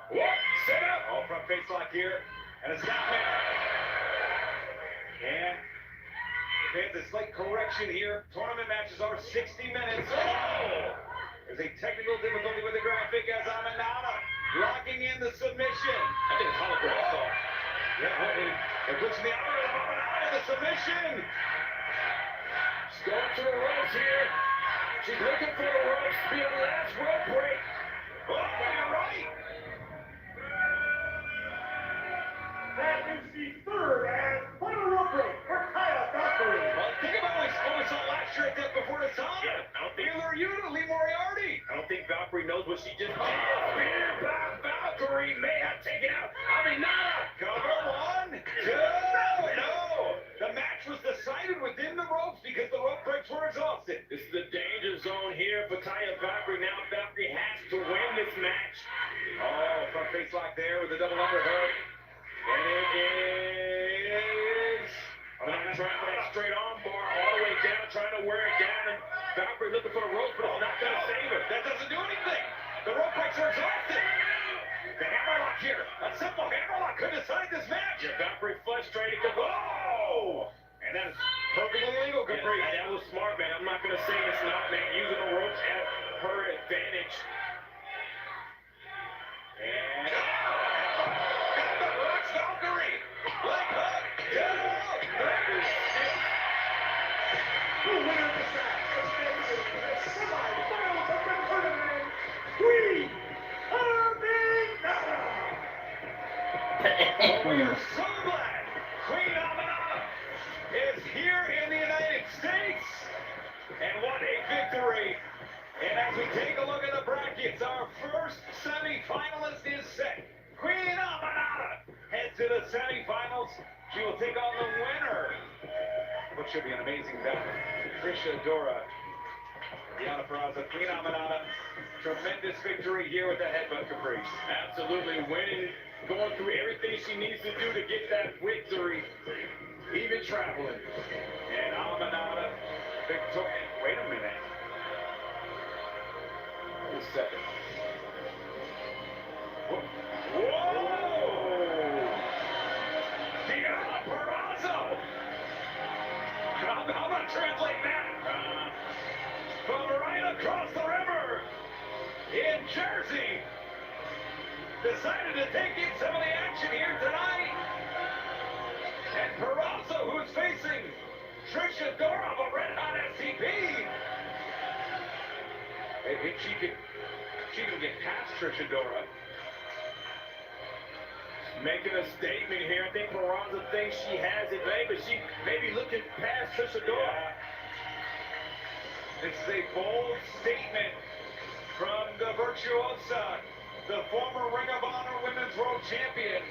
What? Set up. All from front face lock here. And a stop man. And fans, a slight correction here. Tournament matches are 60 minutes. Oh! There's a technical difficulty with the graphic as Amanada locking in the submission. I think it's holograph off. Yeah, it puts in the arm of Amanada, the submission. She's going to the ropes here. She's looking for the ropes. Be a last rope break. Oh, you're right. That is the third and final rope break for Kaya Valkyrie. Well, think about what we saw last year at Death Before Dishonor. Yeah, I don't think Either you or Lee Moriarty. I don't think Valkyrie knows what she just did. Spear by Valkyrie may have taken out Amanada. Cover 1, 2. No. The match was decided within the ropes because the rope breaks were exhausted. This is the danger zone here for Taya Valkyrie. Now Valkyrie has to win this match. Oh, front face lock there with the double underhook. And it is... Trying for that straight arm bar all the way down, trying to wear it down. And Valkyrie looking for the ropes, but it's not going to save her. That doesn't do anything. The rope breaks are exhausted. The hammerlock here. A simple hammerlock could decide this match. Yeah, Valkyrie frustrated. Whoa! And that's perfectly legal, Capri. Yeah, that was smart, man. I'm not going to say it's not, man. Using the ropes at her advantage. And... Rocks Valkyrie! Leg hook! Down! That is it. The winner of this match is facing the semi-finals of the tournament, Queen Aminata. We are so glad Queen Aminata is here in the United States. And what a victory. And as we take a look at the brackets, our first semi-finalist is set. Queen Aminata heads to the semi-finals. She will take on the winner. What should be an amazing battle. Trisha Dora, Deonna Purrazzo, Queen Aminata. Tremendous victory here with the headbutt Caprice. Absolutely winning, going through everything she needs to do to get that victory, even traveling. And Aminata, victory. Wait a minute. Wait a second. Whoa! Deonna Purrazzo! I'm not translating that. From right across the river in Jersey, decided to take in some of the action here tonight. And Purrazzo, who's facing Trisha Dora of a Red Hot SCP. If she can get past Trisha Dora. Making a statement here. I think Purrazzo thinks she has it, but she may be looking past Trisha Dora. This is a bold statement from the Virtuosa, the former Ring of Honor Women's World Champion.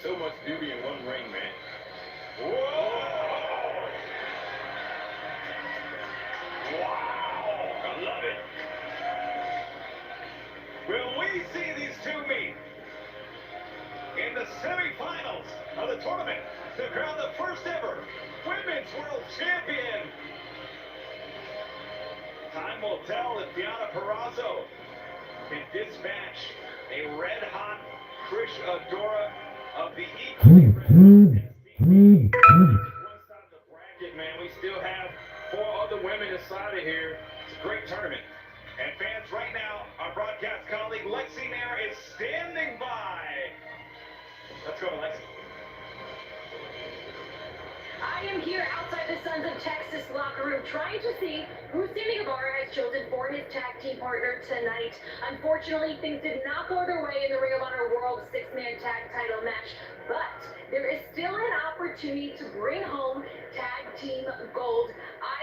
So much beauty in one ring, man. Whoa! Wow! I love it. Will we see these two meet in the semifinals of the tournament to crown the first ever Women's World Champion? Time will tell if Deonna Purrazzo can dispatch a red-hot Trish Adora of the equally red-hot SCP. One side of the bracket, man. We still have 4 other women inside of here. It's a great tournament. And fans, right now, our broadcast colleague Lexi Nair is standing by. Let's go, Lexi. I am here outside the Sons of Texas locker room trying to see who Sammy Guevara has chosen for his tag team partner tonight. Unfortunately, things did not go their way in the Ring of Honor World 6-man tag title match, but there is still an opportunity to bring home tag team gold.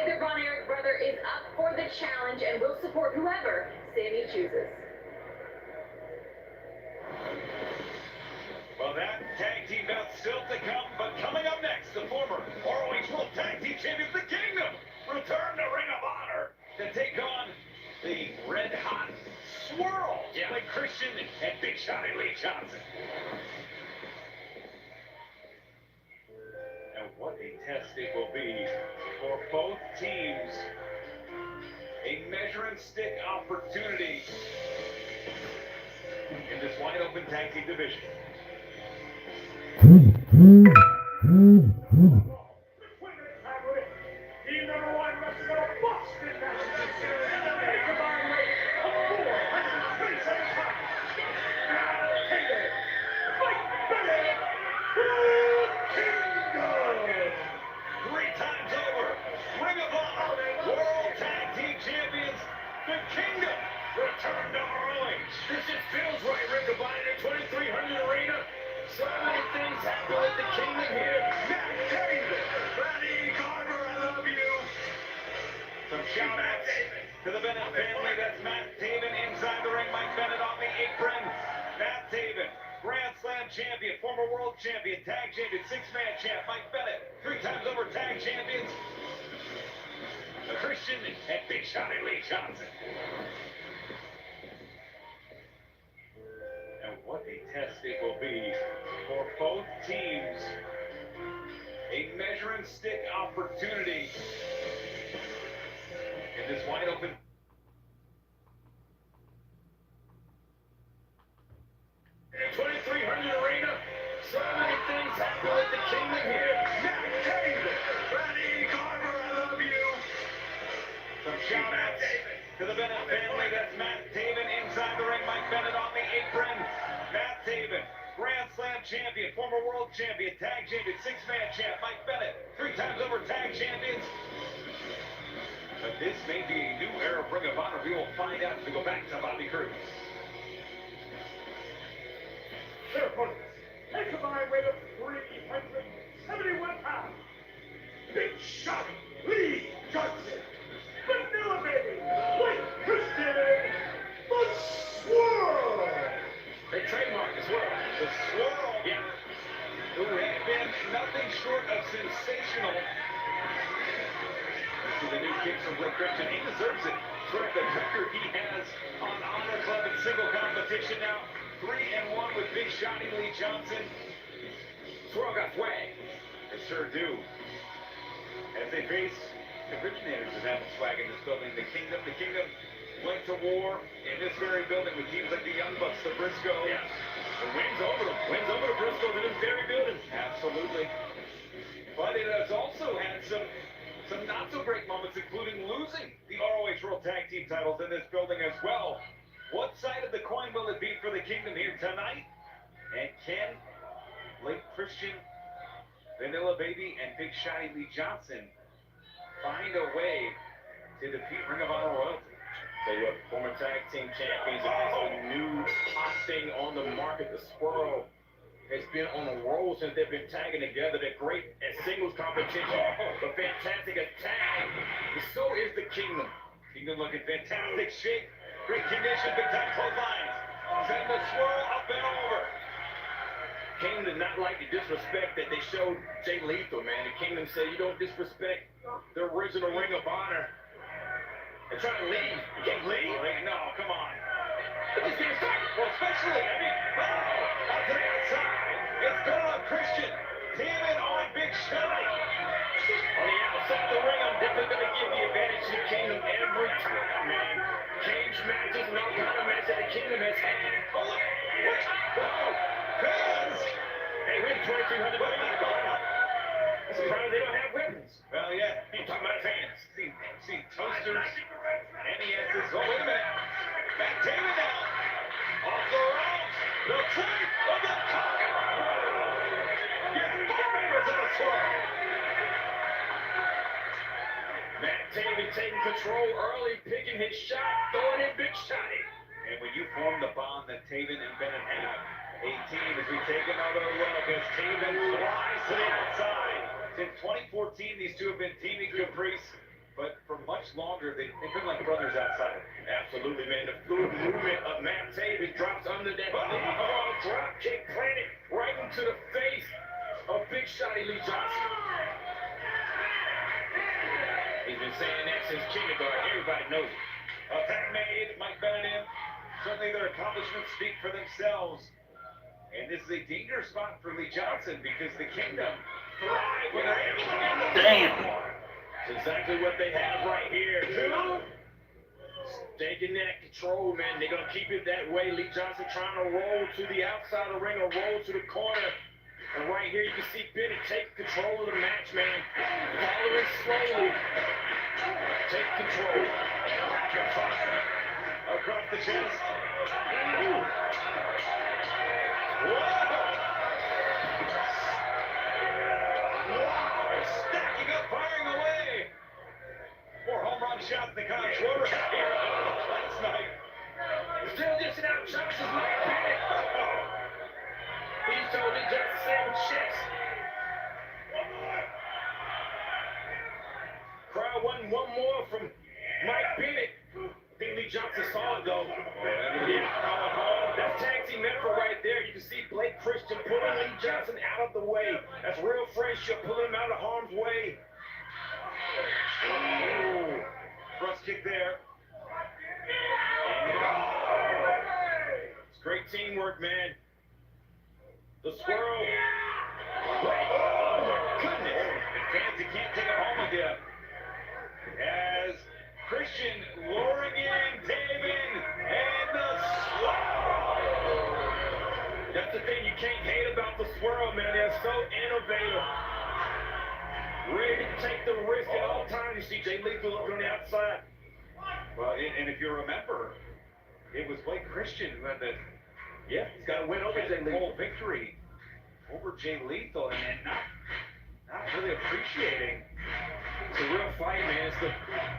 Either Von Erich brother is up for the challenge and will support whoever Sammy chooses. Well, that tag team bout still to come, but coming up next, the former ROH World Tag Team Champions, the Kingdom, return to Ring of Honor to take on the red-hot Swirl, like Christian and Big Shot and Lee Johnson. And what a test it will be for both teams. A measuring stick opportunity. in this wide open tag team division. Team number one, let's go Boston, Massachusetts. And a combined weight of 437 pounds. Now, Taylor, Mike Bennett, Kingdom. 3 times over, Ring of Honor World Tag Team Champions, the Kingdom, return to ROH. This just feels right, Ring of Honor, 2300 Arena. So many things happen with the Kingdom here. Matt Taven, Matty Carver, I love you. Some shout-outs to the Bennett family. That's Matt Taven inside the ring. Mike Bennett on the apron. Matt Taven, Grand Slam champion, former world champion, tag champion, 6-man champ. Mike Bennett, 3 times over tag champions. Christian and Big Shotty Lee Johnson. And what a test it will be for both teams. A measuring stick opportunity in this wide open. In 2300 Arena, so many things happen with the Kingdom here. Matt Taven, Matty Carver, I love you. Some shout-outs to the Bennett family. That's Matt Taven inside the ring. Mike Bennett on the apron. Matt Taven, Grand Slam champion, former world champion, tag champion, 6-man champ. Mike Bennett, 3 times over tag champions. But this may be a new era of Ring of Honor. We will find out as we go back to Bobby Cruz. Their opponents, a combined weight of 371 pounds. Big Shot Lee Johnson, Vanilla Baby, Blake Christian, the Swirl. They trademark as well. The Swirl, yeah, who have been nothing short of sensational. To the new kicks from Blake Christian. He deserves it for the record he has on Honor Club in single competition now. 3-1 with Big Shotty Lee Johnson. Swirl got swag. They sure do. As they face the originators of having swag in this building, the Kingdom. The Kingdom went to war in this very building with teams like the Young Bucks, the Briscoes. Yeah. And wins over them. Wins over the Briscoes in this very building. Absolutely. But it has also had some not so great moments, including losing the ROH World Tag Team titles in this building as well. What side of the coin will it be for the Kingdom here tonight? And can Blake Christian, Vanilla Baby, and Big Shotty Lee Johnson find a way to defeat Ring of Honor royalty? Tell you what, former tag team champions against a new hot thing on the market, the Swirl. Has been on a roll since they've been tagging together. They're great at singles competition, but fantastic at tag. And so is the Kingdom. Kingdom looking fantastic shape, great condition, big time clotheslines. Send the Swirl up and over. Kingdom did not like the disrespect that they showed Jay Lethal, man. The Kingdom said, you don't disrespect the original Ring of Honor. They're trying to leave. You can't leave. No, come on. But this game's started. Well, especially, I mean, out to the outside. It's going on Christian. Taven on Big Shotty. On the outside of the ring, I'm definitely going to give the advantage to the Kingdom every time, man. Cage matches and all kind of matches that the Kingdom has had. Oh, look. What? Whoa. Fans. Hey, we're 2,300 bucks. I'm surprised they don't have weapons. Well, yeah. I'm talking about fans. See toasters, NESs. Oh, wait a minute. Matt Taven now. Off the ropes. The trick of the cock. Yes, 4 members of the Swirl. Matt Taven taking control early, picking his shot, throwing in Big Shotty. And when you form the bond that Taven and Bennett have, a team as we take another look as Taven flies to the outside. Since 2014, these two have been teaming Caprice, but for much longer, they've been like brothers outside. Absolutely, man. The fluid movement of Matt Taven drops under that knee. Oh, drop kick planted right into the face of Big Shotty Lee Johnson. He's been saying that since kindergarten. Everybody knows it. Attack made, Mike Bennett in. Certainly their accomplishments speak for themselves. And this is a dangerous spot for Lee Johnson because the Kingdom thrive when they're able to get the Damn. It's exactly what they have right here. Taking that control, man. They're going to keep it that way. Lee Johnson trying to roll to the outside of the ring or roll to the corner. And right here, you can see Bennett take control of the match, man. Follow it slowly. Take control. Across the chest. Whoa! Wow! Stacking up, firing away. 4 home run shots in the Conor Schwarber here last night. Still dishing out shots is Mike Bennett. He's told Lee Johnson same chest. Crowd wanting one more from Mike Bennett. I think Lee Johnson saw it though. That's tag team effort right there. You can see Blake Christian pulling Lee Johnson out of the way. That's real friendship, pulling him out of harm's way. Ooh. Thrust kick there. It's great teamwork, man. The squirrel. Oh, my goodness. And fans, you can't take it home with you. As Christian luring in Taven and the swirl. That's the thing you can't hate about the swirl, man. They're so innovative. Ready to take the risk at all times. You see Jay Lethal up on the outside. Well, and if you remember, it was Blake Christian who had the he's got to win over Jay whole Lethal. victory over Jay Lethal, and not really appreciating. It's a real fight, man. It's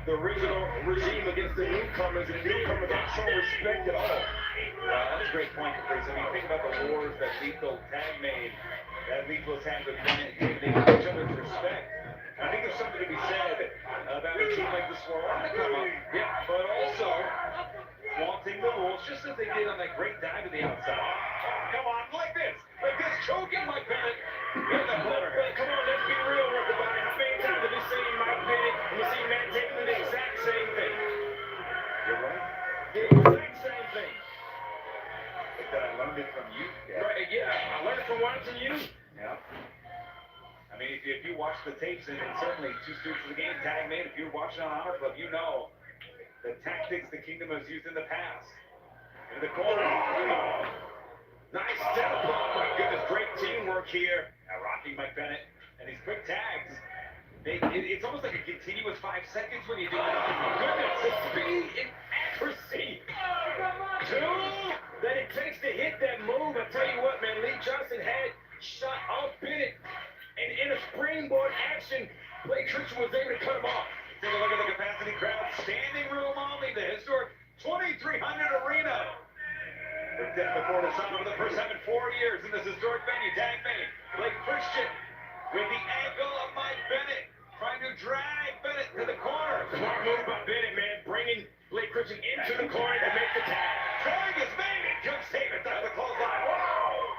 the original regime against the newcomers, and the newcomers don't show respect at all. That's a great point, Chris. I mean, think about the wars that Lethal tag made, that Lethal has had with Bennett. They give each other respect. I think there's something to be said about a team like the Swirl on the come up, but also wanting the rules, just as they did on that great dive to the outside. Oh, come on, like this, choking Mike Bennett in the corner. Come on, let's be real, everybody. How many times have we seen Mike Bennett and we seen Matt Taven do the exact same thing? You're right. The exact same thing. Like that I learned it from you, Dad. Right, yeah, I learned from watching you. Yeah. I mean, if you watch the tapes, and certainly Two Stooges for the Game, Tag Made, if you're watching on Honor Club, you know the tactics the Kingdom has used in the past. In the corner. Oh, nice step. Oh, my goodness, great teamwork here. Rocking Mike Bennett. And these quick tags, it's almost like a continuous 5 seconds when you do it. Oh, my goodness, the speed and accuracy. That it takes to hit that move. I tell you what, man, Lee Johnson had shot off Bennett. And in a springboard action, Blake Christian was able to cut him off. Take a look at the capacity crowd. Standing room only, the historic 2300 Arena. Looked at before the sun over the first time in 4 years in this historic venue. Tag Made. Blake Christian with the ankle of Mike Bennett. Trying to drag Bennett to the corner. Smart move by Bennett, man. Bringing Blake Christian into the corner to make the tag. Tag is made. And Jim Saban does the clothesline. Wow!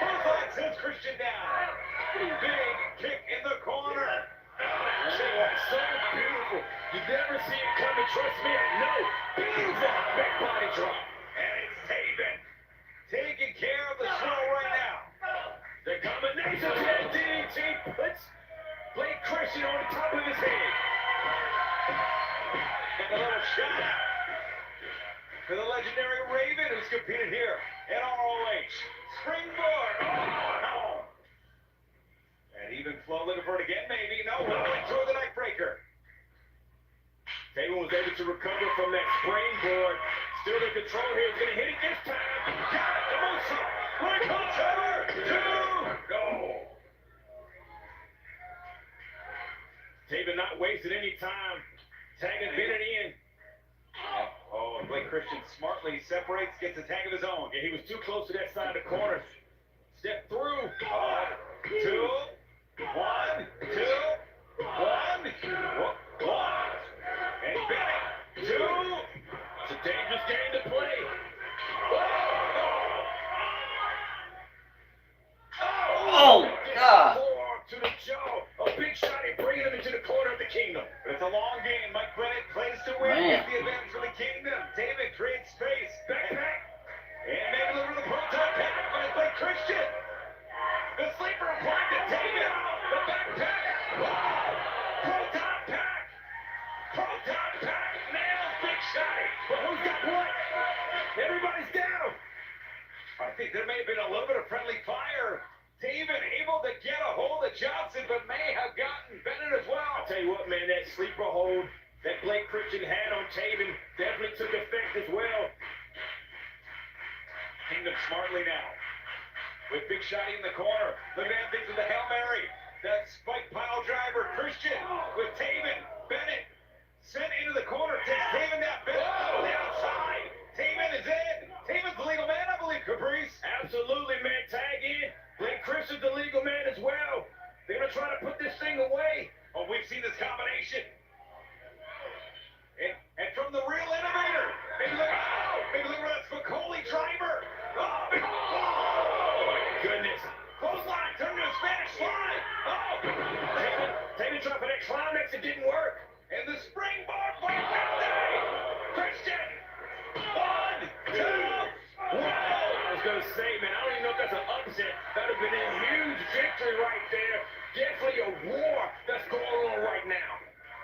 Clothesline sends Christian down. Big kick in the corner. So beautiful. You never see it coming. Trust me, I know. Beautiful back body drop. And it's Taven taking care of the swirl right now. The combination of that DDT puts Blake Christian on top of his head. And a little shot for the legendary Raven who's competed here at ROH. Springboard. Oh, no. And even Flo looking for it again, maybe. No, rolling through the neck breaker. Taven was able to recover from that springboard. Still in control here. He's going to hit it this time. Got it. The moonsault. Michael Trevor. 2. Go. Taven not wasting any time. Tagging Bennett in. Oh, and Blake Christian smartly separates, gets a tag of his own. Yeah, he was too close to that side of the corner. Step through. 2. 1, 2, 1, 1. And Bennett, 2. It's a dangerous game to play. Oh, God. To the jaw. A big shot and bringing him into the corner of the Kingdom. But it's a long game. Mike Bennett plays to win. Man. Gets the advantage for the Kingdom. David creates space. Backpack. And maybe a little bit of the proton pack by Blake Christian. The sleeper applied to David. The backpack. Wow. Proton pack. Proton pack. Nails. Big shot. I think there may have been a little bit of friendly fire. Taven able to get a hold of Johnson, but may have gotten Bennett as well. I'll tell you what, man, that sleeper hold that Blake Christian had on Taven definitely took effect as well. Kingdom smartly now. With Big Shotty in the corner. Look at things with the Hail Mary. That spike pile driver, Christian, with Taven. Bennett sent into the corner. Takes Taven down. Bennett on the outside. Taven is in. Taven's the legal man, I believe, Caprice. Absolutely, man. Tag in. Blake Christian's the legal man as well. They're going to try to put this thing away. Oh, we've seen this combination. And from the real innovator. Maybe look at that Spicoli driver. Oh, my goodness. Clothesline, turn to a Spanish slide. Taven tried for that climax. It didn't work. And the springboard for Wednesday. Christian. 1, 2, 1. I was going to say, man, I don't even know if that's an upset. That would have been a huge victory right there. Definitely a war that's going on right now.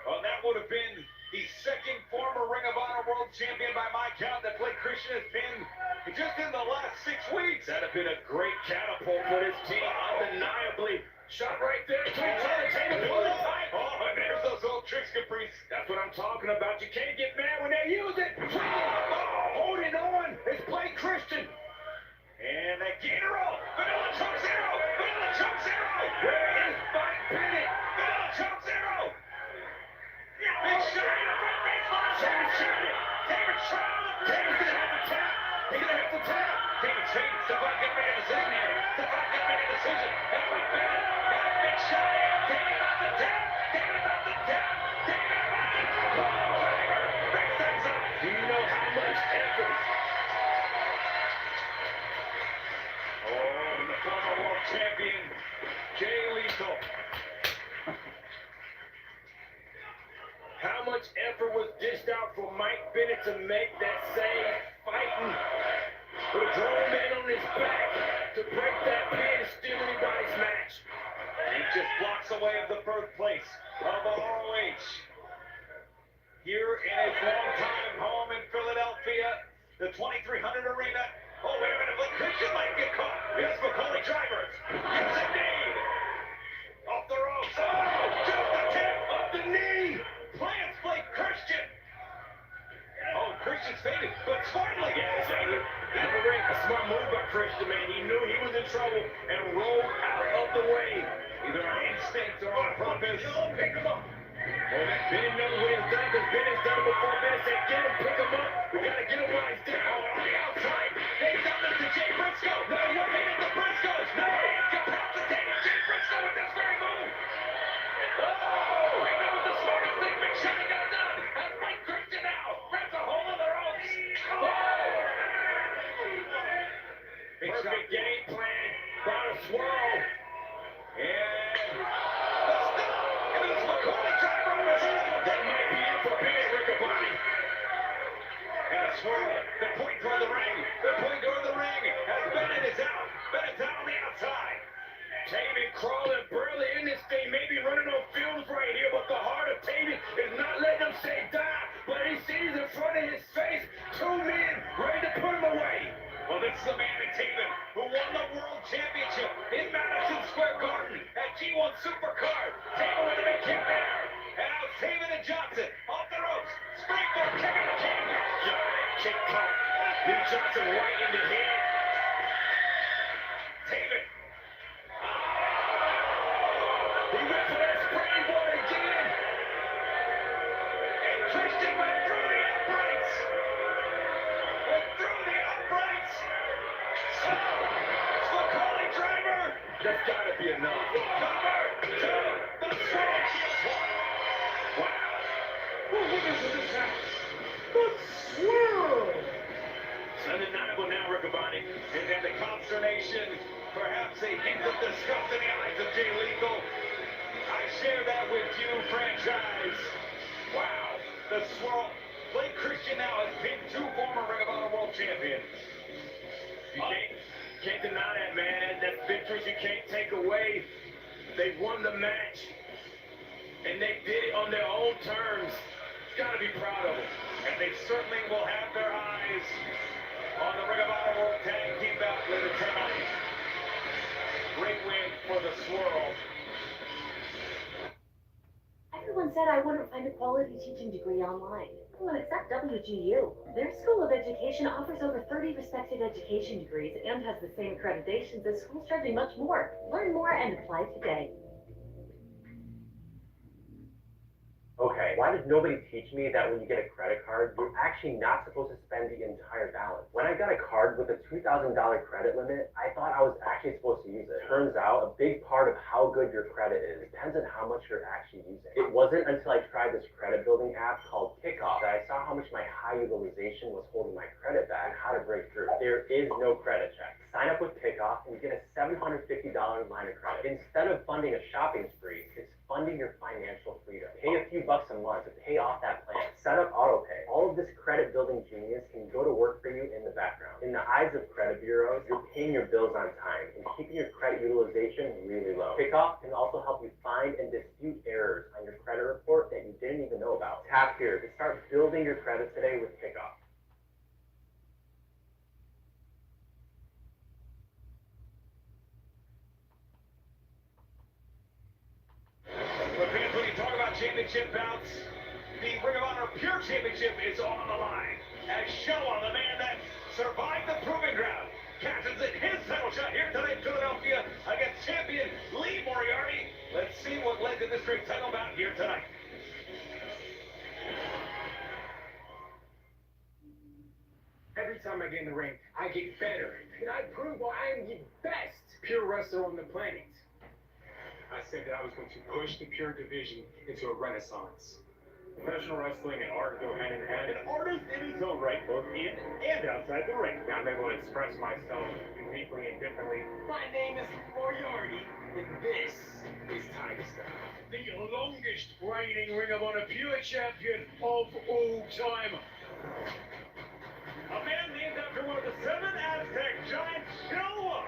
Well, that would have been the second former Ring of Honor World Champion by my count that Blake Christian has been just in the last 6 weeks. That'd have been a great catapult for this team, undeniably. Shot right there. Oh, and there's those old tricks, Caprice. That's what I'm talking about. You can't get mad when they use it. Holding on. It's Blake Christian. And a gator roll. Vanilla Chunk Zero. Vanilla Chunk Zero. Where is Mike Bennett? Vanilla Chunk Zero. Big shot in the front baseline. Taven trying. Taven's going to have to tap. He's going to have to tap. Taven changed. Stephon got to make a decision here. Stephon got to make a decision. And with Bennett, got a big shot. Taven about the tap. Taven about the tap. Taven about the tap. Big things up. Do you know how much effort? Oh, and the former world champion, Jay Lethal. How much effort was dished out for Mike Bennett to make that save, fighting with a grown man on his back to break that pin and steal anybody's match? He just blocks away of the birthplace of ROH. Here in his longtime home in Philadelphia, the 2300 Arena. Oh, wait a minute, Blake Christian might get caught. Yes, Spicoli drivers. Yes, indeed. Off the ropes. Oh, just the tip of the knee. Plants Blake Christian. Oh, Christian's faded, but smartly. Yeah, that was a smart move by Christian, man. He knew he was in trouble and rolled out of the way. Either on instinct or on purpose. Pick him up. Oh, Bennett knows what he's done because Bennett's done it before. Bennett said, get him, pick him up. We got to get him while he's down. Oh, on the outside. They've done this to Jay Briscoe. No, looking at the Briscoes. No, incapacitated Jay Briscoe with this very move. Oh, and that was the smartest thing Big Shotty could have done. And Blake Christian now grabs a hold of the ropes. Oh. Perfect game plan. Brought a swirl. And the stop. And it's Spicoli driver on his head. That might be it for Bennett, Riccaboni. And a swirl. They're pointing toward the ring. They're pointing toward the ring. As Bennett is out. Bennett's out on the outside. Taven crawling, barely in this thing, maybe running on fumes right here, but the heart of Taven is not letting him say die. But he sees in front of his face 2 men ready to put him away. Well, this is the man in Taven who won the World Championship in Madison Square Garden at G1 Supercard. Taven with a big kick there. And now it's Taven and Johnson off the ropes. Springboard kick of the king. Kick caught. Lee Johnson right in the head. Taven. He went for that springboard again. And Christian went through the uprights. Went through the uprights. So, Spicoli driver. That's gotta be enough. Cover to the swirl. Wow. What is this house? The swirl! It's undeniable now, Riccaboni. And the consternation, perhaps a hint of disgust in the eyes of Jay Lethal. I share that with you, franchise. Wow. The swirl. Blake Christian now has pinned 2 former Ring of Honor World Champions. You can't deny that, man. That's victories you can't take away. They won the match. And they did it on their own terms. You gotta be proud of them. And they certainly will have their eyes on the Ring of Honor World Tag Team bout later tonight. Great win for the Swirl. Everyone said I wouldn't find a quality teaching degree online. Well, except WGU. Their School of Education offers over 30 respected education degrees and has the same accreditations as schools charging much more. Learn more and apply today. Okay, why did nobody teach me that when you get a credit card, you're actually not supposed to spend the entire balance? When I got a card with a $2,000 credit limit, I thought I was actually supposed to use it. Turns out, a big part of how good your credit is depends on how much you're actually using. It wasn't until I tried this credit building app called Kickoff that I saw how much my high utilization was holding my credit back and how to break through. There is no credit check. Sign up with Kickoff and you get a $750 line of credit. Instead of funding a shopping spree, it's funding your financial freedom. Pay a few bucks a month to pay off that plan. Set up autopay. All of this credit building genius can go to work for you in the background. In the eyes of credit bureaus, you're paying your bills on time and keeping your credit utilization really low. Kickoff can also help you find and dispute errors on your credit report that you didn't even know about. Tap here to start building your credit today with Kickoff. But fans, when you talk about championship bouts, the Ring of Honor Pure Championship is on the line. As Showa, the man that survived the Proving Ground, catches it his title shot here tonight in Philadelphia against champion Lee Moriarty. Let's see what led to this great title bout here tonight. Every time I get in the ring, I get better. And I prove why I am the best pure wrestler on the planet. I said that I was going to push the pure division into a renaissance. Professional wrestling and art go hand in hand. An artist in his own right, both in and outside the ring. Now I'm able to express myself uniquely and differently. My name is Moriarty, and this is Tiger Style. The longest reigning Ring of Honor Pure Champion of all time. A man named after one of the 7 Aztec giants, Showa.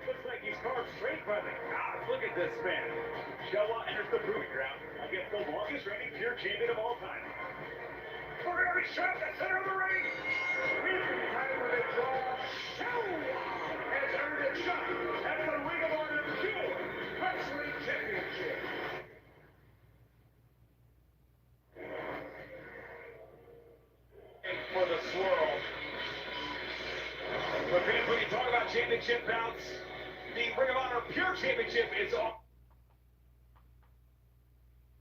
Looks like he's carved straight by the gods. Look at this man. Showa enters the Proving Ground against the longest reigning pure champion of all time. Moriarty shot at the center of the ring. Weaving time with a draw. Showa has earned a shot at the Ring of Honor Pure Wrestling Championship. For the Swirl. But fans, when you talk about championship bouts, the Ring of Honor Pure Championship is on.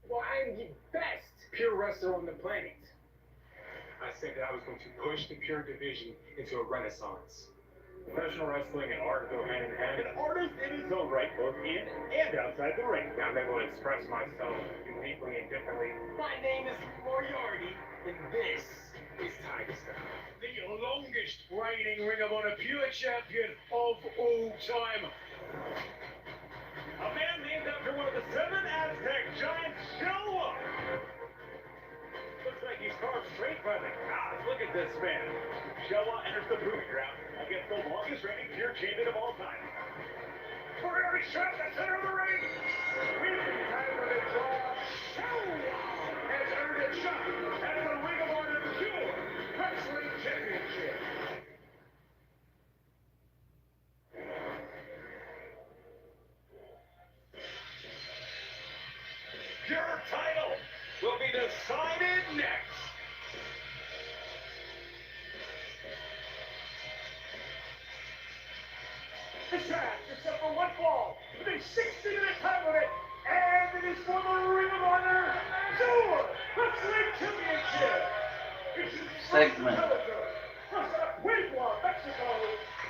Well, I am the best pure wrestler on the planet. I said that I was going to push the pure division into a renaissance. Professional wrestling and art go hand in hand. An artist in his own right, both in and outside the ring. Now I'm able to express myself uniquely and differently. My name is Moriarty, and this is Tiger Style. The longest reigning Ring of Honor Pure Champion of all time. A man named after one of the 7 Aztec giants, Showa. Looks like he's carved straight by the gods. Look at this man. Showa enters the Proving Ground against the longest reigning pure champion of all time. Moriarty shot at the center of the ring. Weaving time with a draw. Showa has earned a shot at the Ring of Honor Pure Wrestling Championship. Your title will be decided next. This match is set for one fall with a 60-minute time limit, and it is for the Ring of Honor Pure Wrestling Championship. Segment. From Puebla, Mexico,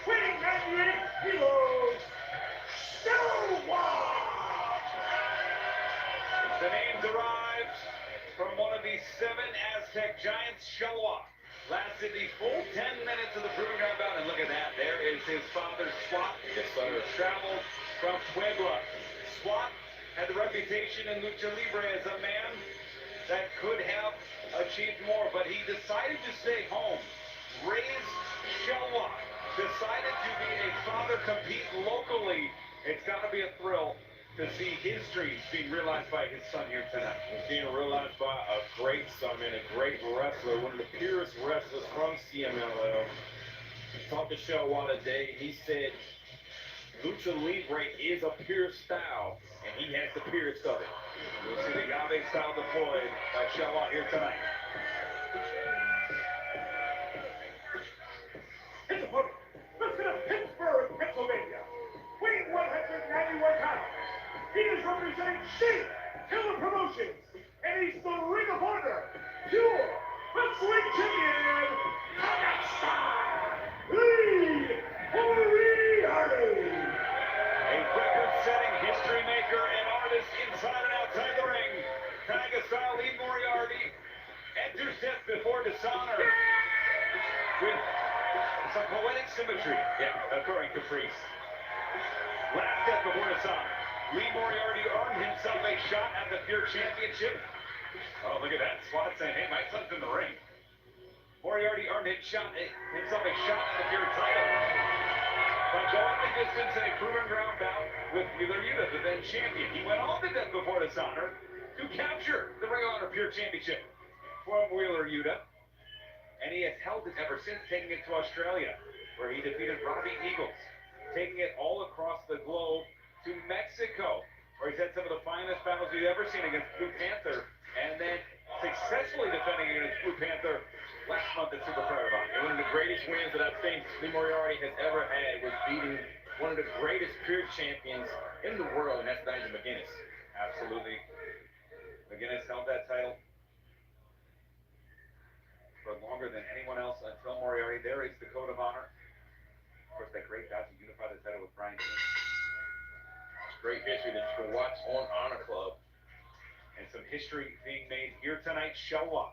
weighing 98 kilos, Showa. The name derives from one of the 7 Aztec giants, Showa. Lasted the full 10 minutes of the Proving Ground bout, and look at that. There is his father, Swat. His son traveled from Puebla. Swat had the reputation in Lucha Libre as a man that could have achieved more, but he decided to stay home. Raised Showa. Decided to be a father, compete locally. It's got to be a thrill to see his dreams being realized by his son here tonight. It's being realized by a great son, man, a great wrestler, one of the purest wrestlers from CMLL. Talked to Shelwa today, and he said Lucha Libre is a pure style, and he has the purest of it. We'll see the Yave style deployed by Shelwa here tonight. His opponent, listed of Pittsburgh, Pennsylvania, weighing 191 pounds. He is representing Sheik Killer Promotions, and he's the Ring of Honor Pure Wrestling Champion, Lee Moriarty. A record-setting history maker and artist inside and outside the ring. Tiger style Lee Moriarty enters death before dishonor with some poetic symmetry. Yeah, occurring caprice. Last death before dishonor. Lee Moriarty earned himself a shot at the Pure Championship. Oh, look at that spot saying, hey, my son's in the ring. Moriarty earned himself a shot at the Pure title by going the distance in a proven ground bout with Wheeler Yuta, the then champion. He went on to death before dishonor to capture the Ring of Honor Pure Championship from Wheeler Yuta. And he has held it ever since, taking it to Australia, where he defeated Robbie Eagles, taking it all across the globe to Mexico, where he's had some of the finest battles you've ever seen against Blue Panther, and then successfully defending against Blue Panther last month at Super Caravan. And one of the greatest wins that I think Lee Moriarty has ever had was beating one of the greatest Pure champions in the world, and that's Nigel McGuinness. Absolutely. McGuinness held that title for longer than anyone else until Moriarty. There is the Code of Honor. Of course, that great bout to unify the title with Brian King. Great history that you can watch on Honor Club. And some history being made here tonight. Shelwa,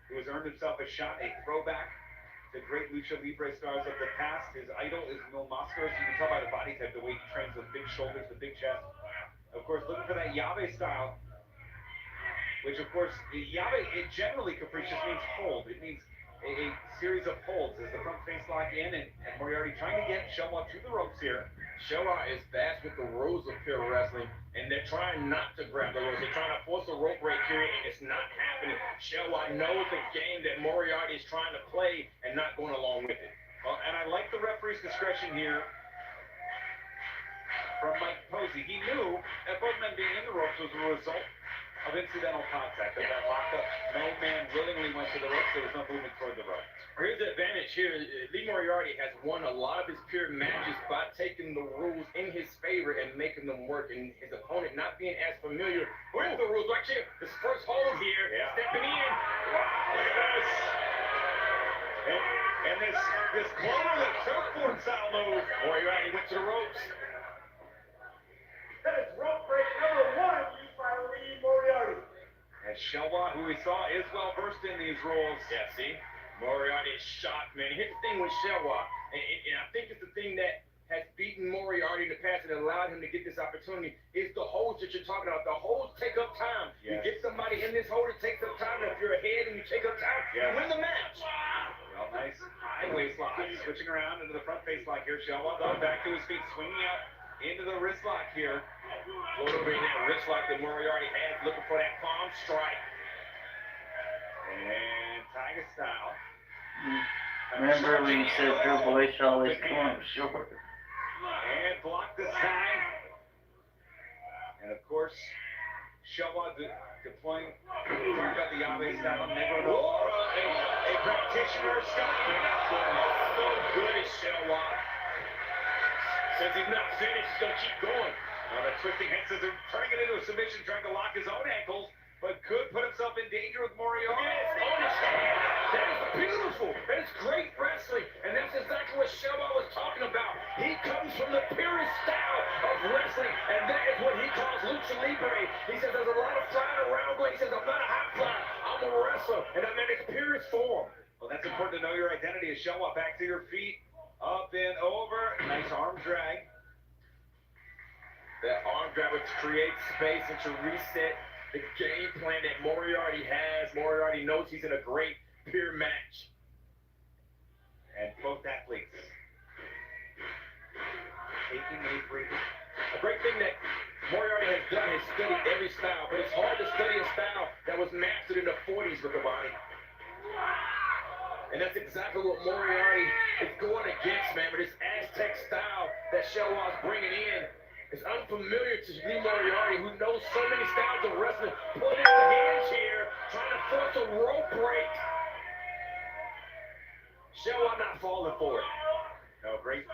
who has earned himself a shot, a throwback to great Lucha Libre stars of the past. His idol is Mil Mascaras. You can tell by the body type, the way he trains with big shoulders, the big chest. Of course, looking for that Yave style, which of course, Yave, it generally, capricious means hold. It means a series of holds as the front face lock in, and Moriarty trying to get Shelwa to the ropes here. Shelwa is fast with the rules of Pure Wrestling, and they're trying not to grab the ropes. They're trying to force a rope break here, and it's not happening. Shelwa knows the game that Moriarty is trying to play and not going along with it. Well, and I like the referee's discretion here from Mike Posey. He knew that both men being in the ropes was a result of incidental contact. That lockup, no man willingly went to the ropes. There was no movement toward the rope. Here's the advantage here. Lee Moriarty has won a lot of his Pure matches by taking the rules in his favor and making them work, and his opponent not being as familiar with the rules. Right here, this first hold here, stepping in. Wow, look at this. And this cloverleaf surfboard style move. Moriarty went to the ropes. That is rope break number 1 used by Lee Moriarty. And Shelwa, who we saw, is well versed in these rules. Yeah, see? Moriarty is shot, man. Here's the thing with Shelwa, and I think it's the thing that has beaten Moriarty in the past and allowed him to get this opportunity, is the holds that you're talking about. The holds take up time. Yes. You get somebody in this hold, it takes up time, and if you're ahead and you take up time, you win the match. Well, nice high waist lock. Switching around into the front face lock here. Shelwa going back to his feet, swinging out into the wrist lock here. Float over in that wrist lock that Moriarty has, looking for that palm strike. And Tiger style. Remember when you said Triple H always come up short? And block this time. And of course, Shelwa deploying the Yave style. Negro a practitioner style. So good at Shelwa. Says he's not finished, he's going to keep going. Now the twisting head scissors, turning it into a submission, trying to lock his own ankles, but could put himself in danger with Moriarty. Yes, on his hand. That is beautiful. That is great wrestling. And that's exactly what Shelwa was talking about. He comes from the purest style of wrestling, and that is what he calls Lucha Libre. He says there's a lot of flying around, but he says I'm not a high flyer. I'm a wrestler, and I'm in its purest form. Well, that's important to know your identity. As Shelwa back to your feet, up and over. Nice arm drag. That arm drag to create space and to reset the game plan that Moriarty has. Moriarty knows he's in a great Pure match. And both athletes taking a break. A great thing that Moriarty has studied every style, but it's hard to study a style that was mastered in the 40s, Riccaboni. And that's exactly what Moriarty is going against, man. But this Aztec style that Shelwa's bringing in is unfamiliar to Lee Moriarty, who knows so many styles of wrestling. Pulling out the hands here, trying to force a rope break. Shelwa not falling for it. No, great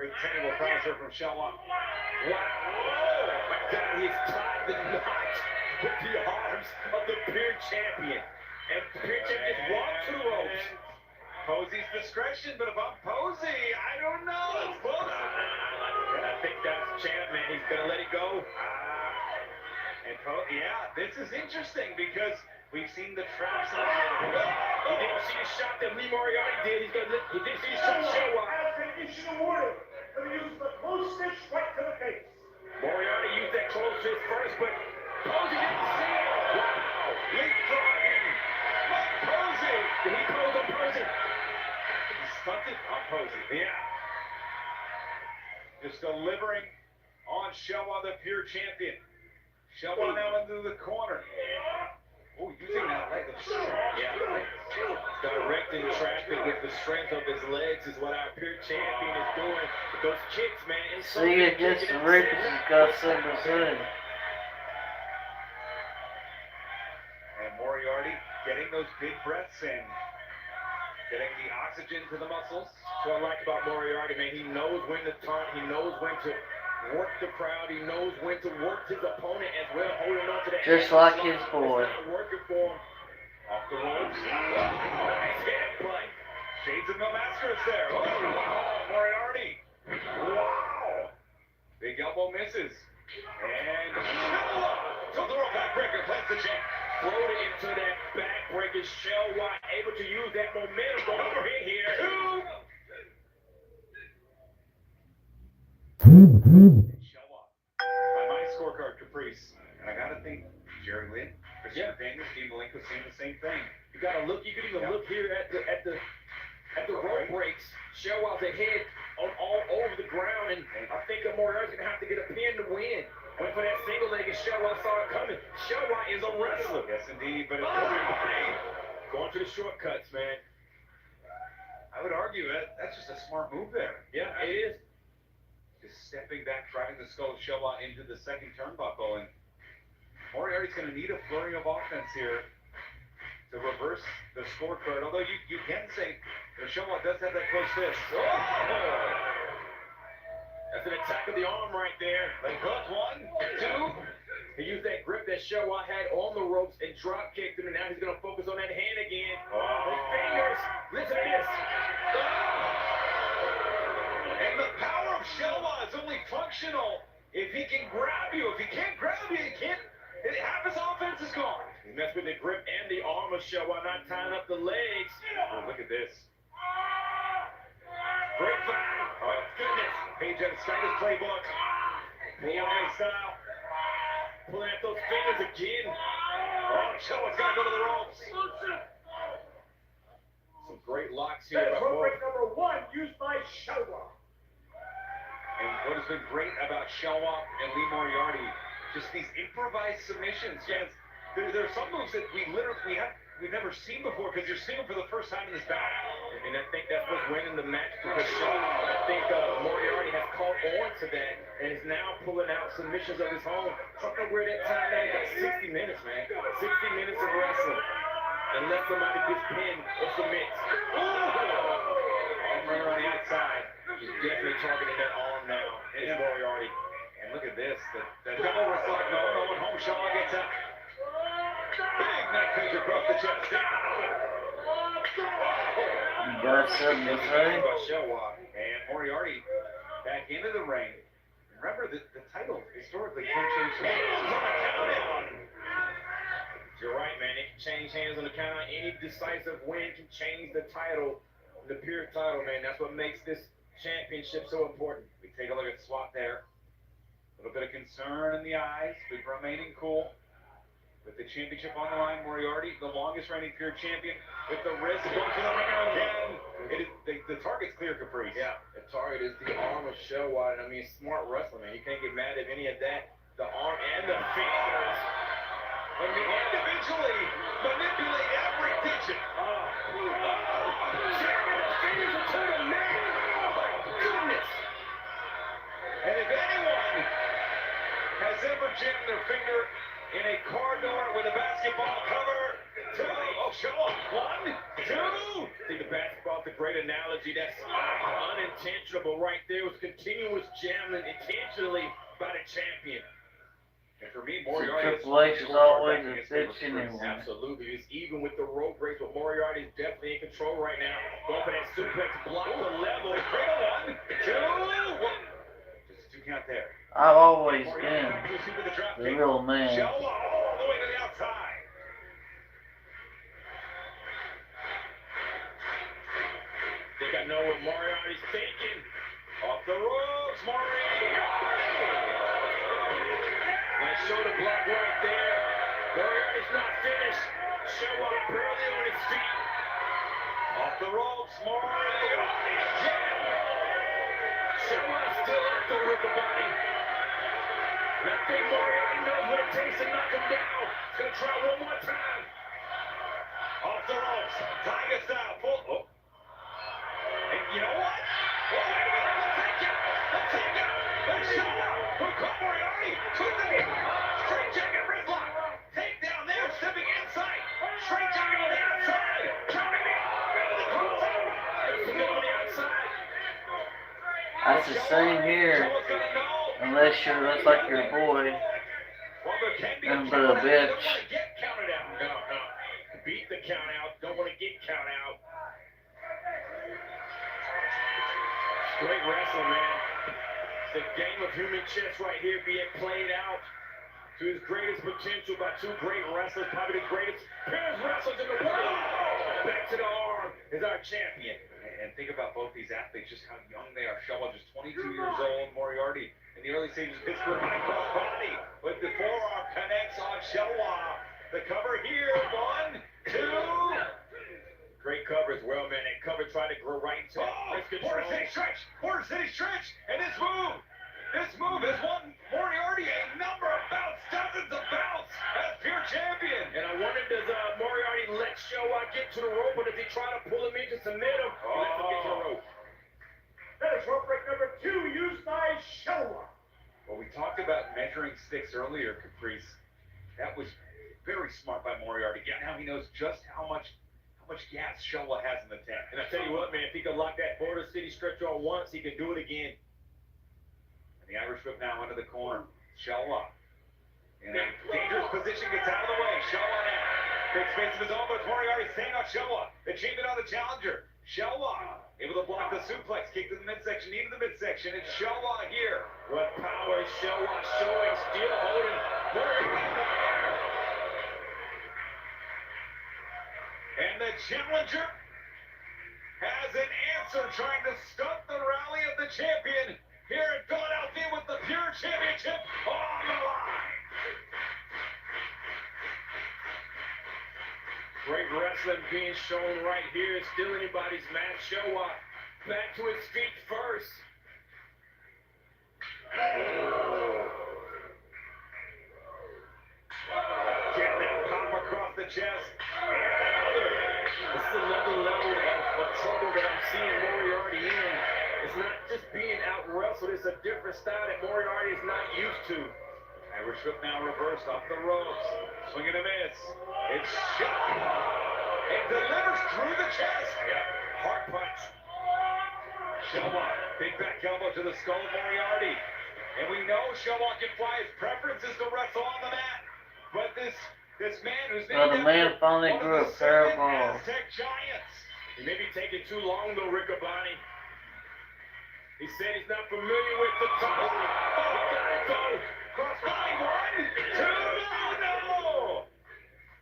technical pressure from Shelwa. Wow. Oh my God, he's tied the knot with the arms of the Pure Champion. And Pure Champion just walked to the ropes. Posey's discretion, but if I'm Posey, I don't know. It's close. I think that's Champ, man. He's going to let it go. Yeah, this is interesting because we've seen the traps. He didn't see the shot that Lee Moriarty did. He didn't see the shot Shelwa. Has been issued a warning to use the close fist right to the face. Moriarty used that close fist first, but Posey didn't see it. Wow. Leapfrogging. Posey. Did he pose on Posey? He stunted on Posey. Yeah. Just delivering on Shelwa, the Pure Champion. Shelwa now into the corner. Oh, using that leg of strength. Yeah. Directing traffic with the strength of his legs is what our Pure Champion is doing. With those kicks, man. See, against the Reapers has got something to say. And Moriarty getting those big breaths in. Getting the oxygen to the muscles. What I like about Moriarty, man, he knows when to taunt, he knows when to work the crowd, he knows when to work his opponent as well, holding on to that. Just like his boy. It's not working for him. Off the ropes. Nice headbutt. Shades of Nomascus there. Oh, Moriarty. Wow. Big elbow misses. And to the rope backbreaker, plants the champ. Throw it into that backbreaker. Shelwa able to use that momentum going overhead here. Shelwa. By my scorecard, Caprice. And I gotta think Jerry Lynn, Christian Daniels, Dean Malenko saying the same thing. You gotta look, you can even look here at the rope breaks. Shelwa's ahead on all over the ground, and I think Moriarty's gonna have to get a pin to win. Went for that single leg and Shelwa saw it coming. Shelwa is a wrestler. Yes, indeed, but it's going to the shortcuts, man. I would argue that's just a smart move there. Yeah, it is. Just stepping back, driving the skull of Shelwa into the second turnbuckle, and Moriarty's going to need a flurry of offense here to reverse the scorecard. Although you can say that Shelwa does have that close fist. Oh! That's an attack of the arm right there. Like hook, 1, 2. He used that grip that Shelwa had on the ropes and drop kicked him, and now he's going to focus on that hand again. His fingers. Listen to this. And the power of Shelwa is only functional if he can grab you. If he can't grab you, half his offense is gone. He messed with the grip and the arm of Shelwa, not tying up the legs. Oh, look at this. Great fight. Oh, goodness. Page out of Skyler's playbook. PLA style. Pulling at those fingers again. Oh, Shelwa's got to go to the ropes. Some great locks here. That's rope break number 1 used by Shelwa. And what has been great about Shelwa and Lee Moriarty, just these improvised submissions. Yes, there are some moves that we've never seen before because you're seeing them for the first time in this battle. And I think that's what's winning the match because I think Moriarty has caught on to that and is now pulling out submissions of his own. Something where that time that got 60 minutes, man. 60 minutes of wrestling. Unless somebody gets pinned or submits. Arm runner on the outside. He's definitely targeting that arm now. It's Moriarty. And look at this. The double reflect. No, when home Shelwa gets up. Big neck pinch across the chest. You got something to say? And Moriarty back into the ring. Remember, the title historically can change hands. You're right, man. It can change hands on the count. Any decisive win can change the title, the Pure title, man. That's what makes this championship so important. We take a look at SWAT there. A little bit of concern in the eyes, but remaining cool. With the championship on the line, Moriarty, the longest reigning pure champion, with the wrist going to the ringer again. It is, the target's clear, Caprice. Yeah, the target is the arm of Shelwa, and I mean, smart wrestling, man. You can't get mad at any of that. The arm and the fingers. I mean, individually manipulate every digit. Jamming his fingers into the mat. Oh, my goodness. And if anyone has ever jammed their finger in a car door with a basketball cover, Shelwa, 1, 2. I think the basketball's a great analogy. That's unintentional right there. It was continuous jamming intentionally by the champion. And for me, Moriarty Triple H is always a bitch anyway. Absolutely. It's even with the rope breaks, but Moriarty is definitely in control right now. Going for that suplex, block the level. 1, 2. Just a 2 count there. I've always been the real man. Shelwa all the way to the outside. I think I know what Moriarty's thinking. Off the ropes, Moriarty. Nice shoulder block right there. Moriarty's not finished. Shelwa barely on his feet. Off the ropes, Moriarty. Shelwa's still up there with the body. I think Moriarty knows what it takes to knock him down. He's gonna try one more time. Off the ropes, Tiger style, full. Oh. And you know what? Oh, wait a minute, the takeout. Let's show up. Who caught Moriarty? Straight jacket, wrist lock. Take down there, stepping inside. Straight jacket on the outside. Counting the arm into the crossover. On the outside. That's the same here. Unless you look like your boy. Nothing but a bitch. No. Beat the count out. Don't want to get count out. Great wrestling, man. The game of human chess right here being played out to his greatest potential by 2 great wrestlers, probably the greatest pairs wrestlers in the world. Back to the arm is our champion. And think about both these athletes, just how young they are. Shelwa just 22 years old, Moriarty in the early stages of Pittsburgh high cross body, but the forearm connects on Shelwa. The cover here, 1, 2. Great cover as well, man. That cover tried to grow right into Border City stretch, and this move has won Moriarty a number of bouts, dozens of bouts as pure champion. And I wonder, does Moriarty let Shelwa get to the rope, or does he try to pull him in to submit him? He lets him get to the rope. That is rope break number 2 used by Shelwa. Well, we talked about measuring sticks earlier, Caprice. That was very smart by Moriarty. Now he knows just how much gas Shelwa has in the tank. And I tell you what, man, if he can lock that Border City stretch on once, he can do it again. And the Irish whip now into the corner. Shelwa in a dangerous position, gets out of the way. Shelwa now takes space of his own, but Moriarty staying on Shelwa. The champion on the challenger. Shelwa able to block the suplex, kick to the midsection, knee to the midsection. It's Shelwa here. What power is Shelwa showing? Still holding Moriarty in the air. And the challenger has an answer, trying to stunt the rally of the champion here in Philadelphia with the Pure Championship on the line. Great wrestling being shown right here. It's still anybody's match. Shelwa back to his feet first. Get that pop across the chest. This is another level of trouble that I'm seeing Moriarty in. It's not just being out-wrestled. It's a different style that Moriarty is not used to. Irish whip now reversed off the ropes. Swing and a miss. It's shot. It delivers through the chest. Heart punch. Shelwa, big back elbow to the skull of Moriarty. And we know Shelwa can fly. His preference is to wrestle on the mat. But this man who's Well, the man finally grew a pair of balls. Aztec giants. He may be taking too long, though, Riccaboni. He said he's not familiar with the top. Oh, he got it, though. Crossbody, 1, 2, no!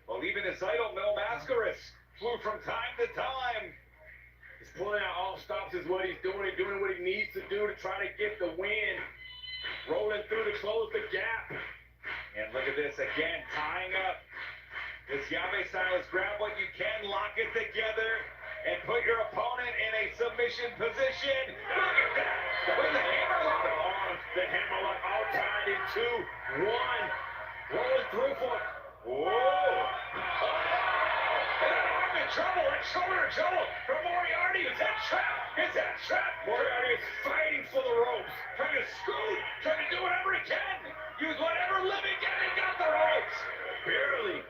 Well, even his idol, Mil Mascaras, flew from time to time. He's pulling out all stops is what he's doing. He's doing what he needs to do to try to get the win. Rolling through to close the gap. And look at this again, tying up This Yave style is grab what you can, lock it together, and put your opponent in a submission position. Look at that! With the hammerlock arms, the hammerlock all tied in 2, 1. Rolling through for it. Whoa! Oh! And an arm in trouble, and shoulder in trouble from Moriarty. Is that trap? Is that trap? Moriarty is fighting for the ropes, trying to scoot, trying to do whatever he can. Use whatever limb he can, he got the ropes. Barely.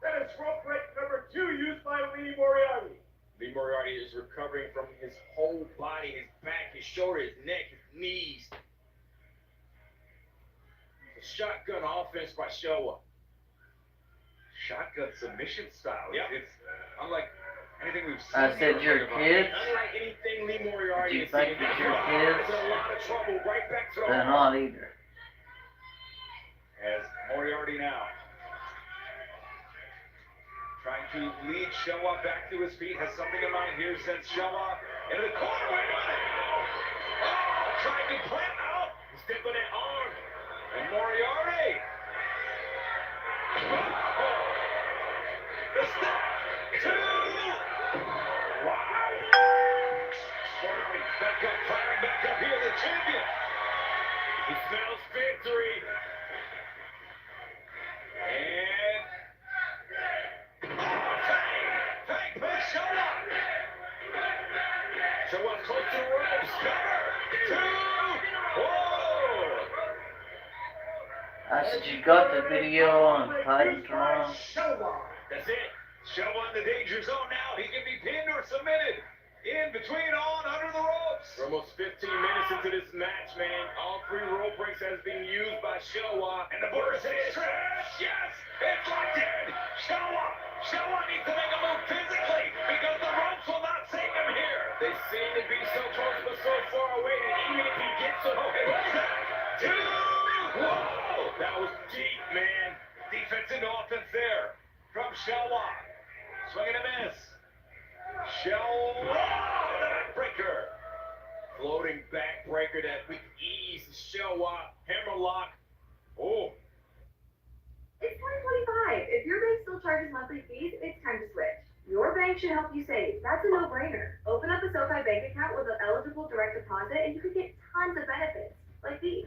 That is rope break number 2 used by Lee Moriarty. Lee Moriarty is recovering from his whole body, his back, his shoulder, his neck, his knees. The shotgun offense by Showa. Shotgun submission style. Yep. It's unlike anything we've seen. I said your kids? Unlike anything Lee Moriarty Do you has think seen, it's your kids? in a lot of trouble. Right back to the They're not either. As Moriarty now trying to lead Showa back to his feet, has something in mind here, sends Showa into the corner. Wait a minute! Oh, trying to plant out. Stick with that arm. And Moriarty. Oh, the step. 2. Wow. Moriarty back up, firing back up here, the champion. He smells victory. And Tang push Showa. Showa close to the ropes. Cover. 2. Whoa. I said you got the video on Titantron. That's it. Showa in the danger zone now. He can be pinned or submitted. In between, on, under the ropes. We're almost 15 minutes into this match, man. All 3 rope breaks has been used by Showa. And the Border City trash. Yes, it's locked in. Showa needs to make a move physically because the ropes will not save him here. They seem to be so close but so far away that even if he gets them, What's that? 2. Whoa. that was deep, man. Defense into offense there from Showa. Swing and a miss. Showa. The backbreaker. Floating backbreaker that with ease. Showa. Hammerlock. Oh. It's 2025. If your bank still charges monthly fees, it's time to switch. Your bank should help you save. That's a no-brainer. Open up a SoFi bank account with an eligible direct deposit and you can get tons of benefits, like these.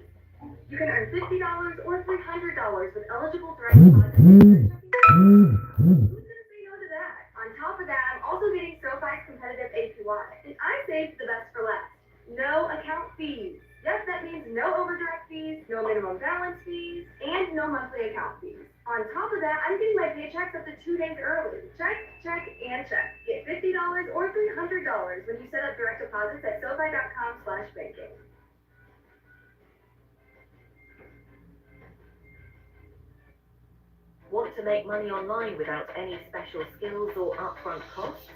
You can earn $50 or $300 with eligible direct deposit. Who's gonna say no to that? On top of that, I'm also getting SoFi's competitive APY, and I saved the best for last. No account fees. Yes, that means no overdraft fees, no minimum balance fees, and no monthly account fees. On top of that, I'm getting my paychecks up to 2 days early. Check, check, and check. Get $50 or $300 when you set up direct deposits at SoFi.com/banking. Want to make money online without any special skills or upfront costs?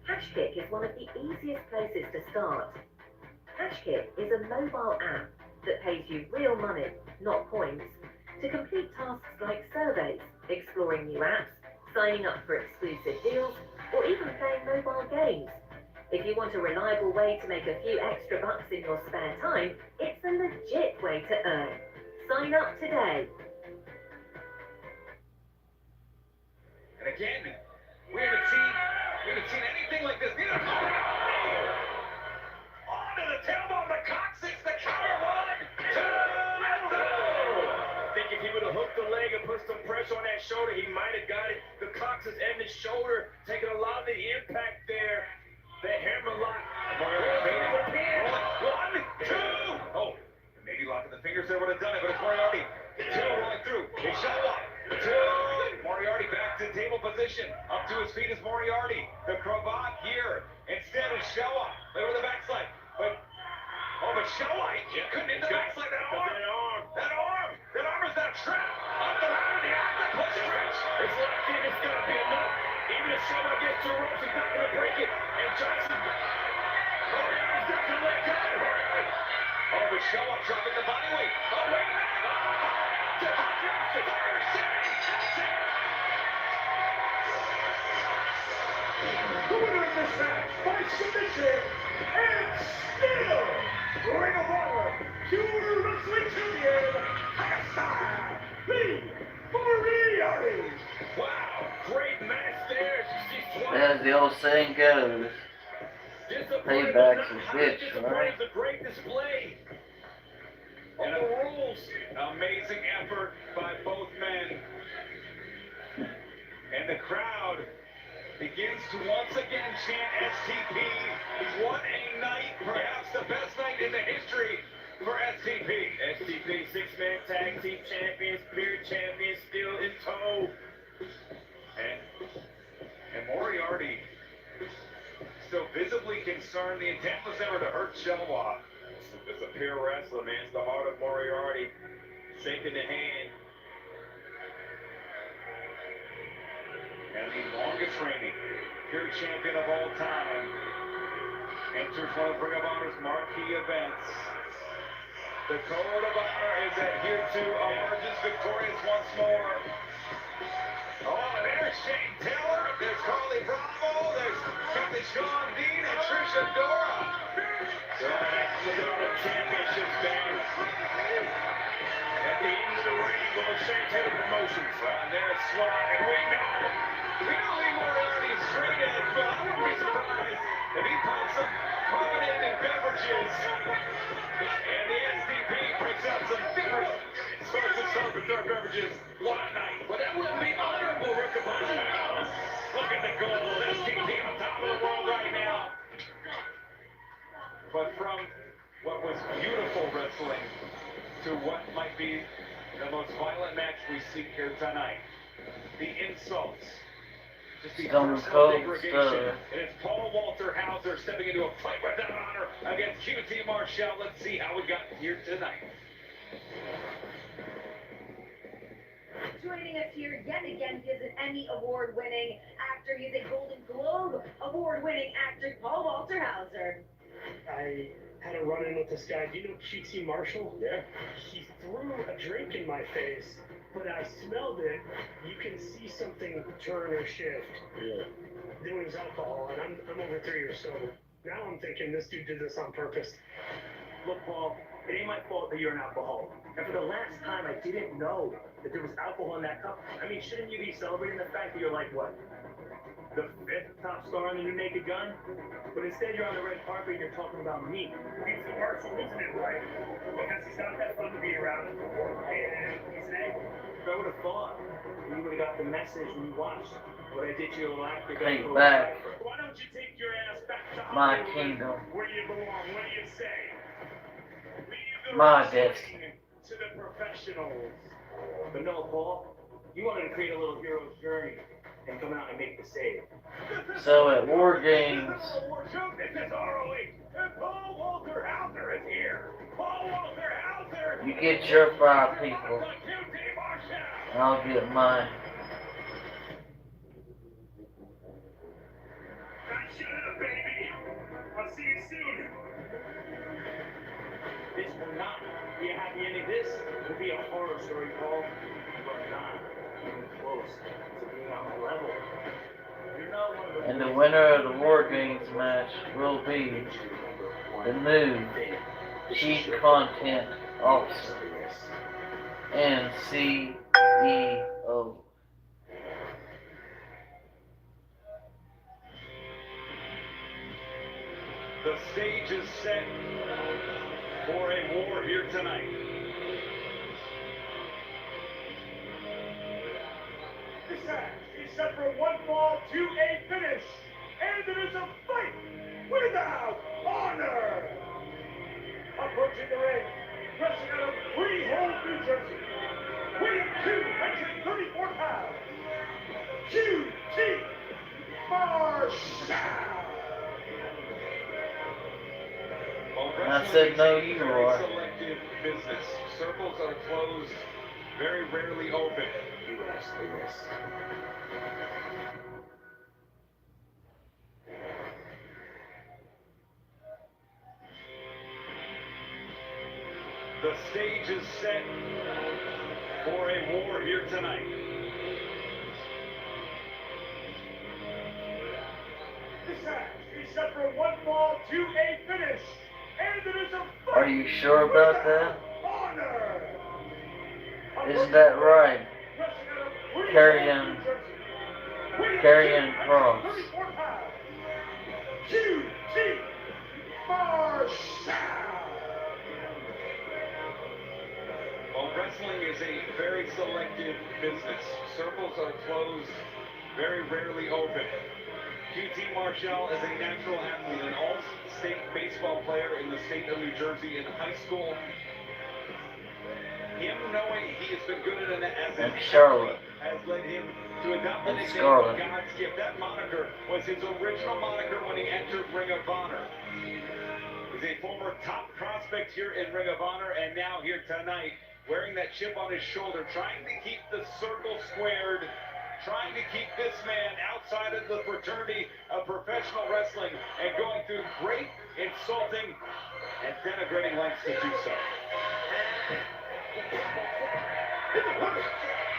Hashkick is one of the easiest places to start. Hashkick is a mobile app that pays you real money, not points, to complete tasks like surveys, exploring new apps, signing up for exclusive deals, or even playing mobile games. If you want a reliable way to make a few extra bucks in your spare time, it's a legit way to earn. Sign up today. And again, we haven't seen anything like this. Neither. Onto the tailbone, the coccyx, the counter. 1, 2, and 2. I think if he would have hooked the leg and put some pressure on that shoulder, he might have got it. The coccyx and the shoulder taking a lot of the impact there. The hammerlock. 1, 2. Oh, maybe locking the fingers there would have done it, but it's Moriarty. 2 rolling through. It's Showa. 2. Moriarty back to table position. Up to his feet is Moriarty. The cravat here. Instead of Showa. Play with the backslide. But Showa, he couldn't hit the backslide. That arm is that trap. Up the line, the octopus stretch. It's locked in. It's got to be enough. Even if Showa gets 2 ropes, he's not going to break it. And Johnson. Moriarty's got to let go. Oh, but Showa dropping the body weight. Oh, wait a minute. The winner of this match by submission and still Ring of Honor Pure Wrestling Champion, Lee Moriarty. As the old saying goes, payback's a bitch, right? A great display of the rules. Amazing effort by both men. And the crowd begins to once again chant STP. What a night, perhaps the best night in the history for STP. STP, six-man tag team champions, spirit champions, still in tow. And Moriarty still visibly concerned. The intent was never to hurt Shelwa. It's a pure wrestler, man. It's the heart of Moriarty. Shaking the hand. And the longest reigning pure champion of all time enters one of Ring of Honor's marquee events. The Code of Honor is adhered to, emerges victorious once more. Oh, and there's Shane Taylor, there's Carly Bravo, there's Captain Sean Dean and Trisha Dora. So that's the championships band. At the end of the ring goes Shane Taylor Promotions. And there's SWAT, and we know Lee Moriarty's straight edge, but I wouldn't be surprised if he pops some carbonated beverages. And the SDP brings out some very expensive self-preserved beverages. What a night. But that wouldn't be honorable, Rick Cabana. Look at the gold. STP on top of the world right now. But from what was beautiful wrestling to what might be the most violent match we see here tonight. The insults. Just the personal degradation. And it's Paul Walter Hauser stepping into a fight without honor against QT Marshall. Let's see how we got here tonight. Joining us here yet again is an Emmy Award-winning actor. He's a Golden Globe Award-winning actor, Paul Walter Hauser. I had a run-in with this guy. Do you know QT Marshall? Yeah. He threw a drink in my face, but I smelled it. You can see something turn or shift. Yeah. Then it was alcohol, and I'm over 3 years sober. Now I'm thinking this dude did this on purpose. Look, Paul, it ain't my fault that you're an alcoholic. And for the last time, I didn't know that there was alcohol in that cup. I mean, shouldn't you be celebrating the fact that you're like, what, the 5th top star on the new Naked Gun? But instead, you're on the red carpet and you're talking about me. He's the Marshall, isn't it, right? Because he's not that fun to be around. And he's an angry. I would have thought you would have got the message when you watched what I did to you a little after. Take back Why don't you take your ass back to my Hollywood, kingdom, where you belong? What do you say? Leave the my wrestling destiny. to the professionals. But no, Paul, you wanted to create a little hero's journey and come out and make the save. So at War Games, This is ROH, and Paul Walter Hauser is here. Paul Walter Hauser. you get your 5 people, and I'll get mine. Shut up, baby. I'll see you soon. This will not be a happy ending. This will be a horror story, Paul. You are not even close to being on my level. You're not one of the... And the winner of the War Games match will be the new Chief Content Officer and CEO. The stage is set for a war here tonight. This match is set for 1 fall to a finish, and it is a fight without honor. Approaching the ring, wrestling out of Freehold, New Jersey, weighing 234 pounds, QT Marshall. I said no, you Very are. selective business. Circles are closed, very rarely open. The stage is set for a war here tonight. This match is set for 1 fall to a finish, and it is a fight. Are you sure about that? Honor. Isn't that right? Carrying Cross. Carrying Cross. QT Marshall. Well, wrestling is a very selective business. Circles are closed, very rarely open. QT Marshall is a natural athlete, an all-state baseball player in the state of New Jersey in high school. Him knowing he has been good at an athlete has led him to adopt the nickname of God's Gift. That moniker was his original moniker when he entered Ring of Honor. He's a former top prospect here in Ring of Honor, and now here tonight, wearing that chip on his shoulder, trying to keep the circle squared, trying to keep this man outside of the fraternity of professional wrestling and going through great, insulting, and denigrating lengths to do so.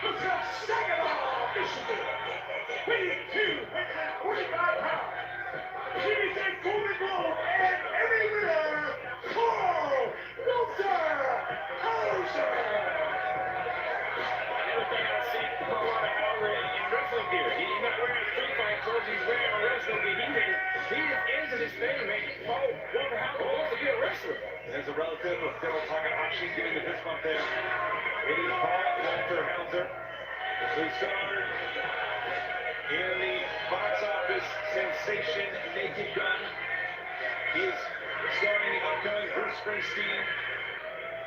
Let's go Saginaw, Michigan. Weighing 245 pounds. She's a Golden Globe and Emmy winner, Carl Walter Hauser. Never think I'd see Carl Walter Hauser in wrestling gear. He's not wearing street fight clothes, he's wearing wrestling gear. He is into this thing, man. Carl Walter Hauser wants to be a wrestler. There's a relative of Daryl Takahashi giving the fist bump there. It is Carl Walter Hauser, who starred in the box office sensation Naked Gun. He is starring in the upcoming Bruce Springsteen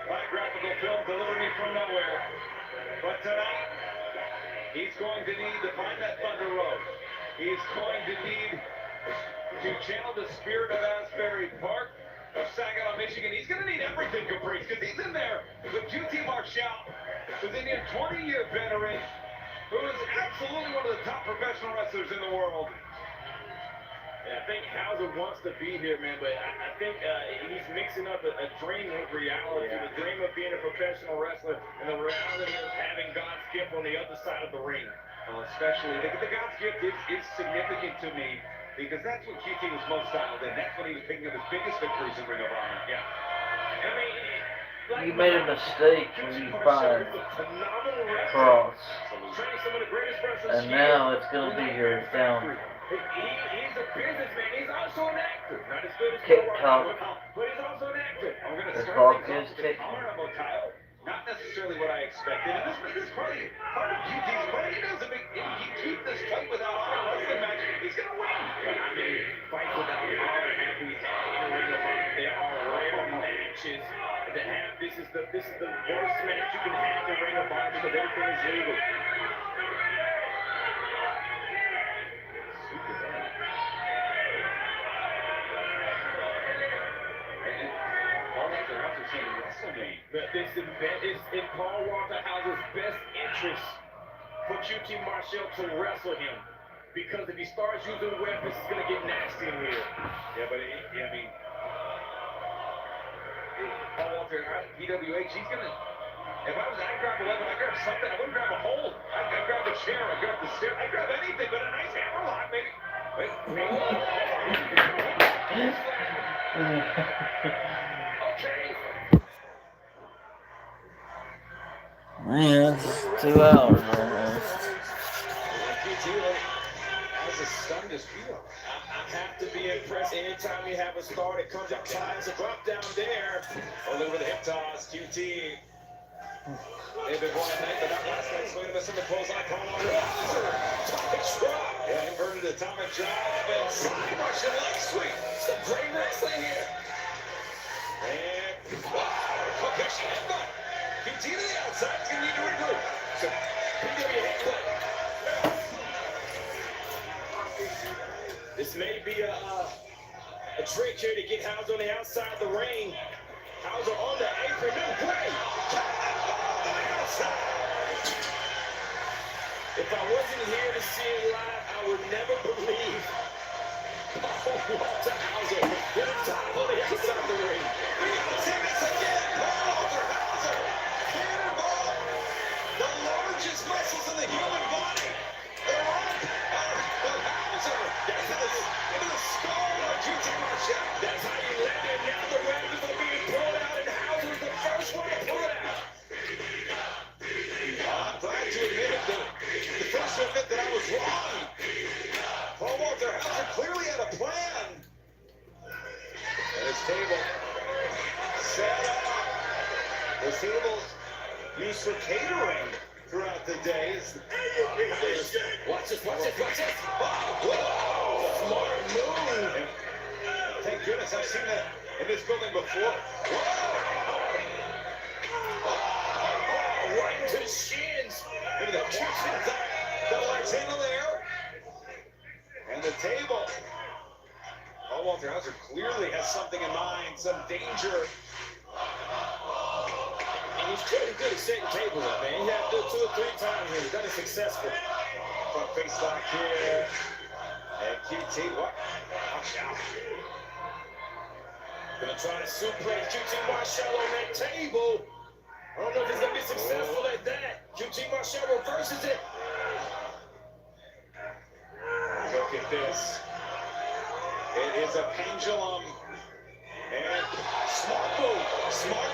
biographical film, Deliver Me From Nowhere. But tonight, he's going to need to find that Thunder Road. He's going to need to channel the spirit of Asbury Park, of Saginaw, Michigan. He's going to need everything, Caprice, because he's in there with QT Marshall, who's a near 20-year veteran, who is absolutely one of the top professional wrestlers in the world. Yeah, I think Hauser wants to be here, man, but I think he's mixing up a dream with reality. Yeah. The dream of being a professional wrestler and the reality of having God's gift on the other side of the ring. Well, especially, the God's gift is significant to me, because that's when QT was most dialed in. That's when he was picking up his biggest victories in Ring of Honor. Yeah. I mean, you made a mistake when you find Cross. And now it's going to be your down. He's a businessman. He's also an actor. Not as good as TikTok. but he's also an actor. I'm going to The start clock is ticking. honorable Kyle. Not necessarily what I expected. And this is part of QT's play. He doesn't he keep this fight without honor wrestling match. He's going to win. I mean, fight without honor have we had in Ring of Honor. There are rare matches to have. This is the worst match you can have in Ring of Honor because everything is legal. This event is in Carl Walter Hauser's best interest for QT Marshall to wrestle him. Because if he starts using weapons, it's going to get nasty in here. Yeah, but I mean, Paul Walter, PWH, he's going to, if I grab a weapon, I'd grab something. I wouldn't grab a hold. I'd grab a chair, I'd grab the stair, I'd grab anything but a nice hammerlock, maybe. Wait. Okay. Man, it's 2 hours almost. As a stunned as feel. I have to be impressed anytime you have a star that comes up ties a drop down there. All over the hip toss, QT. They've been going at night, but not last night. Swinging the center pulls on Carl Walter Hauser. Atomic drop. Yeah, inverted atomic drop and side Russian leg sweep. Some great wrestling here. And wow, Kokeshi headbutt. QT to the outside. He's going to need to regroup. So, PW headbutt. This may be a trick here to get Hauser on the outside of the ring. Hauser on the apron. No way. On the outside. If I wasn't here to see it live, I would never believe Paul Walter Hauser with a top on the outside of the ring. We gotta see this again. Paul Walter Hauser. Cannonball. The largest muscles in the human body. They're up. Hauser. That's into the skull of QT Marshall. That's how you land it. Now the weapons are being pulled out, and Hauser's the first one to pull it out. I'm glad to admit it, the first one that I was wrong. Paul Walter Hauser clearly had a plan. table set up. The tables used for catering throughout the day. Watch this. Oh, whoa! Smart move. And thank goodness I've seen that in this building before. Whoa! Oh, right into the shins. Look at the shins. Double axe handle there. And the table. Paul Walter Hauser clearly has something in mind, some danger. And he's pretty good at setting tables up, man. He had to do it 2 or 3 times and he's done it successful. Front face lock here. And QT, what? Watch out. Gonna try to suplex QT Marshall on that table. I don't know if he's gonna be successful at that. QT Marshall reverses it. Look at this. It is a pendulum. And smart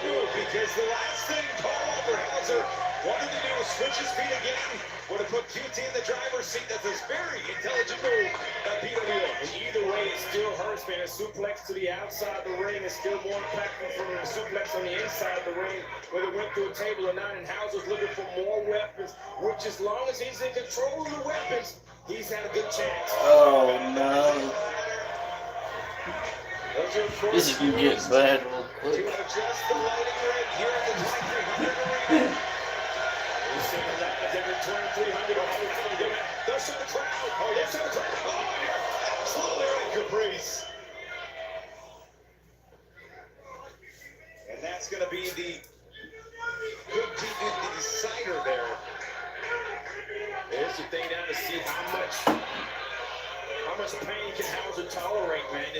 move, because the last thing Paul Walter Hauser wanted to do was switch his feet again. Would have put QT in the driver's seat. That's a very intelligent move by PWA. And either way, it still hurts, man. A suplex to the outside of the ring is still more impactful from a suplex on the inside of the ring, whether it went through a table or not. And Hauser's looking for more weapons, which as long as he's in control of the weapons, he's had a good chance. Oh no. This is gonna get bad real quick. To adjust the lighting rig here at the 2300 Arena. We've seen a lot of different 2300 Arena. They'll show the crowd. Oh, they'll show the crowd. Oh, yeah. Absolutely right, Caprice. And that's gonna be the decider there. There's the thing now to see how much pain can Hauser tolerate, man.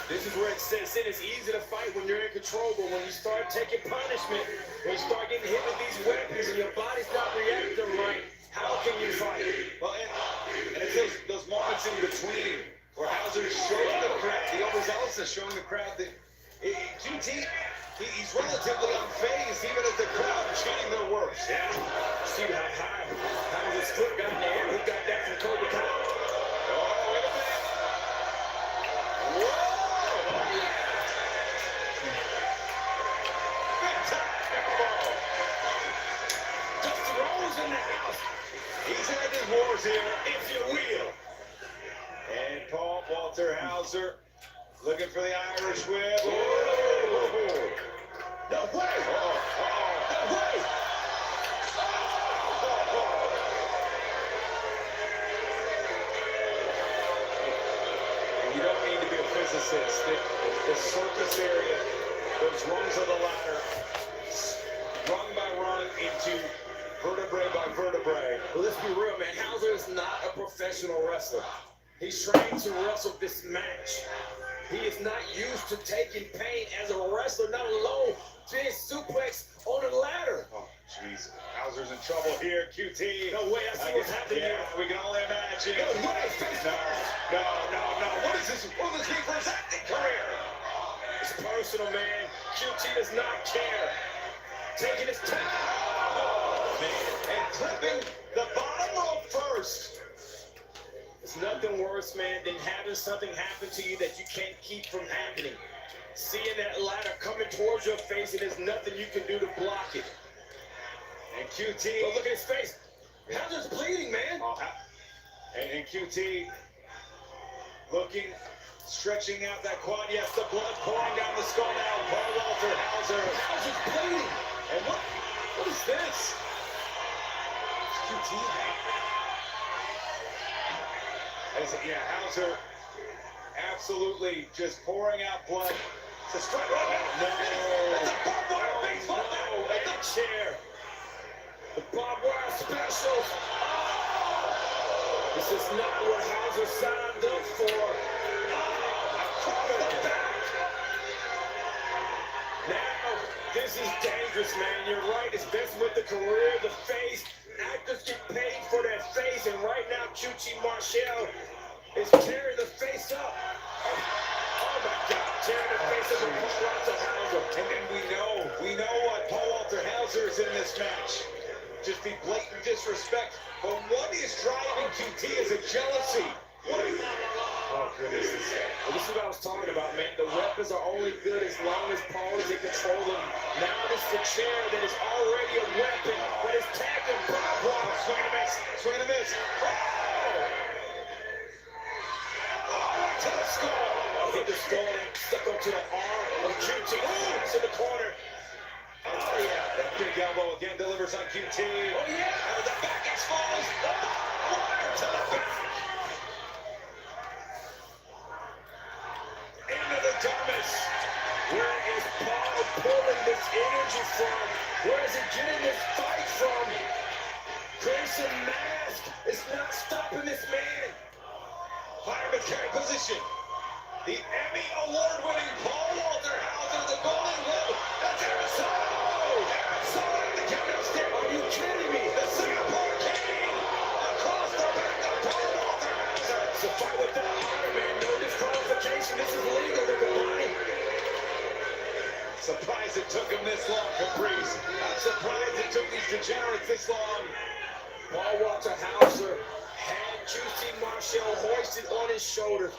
This is where it sets in. It's easy to fight when you're in control, but when you start taking punishment, when you start getting hit with these weapons and your body's not reacting right, how can you fight? Well, and it's those moments in between where Hauser's showing the crowd, the overzealous is showing the crowd that QT, he's relatively unfazed, even as the crowd is chanting their words. Yeah. See how high Hauser's foot got in the air. Who got that from Cobra Kai? Oh, wait a minute. Whoa! In the house. He's had his wars here, if you will. And Paul Walter Hauser looking for the Irish whip. Oh. No way! No way! You don't need to be a physicist. The surface area, those rungs of the ladder, rung by rung into vertebrae by vertebrae. Well, let's be real, man. Hauser is not a professional wrestler. He's trained to wrestle this match. He is not used to taking pain as a wrestler, not alone to his suplex on the ladder. Oh, jeez. Hauser's in trouble here, QT. No way, I see what's happening here. We can only imagine. No way, No. What is this? What does this mean for his acting career? It's personal, man. QT does not care. Taking his time. And clipping the bottom rope first. There's nothing worse, man, than having something happen to you that you can't keep from happening. Seeing that ladder coming towards your face and there's nothing you can do to block it. And QT. But look at his face. Hauser's bleeding, man. And QT looking, stretching out that quad. Yes, the blood pouring down the skull now. Paul Walter Hauser. Hauser's bleeding. And what is this? QT. Yeah, Hauser absolutely just pouring out blood. It's a strike. No. That's a barbed wire baseball. No, at the chair. The barbed wire specials. Oh. This is not what Hauser signed up for. Now, this is dangerous, man. You're right. It's best with the career, the face. Actors get paid for their face, and right now, QT Marshall is tearing the face up. Oh my God, tearing the face up of Paul Walter Hauser. And then we know what Paul Walter Hauser is in this match. Just the blatant disrespect. But what is driving QT is a jealousy. Oh goodness. Well, this is what I was talking about, man. The weapon weapons are only good as long as Paul is in control of them. Now this is a chair that is already a weapon, but it's tagged and barbed wire. Swing and a miss. Swing and a miss. Oh! To the skull. Hit the skull and stuck onto the arm of QT. Ooh, it's in the corner. Oh, yeah. That big elbow again delivers on QT. Oh, yeah. And the back exposed. Wire to the back. Into the dumbest. Where is Paul pulling this energy from? Where is he getting this fight from? Crimson Mask is not stopping this man. Fireman carry position. The Emmy award-winning Paul Walter Hauser, the Golden Globe. That's Solo! Solo at the countdown step. Are you kidding me? The Singapore King across the back of Paul Walter Hauser. It's a fight without honor, man. No disqualification. This is legal, everybody. Surprised it took him this long, Caprice. I'm surprised it took these degenerates this long. Paul Walter Hauser had QT Marshall hoisted on his shoulder.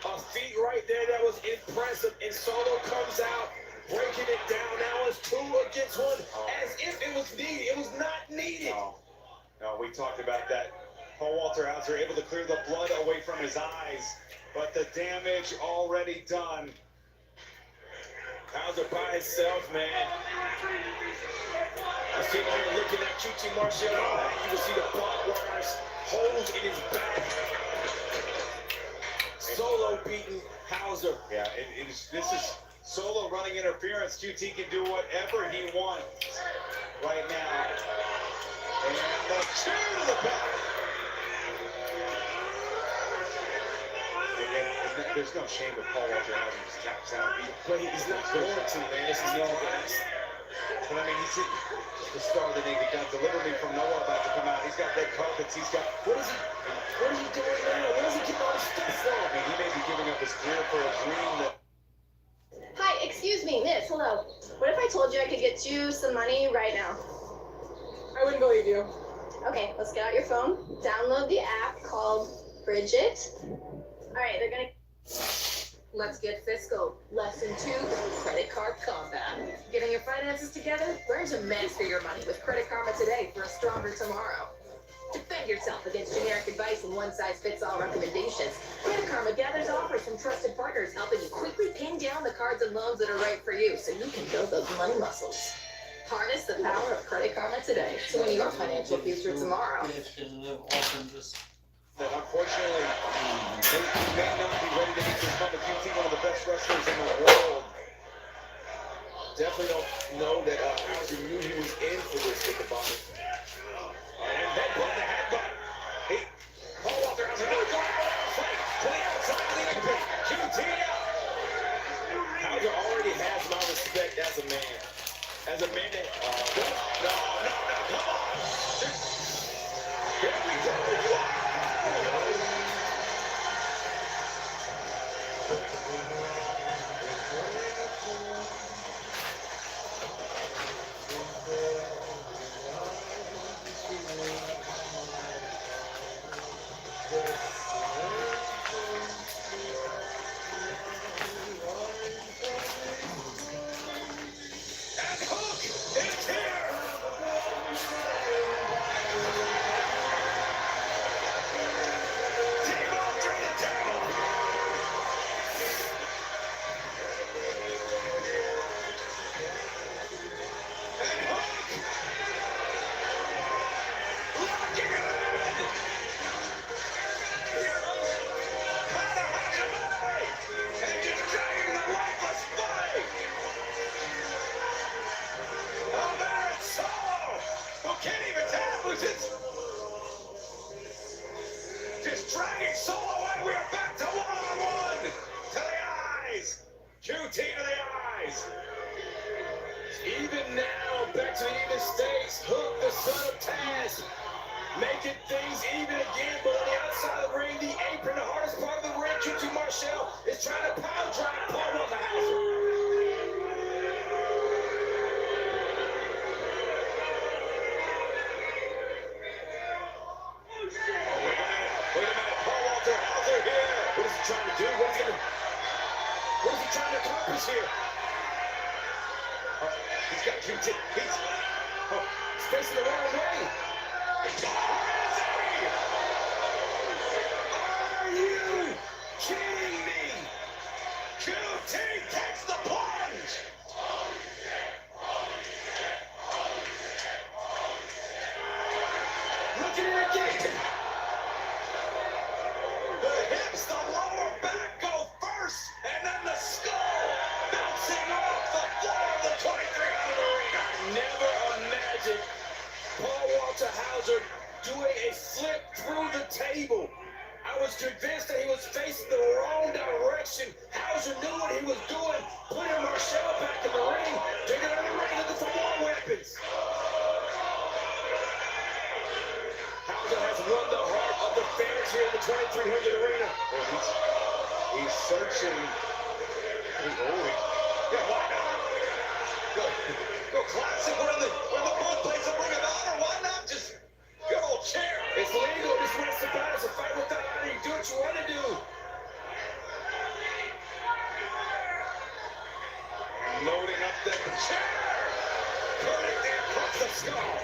A feat right there that was impressive, and Solo comes out, breaking it down. Now it's 2 against 1, as if it was needed. It was not needed. No, we talked about that. Paul Walter Hauser able to clear the blood away from his eyes, but the damage already done. Hauser by himself, man. I'm sitting here looking at QT Marshall. You can see the barbed wires, holes in his back. Solo beating Hauser. Yeah, this is Solo running interference. QT can do whatever he wants right now. And the chair to the back. And there's no shame with Paul Walter Hauser just taps out. But he's not going to, man. This is the only guy. But I mean, he's just the star that he got deliberately from nowhere about to come out. He's got red carpets. He's got. What is he doing now? Where does he get all this stuff from? I mean, he may be giving up his career for a dream that. Hi, excuse me, miss, hello. What if I told you I could get you some money right now? I wouldn't believe you. Okay, let's get out your phone, download the app called Bridget. Alright, they're gonna... Let's get fiscal. Lesson 2, credit card combat. Getting your finances together? Learn to master your money with Credit Karma today for a stronger tomorrow. Defend yourself against generic advice and one-size-fits-all recommendations. Credit Karma gathers offers from trusted partners, helping you quickly pin down the cards and loans that are right for you, so you can build those money muscles. Harness the power of Credit Karma today to win your financial future tomorrow. That unfortunately, they may not be ready to meet this moment. QT, one of the best wrestlers in the world. Definitely don't know that Hauser knew he was in for this with the body. And headbutt, the headbutt. Paul Walter Hauser, no fight to the outside, leading pin. QT out. Hauser already has my respect as a man. As a man that, no, come on. Here we go. Just dragging Solo away. We are back to one-on-one. To the eyes. QT to the eyes. Even now, back to the even stakes. Hook, the son of Taz. Making things even again, but on the outside of the ring, the apron, the hardest part of the ring, QT Marshall is trying to power drive Paul Walter Hauser. Wait a minute, Paul Walter Hauser here. What is he trying to do? What is he trying to purpose here. Oh, he's got QT. He's facing the wrong way. Are you kidding me? QT takes the plunge. Look at it again. The hips, the lower back go first, and then the skull bouncing off the floor of the 2300 arena. I never imagined Paul Walter Hauser doing a flip through the table. I was convinced that he was facing the wrong direction. Hauser knew what he was doing, putting Marshall back in the ring, taking out the ring, looking for more weapons. Hauser has won the heart of the fans here in the 2300 arena. Well, he's searching. Yeah, why not? Go classic. We're in the birthplace of Ring of Honor. Why not just good old chair? It's legal. This wins the battle. It's a fight without honor. You do what you want to do. Loading up the chair. Putting it across the skull.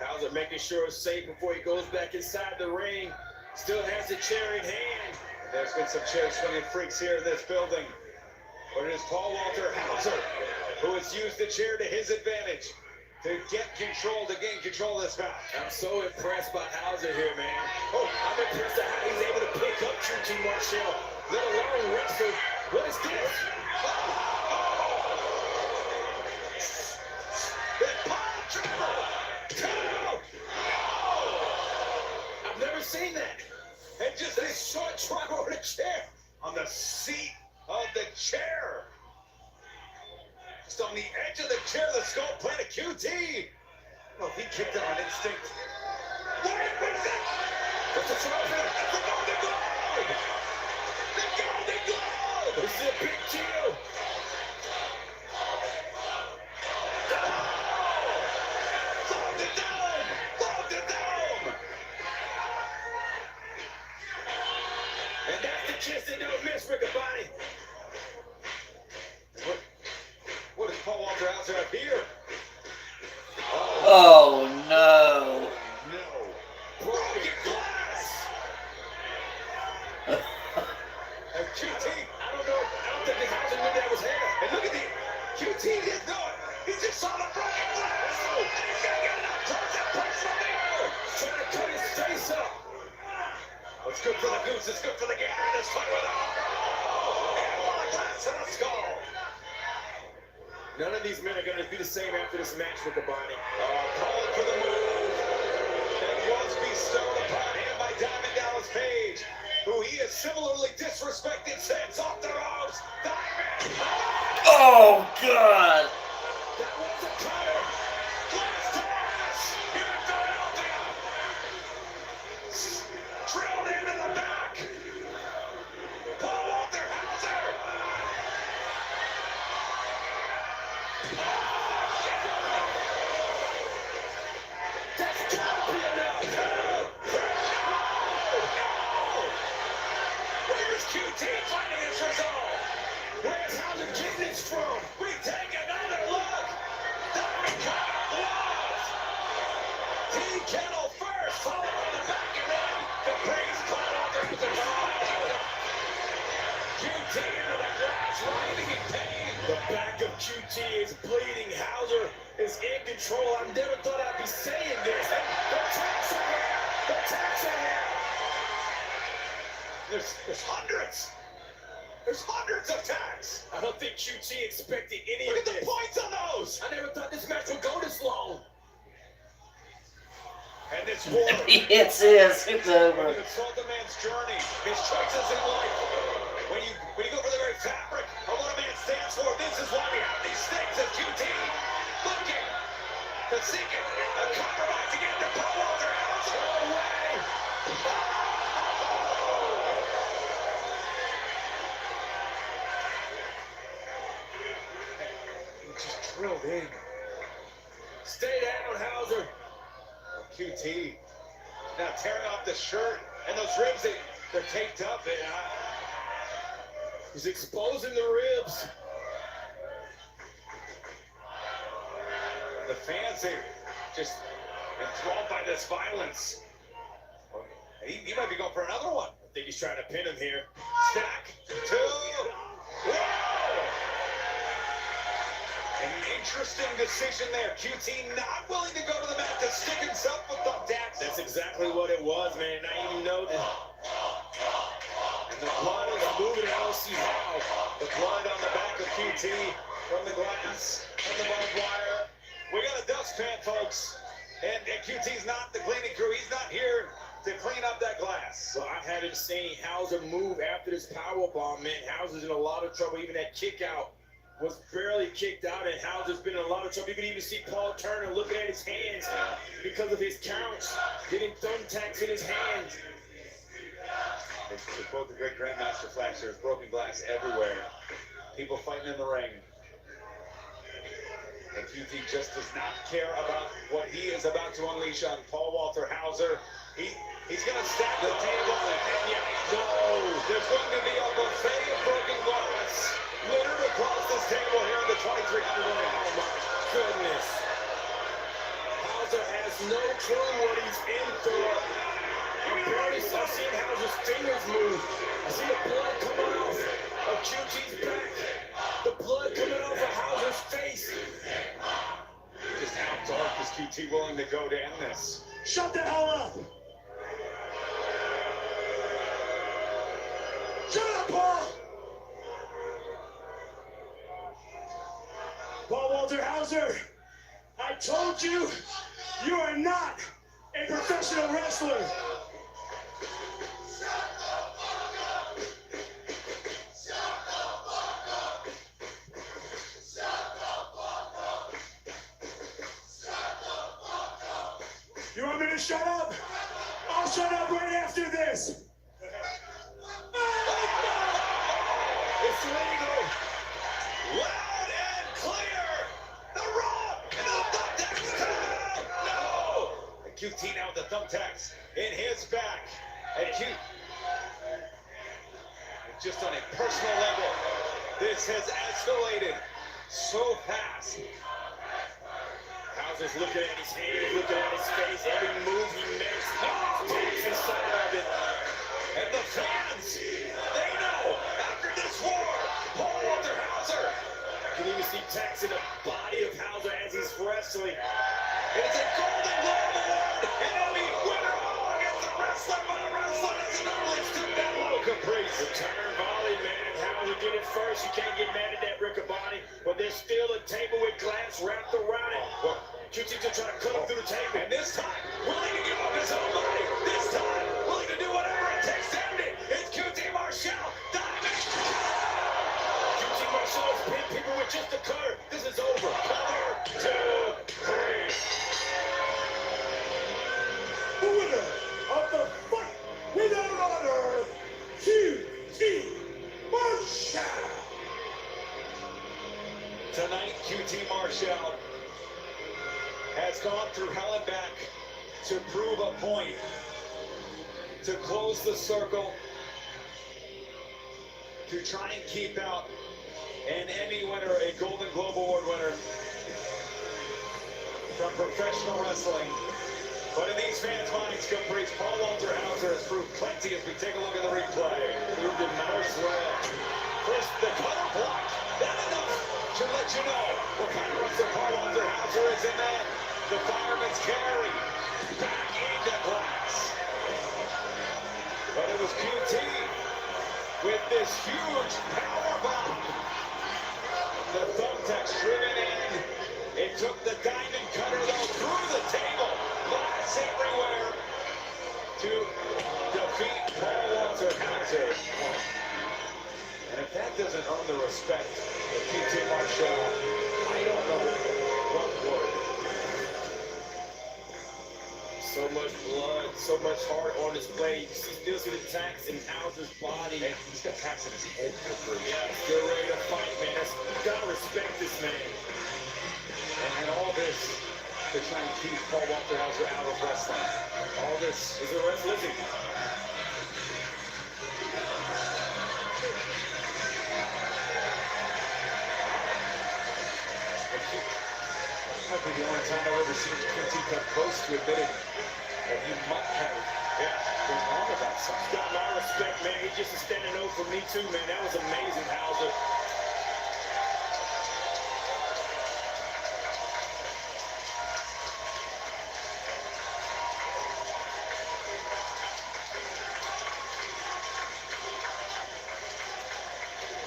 Hauser making sure it's safe before he goes back inside the ring. Still has the chair in hand. There's been some chair swinging freaks here in this building. But it is Paul Walter Hauser who has used the chair to his advantage to get control, to gain control of this match. I'm so impressed by Hauser here, man. Oh, I'm impressed at how he's able to pick up QT Marshall, let alone wrestle. What is this? I've never seen that. And just a short drop over the chair. On the seat of the chair. Just on the edge of the chair, the skull plant of QT. Well, he kicked it on instinct. What is it? What's the trophy? The Golden Globe! The Golden Globe! This is a big deal. And that's the kiss that don't miss, Riccaboni. What is Paul Walter Hauser up here? Oh no. No. Broken glass. And QT, I don't think Hauser knew that was hair. And look at the QT didn't know it. He just saw the broken glass. And he's gonna get enough towards that punch from there. Trying to cut his face up. What's good for the goose is good for the gander in this fight with him. And one glass and a skull. None of these men are going to be the same after this match with the Bonnie. Calling for the move that was bestowed upon him by Diamond Dallas Page, who he has similarly disrespected since off the ropes. Diamond! Oh, God! That was a cutter! Glass to ass! Here in Philadelphia! Drilled into the back! Paul Walter Hauser! That's gotta be enough! Where's QT finding his resolve? Where's Hauser getting this from? We take another look! Diamond Cutter blows! Team Kettle first, followed by the back, and then the praise Paul Walter with the ball. QT into the glass, writhing in pain. The back of QT is bleeding. Hauser is in control. I never thought I'd be saying this. The tax are here! The tax are here! There's hundreds! There's hundreds of tags! I don't think QT expected any of this. Look at the points on those! I never thought this match would go this long. And this war. It's over. When you consult the man's journey, his choices in life. When you go for the very fabric of what a man stands for, this is why we have these stakes of QT. Looking to seek a compromise against the Paul Walter Hauser. No way! He just drilled in. Stay down, Hauser. QT now tearing off the shirt and those ribs, they're taped up. He's exposing the ribs. The fans are just enthralled by this violence. He might be going for another one. I think he's trying to pin him here. Stack. 2. Whoa! An interesting decision there. QT not willing to go to the mat to stick himself with thumbtacks. That's exactly what it was, man. I even know that. And the blood is moving. I don't see how. The blood on the back of QT from the glass and the barbed wire. We got a dustpan, folks. And QT's not the cleaning crew. He's not here to clean up that glass. So I haven't seen Hauser move after this powerbomb, man. Hauser's in a lot of trouble. Even that kick out was barely kicked out, and Hauser's been in a lot of trouble. You can even see Paul Turner looking at his hands because of his counts, getting thumbtacks in his hands. To quote the great Grandmaster Flash, there's broken glass everywhere. People fighting in the ring. And QT just does not care about what he is about to unleash on Paul Walter Hauser. He's going to stack the table, and yet, no, there's going to be a buffet of broken glass littered across this table here in the 2300 ring. Oh my goodness. Hauser has no clue what he's in for. I've seen Hauser's fingers move. I see the blood coming off of QT's back. The blood coming off of Hauser's face. Just how dark is QT willing to go to end this? Shut the hell up! Shut up, Paul! Paul Walter Hauser, I told you, you are not a professional wrestler. You want me to shut up? I'll shut up right after this. It's legal. Loud and clear! The Rock and the thumbtacks! No! And QT now with the thumbtacks in his back. And just on a personal level, this has escalated so fast. Hauser's looking at his hands, looking at his face, every move he makes, takes inside of it. And the fans, they know after this war, Paul Walter Hauser. You can even see text in the body of Hauser as he's wrestling. And it's a Golden Globe Award, and Emmy winner against the wrestler, but the wrestler doesn't normally stoop that low, Caprice. Return volley, man. Hauser did it first. You can't get mad at that Riccaboni, but there's still a table with glass wrapped around it. QT just trying to cut him through the table. And this time, willing to give up his own body. This time, willing to do whatever it takes to end it. It's QT Marshall. Diamond. QT Marshall's pinned people with just a cutter. This is over. Cover, 2, 3. The winner of the fight without honor, QT Marshall. Tonight, QT Marshall has gone through hell and back to prove a point, to close the circle, to try and keep out an Emmy winner, a Golden Globe Award winner from professional wrestling. But in these fans' minds, Caprice, Paul Walter Hauser has proved plenty as we take a look at the replay. Proved it most well. First, the cutter block. Not enough to let you know what kind of wrestler Paul Walter Hauser is in that. The fireman's carry back into glass. But it was QT with this huge power bomb. The thumbtacks driven in. It took the diamond cutter though through the table. Glass everywhere to defeat Paul Walter Hauser. And if that doesn't earn the respect of QT Marshall, I don't know what would. So much blood, so much heart on display. You still see the tacks in Hauser's body. And he's got tacks in his head. Yeah, still ready to fight, man. You gotta respect this man. And all this to try and keep Paul Walter Hauser out of wrestling. All this is a wrestling. ironically the only time I've ever seen QT come close to admitting that he might have been wrong about something. Got my respect, man. He just a standing O for me too, man. That was amazing, Hauser.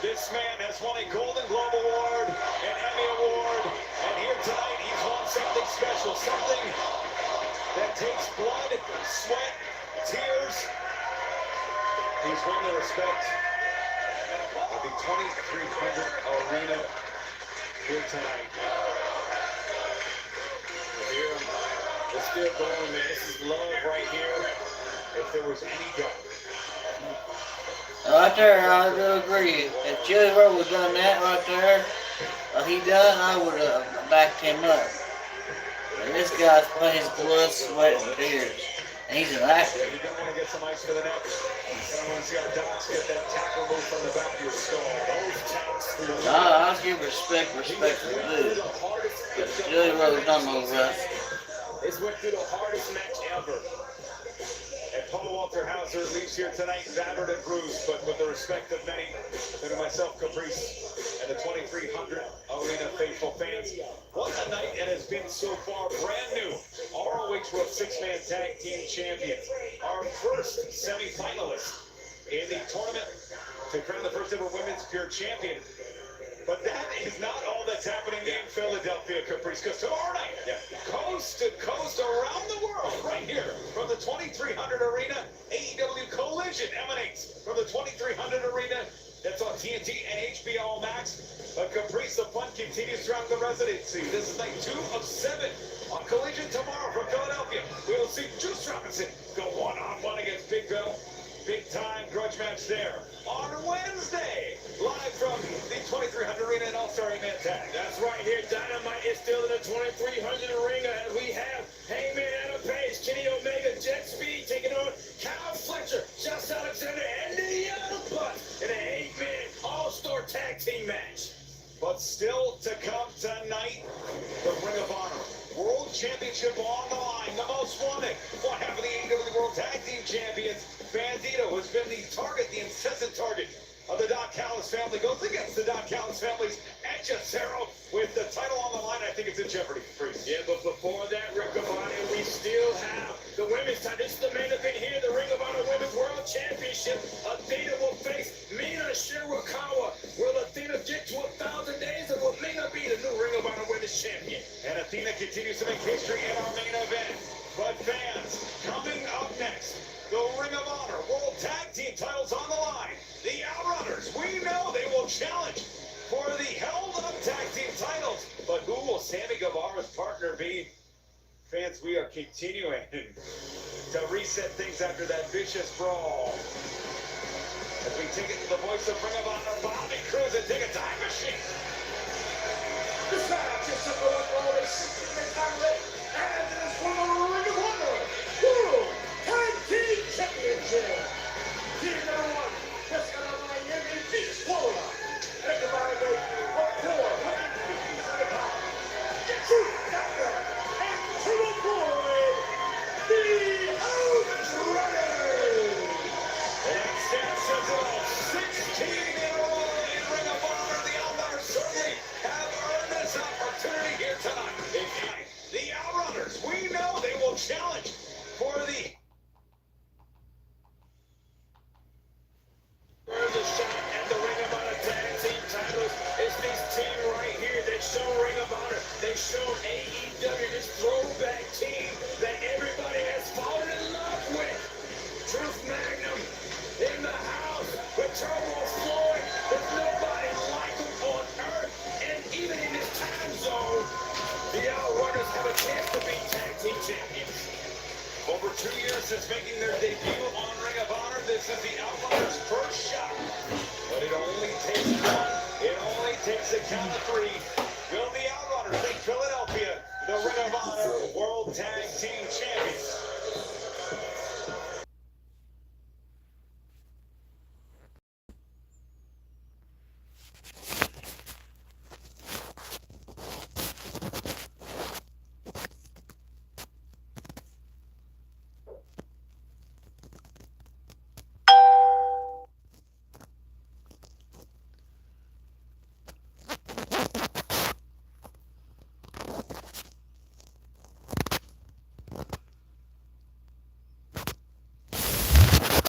This man has won a Golden Globe Award, an Emmy Award, and here tonight he's won something special, something that takes blood, sweat, tears. He's won the respect of the 2300 Arena here tonight. Here, it's still going, man. This is love right here. If there was any doubt. Right there, I do agree. If Joey Rowe would done that right there, he done, I would have backed him up. And this guy's put his blood, sweat, and tears. And he's an actor. You don't want to get some ice for the neck. I want to see how Docs get that tackle move from the back of your skull. Those tacks. I'll give respect is due. But Joey Rowe done no rest. This went through the hardest match ever. And Paul Walter Hauser leaves here tonight battered and bruised, but with the respect of many, including myself, Caprice, and the 2300 Arena faithful fans. What a night it has been so far. Brand new ROH World Six-Man Tag Team Champions. Our first semi-finalist in the tournament to crown the first ever Women's Pure Champion. But that is not all that's happening in Philadelphia, Caprice, because tomorrow night, coast to coast around the world, right here from the 2300 Arena, AEW Collision emanates from the 2300 Arena. That's on TNT and HBO Max. But Caprice, the fun continues throughout the residency. This is night 2 of 7 on Collision tomorrow from Philadelphia. We will see Juice Robinson go one-on-one against Big Bill. Big time grudge match there. On Wednesday, live from the 2300 Arena and All-Star 8-Man Tag. That's right here. Dynamite is still in the 2300 Arena as we have Hangman Adam Page, Kenny Omega, Jet Speed taking on Kyle Fletcher, Josh Alexander, and the Young Bucks in an 8-man All-Star Tag Team match. But still to come tonight, the Ring of Honor World Championship on the line. The most wanted, one half of the AEW World Tag Team Champions, Bandito, has been the target, the incessant target of the Doc Callis family, goes against the Doc Callis family's Edge Cero with the title on the line. I think it's in jeopardy, Priest. Yeah, but before that, Ring of Honor, we still have the women's title. This is the main event here, the Ring of Honor Women's World Championship. Athena will face Mina Shirakawa. Will Athena get to 1,000 days, or will Mina be the new Ring of Honor Women's Champion? And Athena continues to make history in our main event. But fans, coming up next, the Ring of Honor World Tag Team titles on the line. The Outrunners, we know they will challenge for the held up tag team titles. But who will Sammy Guevara's partner be? Fans, we are continuing to reset things after that vicious brawl. As we take it to the voice of Ring of Honor, Bobby Cruz, and take a time machine. This match is set for one fall a 16-man title, and it is for the Ring of Honor World Tag Team Championship. Team number 1, just got out of Miami Beach, Florida. And the body weight of 455 pounds. Truth Doctor, and to avoid the Outrunners. And Stan says it all, 16 in a row in Ring of Honor. The Outrunners certainly have earned this opportunity here tonight. The Outrunners, we know they will challenge for the... There's a shot at the Ring of Honor Tag Team titles. It's this team right here that show Ring of Honor. They show AEW, this throwback team that everybody has fallen in love with. Truth Magnum in the house with Turbo Floyd. There's nobody like him on earth. And even in this time zone, the Outrunners have a chance to be Tag Team Champions. Over 2 years since making their debut on Ring of Honor, this is the Outrunners' first shot. But it only takes one. It only takes a count of 3. Will the Outrunners make Philadelphia the Ring of Honor World Tag Team Champions?